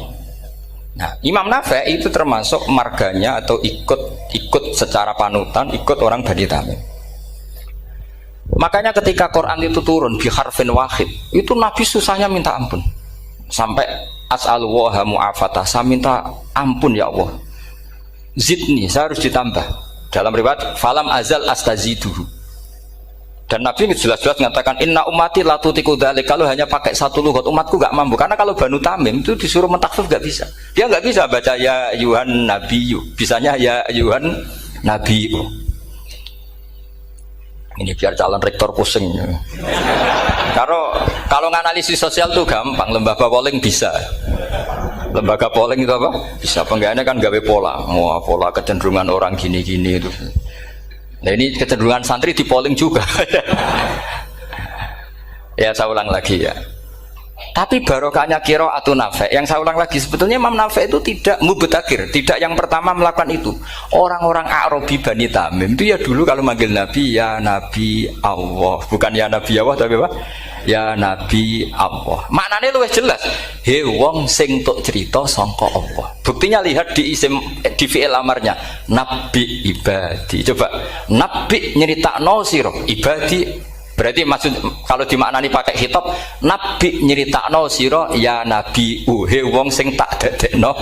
Nah, Imam Nafi' itu termasuk marganya atau ikut secara panutan, ikut orang Bani Tamim. Makanya ketika Quran itu turun bi harfin wahid, itu Nabi susahnya minta ampun. Sampai as'alullaha mu'afatah, saya minta ampun ya Allah. Zidni, saya harus ditambah. Dalam riwayat falam azal astaziduhu. Dan Nabi jelas-jelas mengatakan inna ummati la tutiku dzalik, kalau hanya pakai satu lughat umatku enggak mampu. Karena kalau Banu Tamim itu disuruh mentakhfif enggak bisa. Dia enggak bisa baca ya ayyuhan nabiyyu, bisanya ya ayyuhan nabiyyu. Ini biar calon rektor pusing. Kalau nganalisis sosial tuh gampang, lembaga polling bisa. Lembaga polling itu apa? Bisa. Penggawaannya kan gawe pola. Pola kecenderungan orang gini-gini itu. Nah ini kecenderungan santri di polling juga. Ya saya ulang lagi ya. Tapi barokahnya qiraatun Nafi', yang saya ulang lagi, sebetulnya Imam Nafi' itu tidak mubtakir, tidak yang pertama melakukan itu. Orang-orang A'rabi Bani Tamim itu ya dulu kalau manggil Nabi ya Nabi Allah, bukan ya Nabi Allah tapi apa? Ya Nabi Allah. Maknanya luwih jelas. He wong sing tok cerita sangka Allah. Buktinya lihat di isim di fi'il amarnya, Nabi ibadi. Coba Nabi nyeritakno sira ibadi. Berarti maksud kalau dimaknani pakai khitab, Nabi nyeritakno sira ya Nabi he wong sing tak dadekno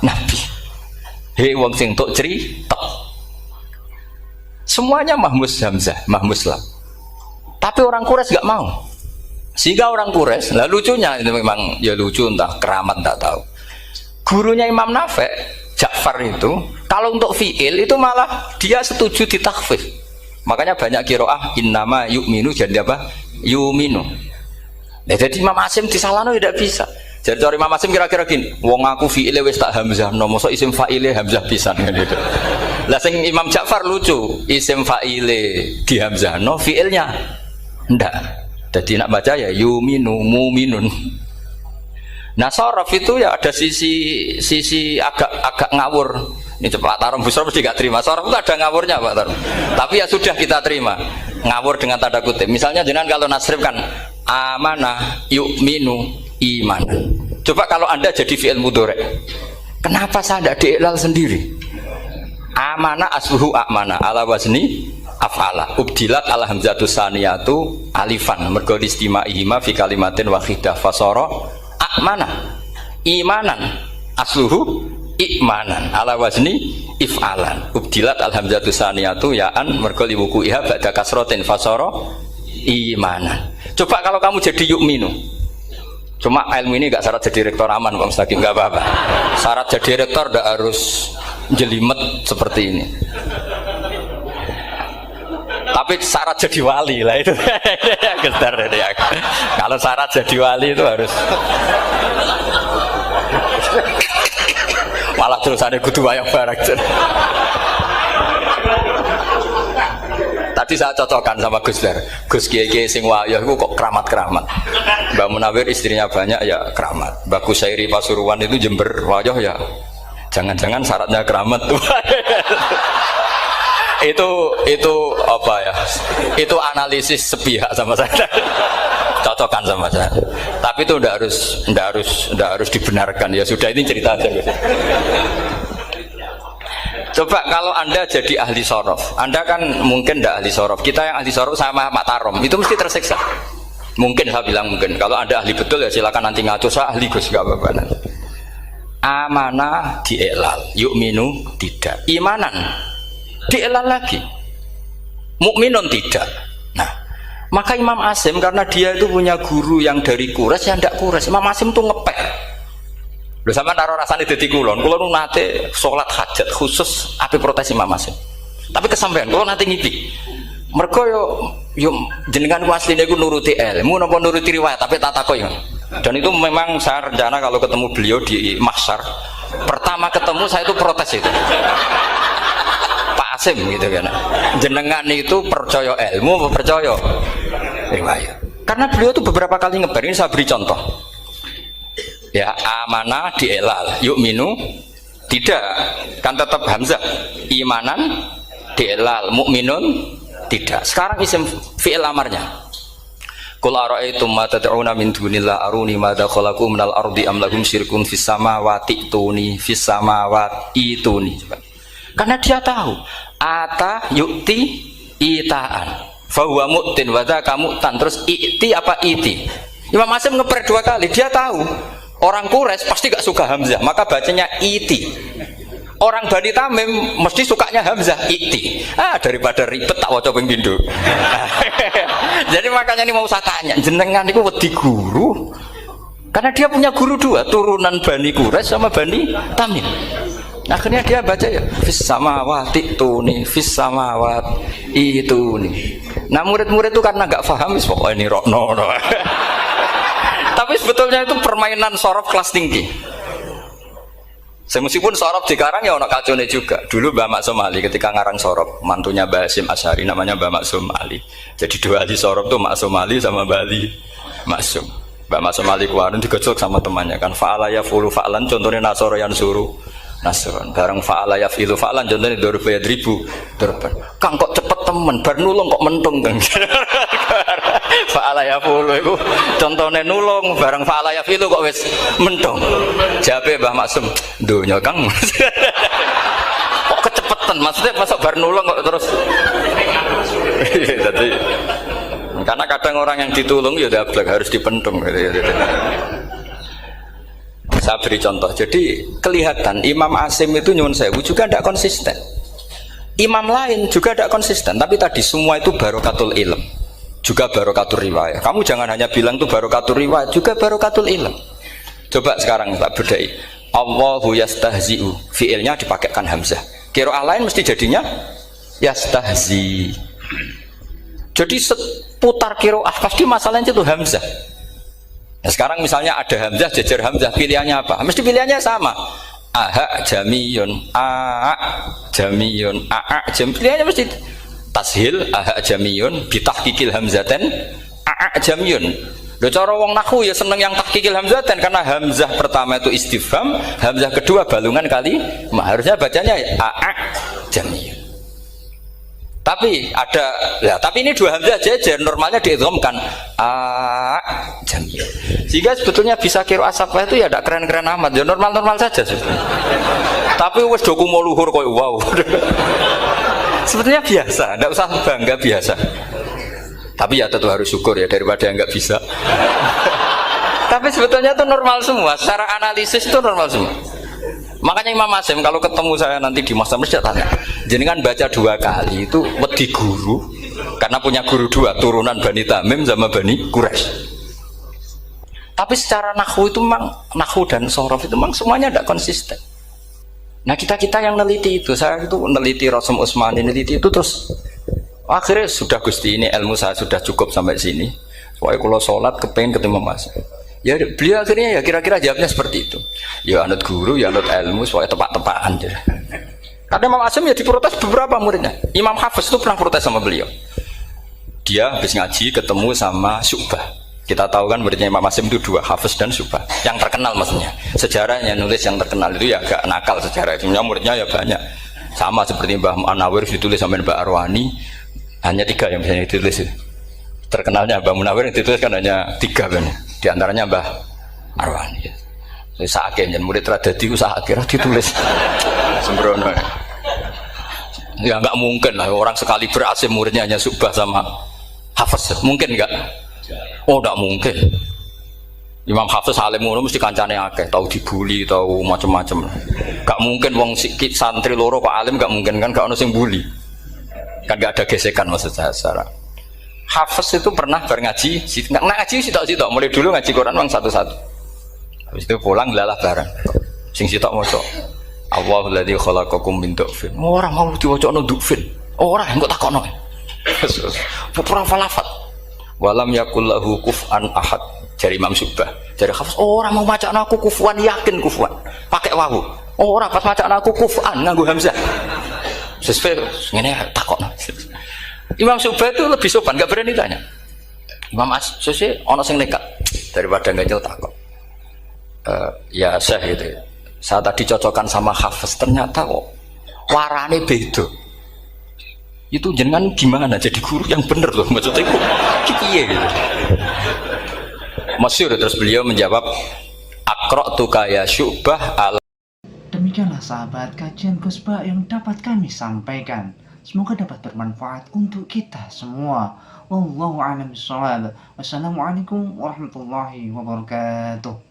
Nabi. He wong sing tok cerita. Semuanya mahmus hamzah, mahmus lam. Tapi orang Quraisy enggak mau. Sehingga orang Quraisy, lah lucunya itu memang ya lucu entah keramat enggak tahu. Gurunya Imam Nafi', Ja'far itu, kalau untuk fi'il itu malah dia setuju ditakhfif. Makanya banyak qiraah innama yu'minu jadi apa? Yu'minu. Nah, jadi Imam Asim disalahno tidak bisa. Jadi Imam Asim kira-kira gini, wong aku fi'ile wis tak hamzah, mosok isim fa'ile hamzah pisan gitu. Lah sing Imam Ja'far lucu, isim fa'ile di hamzahno, fi'ilnya ndak. Jadi nak baca ya yu'minu mu'minun. Nah, sorof itu ya ada sisi agak ngawur. Ini Pak Tarom Busro mesti gak terima. Sorof itu ada ngawurnya Pak Tarom. Tapi ya sudah kita terima. Ngawur dengan tanda kutip. Misalnya jenengan kalau nasrif kan amanah yu'minu imanan. Coba kalau Anda jadi fi'il mudhari'. Kenapa saya tidak diiklal sendiri? Amanah asluhu amana ala wazni af'ala. Ubdilat ala hamzatus saniyatu alifan mergo istimaihima fi kalimatin wahidah fasara amana imanan asluhu ikmanan ala wazni if'alan ubdilat alhamzatu saniyatu ya'an mergo liwuku'iha ba'da kasrotin fasara imanan. Coba kalau kamu jadi yu'minu, cuma ilmu ini gak syarat jadi rektor aman Pak Mustaqim, gak apa-apa. Syarat jadi rektor gak harus jelimet seperti ini, tapi syarat jadi wali lah itu. Kalau syarat jadi wali itu harus malah terusannya kudu wayang barak. Tadi saya cocokkan sama Gus Dar, Gus Kiai sing wayah itu kok keramat-keramat. Mbak Munawir istrinya banyak ya keramat. Mbak Kusairi Pasuruan itu Jember wayah ya. Jangan-jangan syaratnya keramat. itu apa ya? Itu analisis sepihak sama saya. Cocokkan sama saya. Tapi itu ndak harus dibenarkan. Ya sudah, ini cerita aja. Coba kalau Anda jadi ahli sorof, Anda kan mungkin ndak ahli sorof. Kita yang ahli sorof sama Pak Tarom itu mesti tersiksa. Mungkin saya bilang mungkin. Kalau Anda ahli betul ya silakan nanti ngaco, saya ahli Gus enggak apa-apa. Amanah dielal, yu'minu tidak. Imanan dielal lagi, mukminun tidak. Nah, maka Imam Asim karena dia itu punya guru yang dari Quraisy yang tidak Quraisy, Imam Asim tuh ngepek. Lho sampean karo rasane dadi kulon nate salat hajat khusus ape protes Imam Asim. Tapi kesampean kulon nate ngipi. Mergo yo jenengan ku asline ku nuruti ilmu napa nuruti riwayat, tapi tak takoki. Dan itu memang saya rencana kalau ketemu beliau di mahsyar, pertama ketemu saya itu protes itu. Asim gitu kan. Jenengan itu percaya ilmu apa percaya riwayat? Karena beliau itu beberapa kali ngebar, ini saya beri contoh. Ya, amanah dielal, yu'minu tidak, kan tetap hamzah. Imanan dielal, mukminun tidak. Sekarang isim fi'il amarnya. Qul ara'aytum ma tad'una min dunillah aruni madza khalaqu minal ardi am lahum syirkun fis samawati tuni fis samawati tuni. Karena dia tahu ata yukti itaan fahuwa mu'tin wadha kamu'tan. Terus i'ti apa iti. Imam Asim ngeper dua kali. Dia tahu orang Quraisy pasti gak suka hamzah, maka bacanya iti. Orang Bani Tamim mesti sukanya hamzah, iti. Daripada ribet tak waca ping pindho. Jadi makanya ini mau saya tanya, jenengan niku wedi guru? Karena dia punya guru dua, turunan Bani Quraisy sama Bani Tamim. Akhirnya dia baca ya fis samawati tuni fis samawat itu nih. Nah murid-murid itu karena nggak paham pokoknya ini rokno. Tapi sebetulnya itu permainan sorof kelas tinggi. Meskipun sorop dikarang ya ono kacone juga. Dulu Mbah Maksum Ali ketika ngarang sorop, mantunya Mbah Hasyim Asy'ari namanya Mbah Maksum Ali. Jadi dua ahli sorop tuh Maksum Ali sama Mbah Ali Maksum. Mbah Maksum Ali kemarin digojok sama temannya kan fa'ala yaf'ulu fa'lan, contohnya nasoro yang suruh nasron. Bareng fa'ala yaf'ilu fa'lan, contohnya dorba yadribu dorban. Kang kok cepet temen, bar nulung kok mentung kan. Fa'ala yaf'ulu itu contohnya nulung, bareng fa'ala yaf'ilu kok wis mentung. Jawabe Mbah Maksum, donya Kang. Kok kecepetan, maksudnya masuk bar nulung kok terus. Jadi karena kadang orang yang ditulung ya dablek harus dipentung gitu. Saya beri contoh. Jadi kelihatan Imam Asim itu nyuwun sewu juga tidak konsisten. Imam lain juga tidak konsisten. Tapi tadi semua itu barokatul ilm, juga barokatul riwayat. Kamu jangan hanya bilang itu barokatul riwayat, juga barokatul ilm. Coba sekarang tak bedai. Allahu yastahzi'u, fiilnya dipakaikan hamzah. Qiraah lain mesti jadinya yastahzi. Jadi seputar qiraah pasti masalahnya itu hamzah. Nah, sekarang misalnya ada hamzah jajar hamzah, pilihannya apa? Mesti pilihannya sama. Aha jamiyun, a jamiyun, a jam. Pilihannya mesti tashil aha jamiyun, bitahqiqil hamzaten a jamiyun. Lho cara wong nahwu ya seneng yang tahqiqil hamzaten karena hamzah pertama itu istifham, hamzah kedua balungan kali, harusnya bacanya a jamiyun. Tapi ada, ya, tapi ini dua hamzah jajar, normalnya diidghamkan a jamiyun. Sehingga sebetulnya bisa qiraah safah itu ya tidak keren-keren amat, ya normal-normal saja sebetulnya. Tapi wis doku mau luhur koyo wow. Sebetulnya biasa, tidak usah bangga, biasa. Tapi ya tentu harus syukur ya daripada yang nggak bisa. Tapi sebetulnya itu normal semua, secara analisis itu normal semua. Makanya Imam Asim kalau ketemu saya nanti di Masjid Masjid tanya, jenengan baca 2 kali itu wedi guru karena punya guru 2 turunan Bani Tamim sama Bani Quraisy. Tapi secara nahwu itu memang nahwu dan sorof itu memang semuanya tidak konsisten. Nah kita yang neliti itu, saya itu neliti Rasul Utsmani, neliti itu terus akhirnya sudah Gusti ini ilmu saya sudah cukup sampai sini. Soalnya kalau sholat kepengen ketemu Mas. Ya beliau akhirnya ya kira-kira jawabnya seperti itu. Ya anut guru, ya anut ilmu supaya tepak-tepakan. Karena Imam Asim ya diprotes beberapa muridnya. Imam Hafiz itu pernah protes sama beliau. Dia habis ngaji ketemu sama Syu'bah. Kita tahu kan muridnya Imam Asim itu 2, Hafiz dan Syu'bah. Yang terkenal maksudnya. Sejarahnya nulis yang terkenal itu ya agak nakal sejarah. Sebenarnya muridnya ya banyak. Sama seperti Mbah Munawir ditulis sama Mbah Arwani. Hanya 3 yang bisa ditulis. Terkenalnya Mbah Munawir yang ditulis kan hanya 3 kan. Di antaranya Mbah Arwani. Saya sakit, dan murid radadi itu sakit ditulis. Sembrono. Ya nggak mungkin lah orang sekali berasim muridnya hanya Syu'bah sama Hafiz. Mungkin nggak? Oh nggak mungkin. Imam Hafiz alim ngono mesti kancane akeh, tahu dibully, tahu macam-macam. Nggak mungkin wong sikit santri loro kok alim, nggak mungkin kan, nggak ono sing bully. Kan nggak ada gesekan maksud saya secara. Hafiz itu pernah berngaji, nggak ngaji sitok-sitok, mulai dulu ngaji Quran memang satu-satu. Habis itu pulang lalah bareng. Sing sitok maca. Allahul ladzi khalaqakum min du'fin. Ora mau diwacana du'fin. Ora engko takokno. Pura falafat. Walam yakul lahu kuf'an ahad. Jari Imam Syu'bah. Jari Hafiz, ora mau macakno aku kufuan, yakin kufuan. Pakai wawu. Ora pas macakno aku kuf'an nganggo hamzah. Sesuai ngene takokno. Imam Syu'bah itu lebih sopan, nggak berani tanya. Imam Asy'ari ono sing nekat daripada nggak jauh takut. Ya Syekh gitu. Saya tadi cocokkan sama Hafiz, ternyata kok warane beda. Itu jenengan gimana jadi guru yang bener loh, maksudnya itu piye gitu. Masyhur terus beliau menjawab, aqra'tu ya Syu'bah ala. Demikianlah sahabat kajian Ghosbah yang dapat kami sampaikan. Semoga dapat bermanfaat untuk kita semua. Wallahu a'lam bishawab. Wassalamualaikum warahmatullahi wabarakatuh.